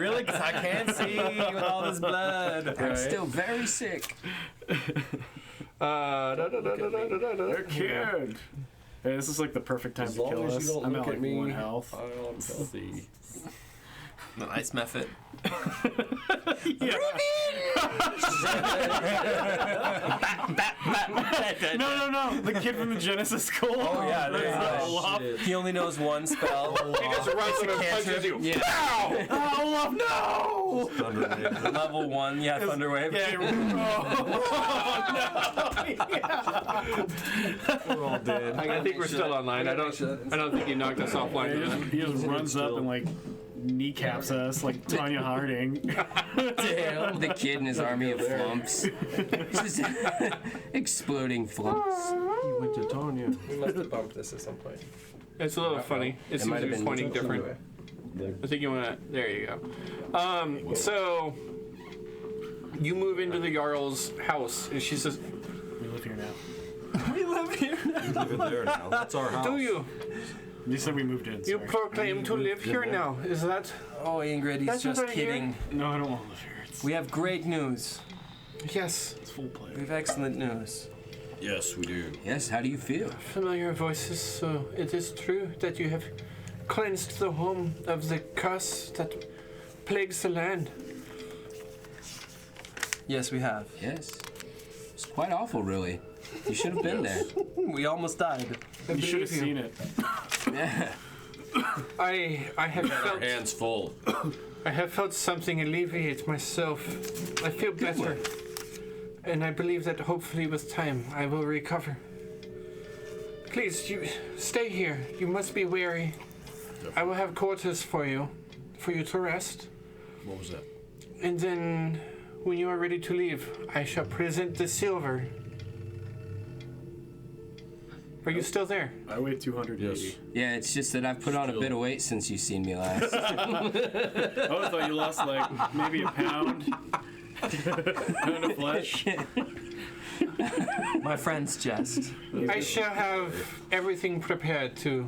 Really? Because I can't see with all this blood. I'm still very sick. They're cured. Hey, this is like the perfect time As to long kill as us. you don't I'm look at at like me, 1 health. I'm healthy. The ice method. No. The kid from the Genesis School. Oh, yeah, That's yeah. Olaf. He only knows one spell. He just runs up and punches you. Yeah. Oh, Olaf, no! Level 1, yeah, Thunderwave. Yeah, We're all dead. I think we're still online. I don't think you knocked us offline. he just runs up and like kneecaps us like Tanya Harding. Damn, the kid in his army of flumps. Just exploding flumps. You went to Tanya. We must have bumped this at some point. It's a little funny. It seems might to have be been pointing different. I think you want to. There you go. So you move into the Jarl's house, and she says, We live here now. We live here. We live in there now. That's our house. "Do you? You said we moved in. You Sorry. proclaim to live here now? Is that?" Oh, Ingrid, he's That's what just I hear. kidding. No, I don't want to live here. It's, We have great news. Yes. it's full play. We have excellent news. Yes, we do. Yes, how do you feel? Familiar voices. So it is true that you have cleansed the home of the curse that plagues the land. Yes, we have. Yes. It's quite awful, really. You should have been there. We almost died. You should have seen it. Yeah. I have Our felt hands full. I have felt something alleviate myself. I feel better. And I believe that hopefully with time I will recover. Please, you stay here. You must be wary. I will have quarters for you to rest. What was that? And then when you are ready to leave, I shall present the silver. Are you still there? I weigh 280. Yes. Yeah, it's just that I've put on a bit of weight since you seen me last. Oh, I thought you lost like maybe a pound. Pound of flesh. My friends jest. I shall have everything prepared to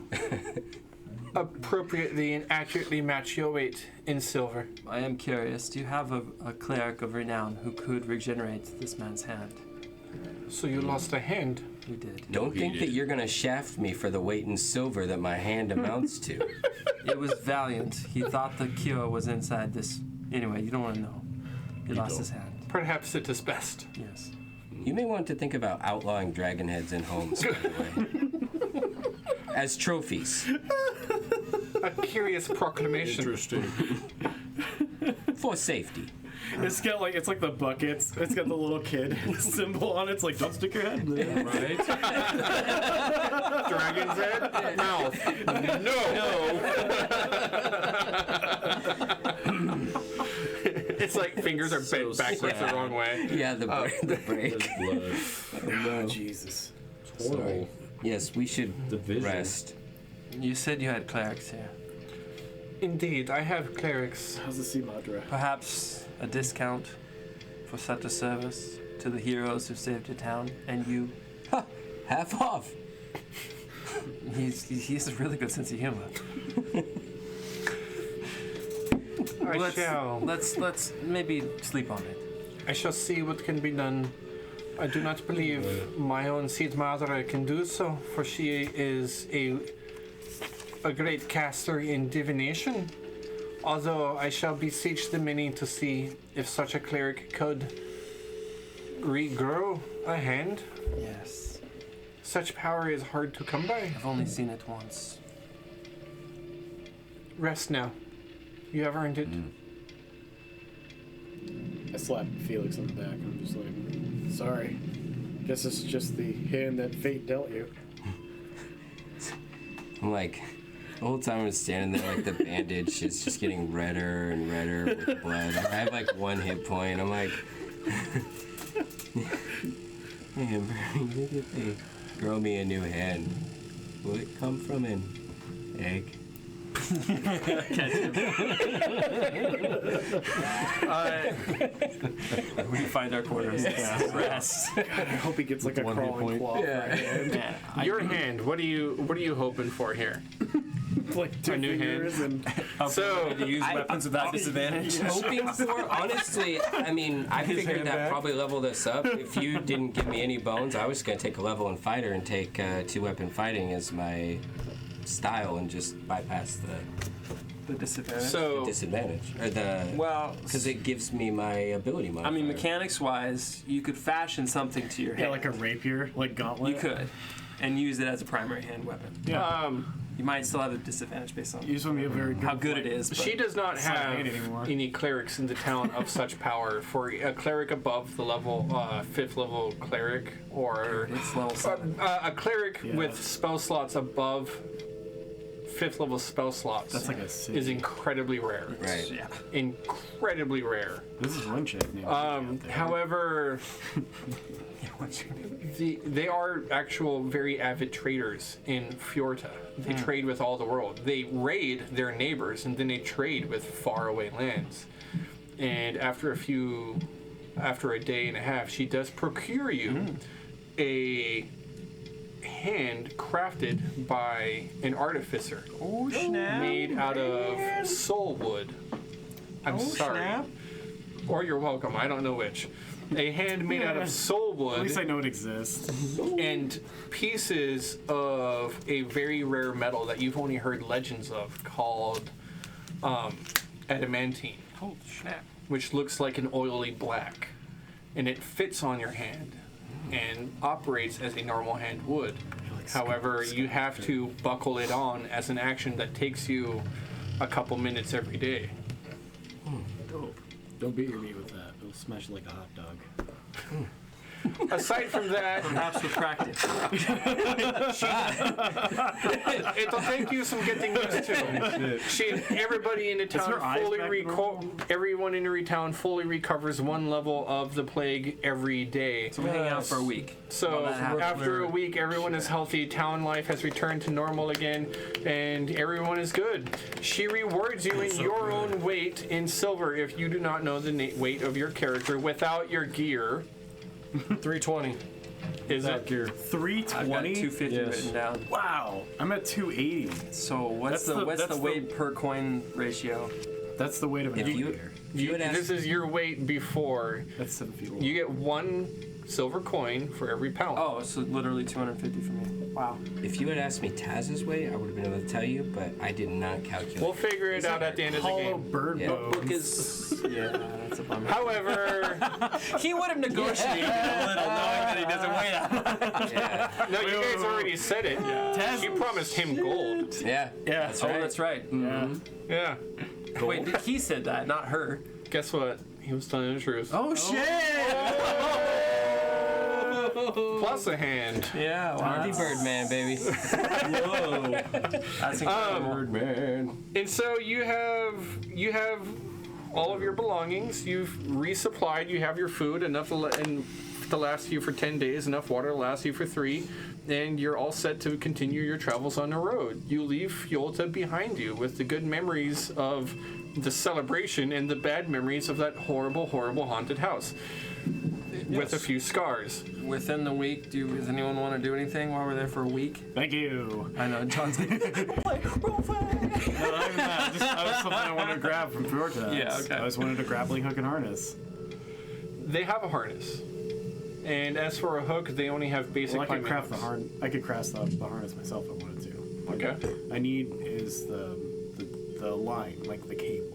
appropriately and accurately match your weight in silver. I am curious. Do you have a cleric of renown who could regenerate this man's hand? So you lost a hand. We did. Don't he think that did. you're gonna shaft me for the weight in silver that my hand amounts to. It was valiant. He thought the cure was inside this. Anyway, you don't want to know. He lost his hand. Perhaps it is best. Yes. You may want to think about outlawing dragon heads in homes, by the way. As trophies. A curious proclamation. Interesting. For safety. It's got like it's like the buckets. It's got the little kid symbol on it. It's like don't stick your head in there. Right? Dragon's head? Mouth. No. It's like fingers are So bent backwards the sad. wrong way. Yeah, the break. Blood. Jesus. Horrible. Yes, we should Division. rest. You said you had clerics here. Indeed, I have clerics. How's the sea madra? Perhaps a discount for such a service to the heroes who saved your town and you. Half off. He has a really good sense of humor. Let's maybe sleep on it. I shall see what can be done. I do not believe my own seed mother can do so, for she is a great caster in divination. Although I shall beseech the many to see if such a cleric could regrow a hand. Yes. Such power is hard to come by. I've only seen it once. Rest now. You have earned it. I slap Felix on the back. I'm just like, sorry. Guess this is just the hand that fate dealt you. I'm like, the whole time I'm standing there, like the bandage is just getting redder and redder with blood. I have like 1 hit point. I'm like, hey, look at me. Grow me a new hand. Will it come from an egg? We find our quarters. Rest. I hope he gets like a one hit crawling point. claw. Yeah. Your hand. What are you hoping for here? Like 2 A new hand. fingers and So To use weapons without disadvantage. Hoping for, honestly, I mean, I figured hand that back. probably level this up. If you didn't give me any bones, I was going to take a level in fighter and take 2-weapon fighting as my style and just bypass The disadvantage. so disadvantage. Or the. Well, Because it gives me my ability modifier. I mean, mechanics-wise, you could fashion something to your hand. yeah, like a rapier, like gauntlet. You could, and use it as a primary hand weapon. Yeah. You might still have a disadvantage based on you just want to be a very good how good it is. But she does not not have made anymore. any clerics in the town of such power. For a cleric above the level 5th level cleric, or It's level 7. a cleric Yeah. with spell slots above 5th level spell slots That's like a city. is incredibly rare. Right. Yeah. Incredibly rare. This is one chick named However, they are actual very avid traders in Fjolta. They trade with all the world. They raid their neighbors and then they trade with faraway lands. And after a day and a half, she does procure you a hand crafted by an artificer Oh snap! made out of soul wood. I'm sorry. Snap. Or you're welcome. I don't know which. A hand made out of soul At least I wood know it exists. and pieces of a very rare metal that you've only heard legends of called adamantine, Holy snap! which looks like an oily black. And it fits on your hand and operates as a normal hand would. However, you have to buckle it on as an action that takes you a couple minutes every day. Dope. Don't beat your meat with that. It'll smash it like a hot dog. Aside from that, Perhaps with practice. it'll take you some getting used to. Everybody in the town her eyes fully back to normal? everyone in the town fully recovers 1 level of the plague every day. So we hang out for a week. So that happens. after a week, everyone is healthy. Town life has returned to normal again, and everyone is good. She rewards you in your own weight in silver if you do not know the weight of your character without your gear. 320. Is That it? gear. I've got 320? 250 Yes. written down. Wow. I'm at 280. So what's That's the the- weight per coin ratio? That's the weight of an If you, alligator. if you had asked, This is your weight before. That's 7 feet long. You get 1 silver coin for every pound. Oh, so literally 250 for me. Wow. if you had asked me Taz's weight, I would have been able to tell you, but I did not calculate. We'll figure it out at the end of the Hollow game. bird Yeah. bones. Yeah, that's a bummer. However, He would have negotiated a little, knowing that he doesn't weigh that. Yeah. no, you guys already said it. Taz- You promised him gold. Yeah. Yeah. That's Oh, right. that's right. Yeah. Yeah. Wait, he said that, not her. Guess what? He was telling the truth. Oh shit! Plus a hand. Yeah, wow. Harvey Birdman, baby. Whoa. That's incredible. Birdman. And so you have all of your belongings. You've resupplied. You have your food enough to last you for 10 days. Enough water to last you for 3. And you're all set to continue your travels on the road. You leave Fjolta behind you with the good memories of the celebration and the bad memories of that horrible, horrible haunted house. With a few scars. Within the week, does anyone want to do anything while we're there for a week? Thank you. I know, John's like, No, not even that. That was something I wanted to grab from Fjorta. Yeah, okay. I just wanted a grappling hook and harness. They have a harness. And as for a hook, they only have basic Well, I could climbing craft the hooks. I could craft the harness myself if I wanted to. Okay. I need is the line, like the cable.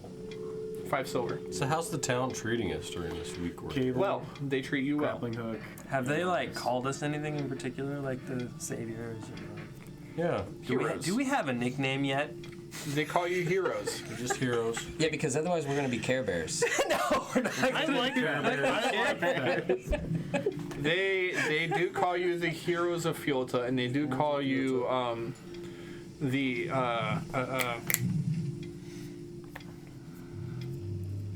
5 silver. So how's the town treating us during this week? Cable. Well, they treat you well. grappling hook. have they like called us anything in particular, like the saviors? Yeah, Do we have a nickname yet? They call you heroes. we're just heroes. Yeah, because otherwise we're going to be Care Bears. No, we're not. I like that. They do call you the heroes of Fjolta, and they do call you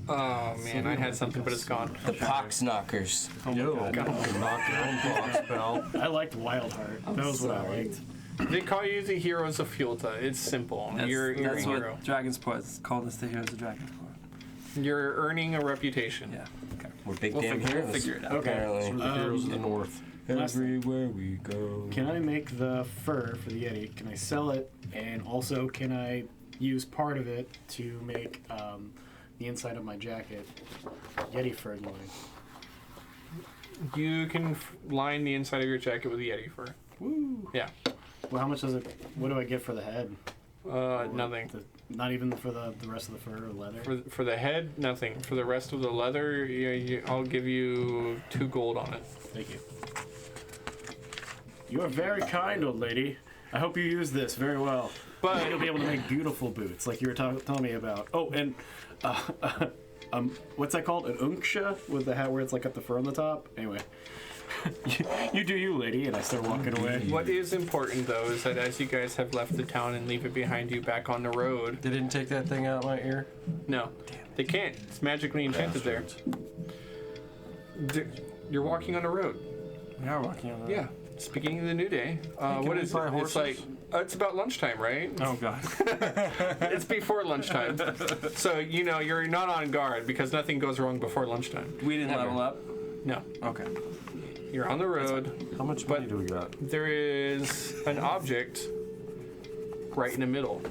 oh man, I had something, but it's gone. The Pox Knockers. Yo, knock it on box, pal. I liked Wildheart. That was what I liked. They call you the heroes of Fjolta. It's simple. You're a That's hero. what Dragon's Quest called us, the heroes of Dragon's Quest. You're earning a reputation. Yeah. Okay. We're big We'll damn figure- heroes. we'll figure it out. Okay. Apparently. We're the heroes of the north. Last thing. Everywhere we go. Can I make the fur for the Yeti? Can I sell it? And also, can I use part of it to make the inside of my jacket Yeti fur line? You can line the inside of your jacket with Yeti fur. Woo! Yeah. Well, how much does it? What do I get for the head? Nothing. Not even for the rest of the fur or leather. For the head, nothing. For the rest of the leather, I'll give you 2 gold on it. Thank you. You are very kind, old lady. I hope you use this very well. But You'll be able to make beautiful boots, like you were telling me about. Oh, and what's that called? An unksha with the hat where it's like got the fur on the top. Anyway, You do you, lady, and I start walking away. What is important, though, is that as you guys have left the town and leave it behind you back on the road... They didn't take that thing out of my ear? No, they can't. It's magically enchanted there. You're walking on a road. We are walking on the road. Yeah. It's beginning of the new day. What is it? It's like... it's about lunchtime, right? Oh, God. It's before lunchtime. So, you're not on guard because nothing goes wrong before lunchtime. We didn't level up. No. Okay. You're on the road. How much money do we got? There is an object right in the middle.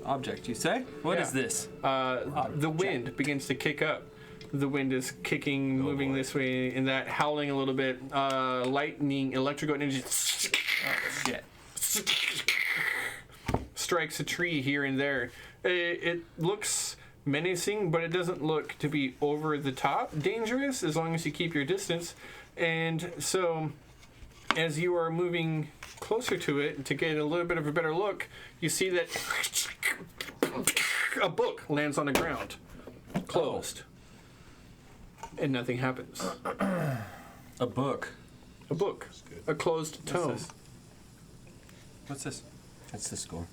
Object, you say? What is this? The wind begins to kick up. The wind is kicking, moving this way and that, howling a little bit. Lightning, electrical energy Shit. strikes a tree here and there. It looks menacing, but it doesn't look to be over the top dangerous as long as you keep your distance. And so, as you are moving closer to it to get a little bit of a better look, you see that a book lands on the ground, closed, and nothing happens. A book. A book, a closed tome. What's this? That's the score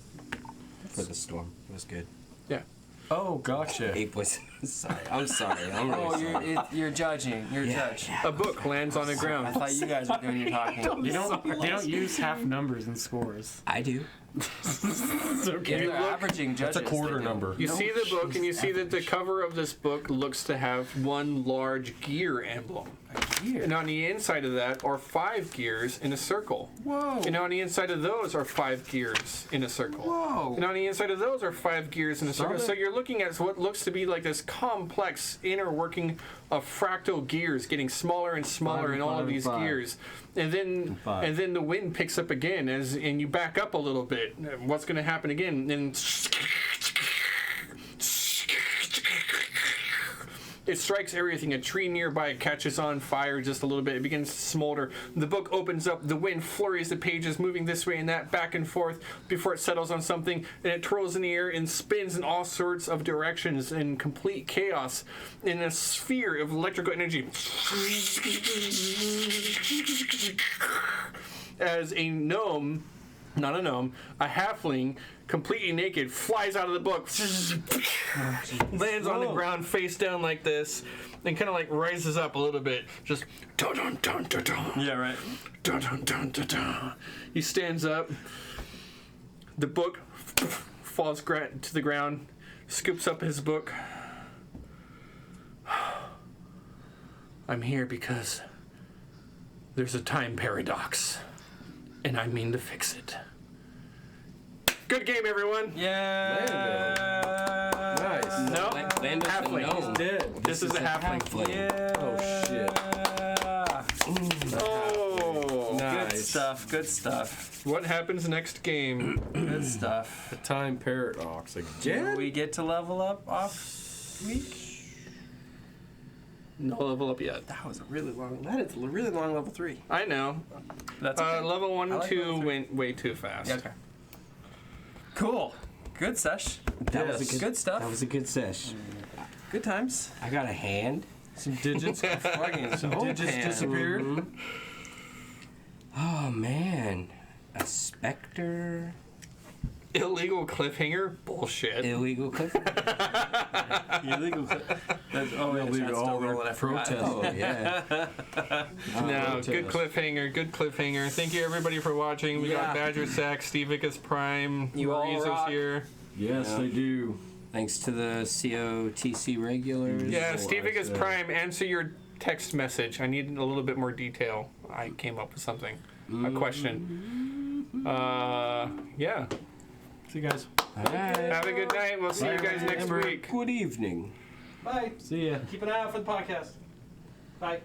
for the storm. It was good. Yeah. Oh, gotcha. 8 points. Sorry. I'm sorry. I'm really Oh, sorry. you're judging. You're a judge. A book lands on the I ground. thought you guys were doing your talking. They don't use half numbers in scores. I do. It's okay. You're averaging judges. That's a quarter they do. number. You see the book, and you see that the cover of this book looks to have one large gear emblem. And on the inside of that are 5 gears in a circle. Whoa. And on the inside of those are 5 gears in a circle. Whoa. And on the inside of those are 5 gears in a circle. So you're looking at what looks to be like this complex inner working of fractal gears getting smaller and smaller in all of these gears. And then the wind picks up again and you back up a little bit. What's going to happen again? And it strikes everything. A tree nearby catches on fire just a little bit. It begins to smolder. The book opens up. The wind flurries the pages, moving this way and that, back and forth, before it settles on something. And it twirls in the air and spins in all sorts of directions in complete chaos in a sphere of electrical energy. As a gnome, not a gnome, a halfling, completely naked, flies out of the book, lands on the ground face down like this, and kind of like rises up a little bit. Just dun dun dun dun dun. Yeah, right. Dun dun dun dun dun. He stands up. The book falls to the ground, scoops up his book. I'm here because there's a time paradox, and I mean to fix it. Good game, everyone. Yeah. Nice. No, Land of the halfling. gnome. Dead. This is a halfling. Halfling. Oh, shit. Oh, Good Nice. stuff. Good stuff. what happens next game? Good stuff. The time paradox Do again? we get to level up off week? No level up yet. That is a really long level 3. I know. That's okay. Level 1 I and like 2 level 3. went way too fast. Yeah, okay. Cool. Good sesh. That was a Good stuff. That was a good sesh. Good times. I got a hand. Some digits. Some digits disappeared. Oh man, a specter. Illegal cliffhanger? Bullshit. Illegal cliff. Illegal. That's, Illegal. Oh, we're protesting. Oh yeah. No, good cliffhanger, good cliffhanger. Thank you everybody for watching. We got Yeah. Badger Sack, Steve Vicus Prime, You all Marizo's rock. here. Yes, they do. Thanks to the COTC regulars. Yeah, Steve I Vicus said. Prime, answer your text message. I need a little bit more detail. I came up with something. A question. Yeah. See you guys. All right. Have a good night. We'll see you guys next week. Good evening. Bye. See ya. Keep an eye out for the podcast. Bye.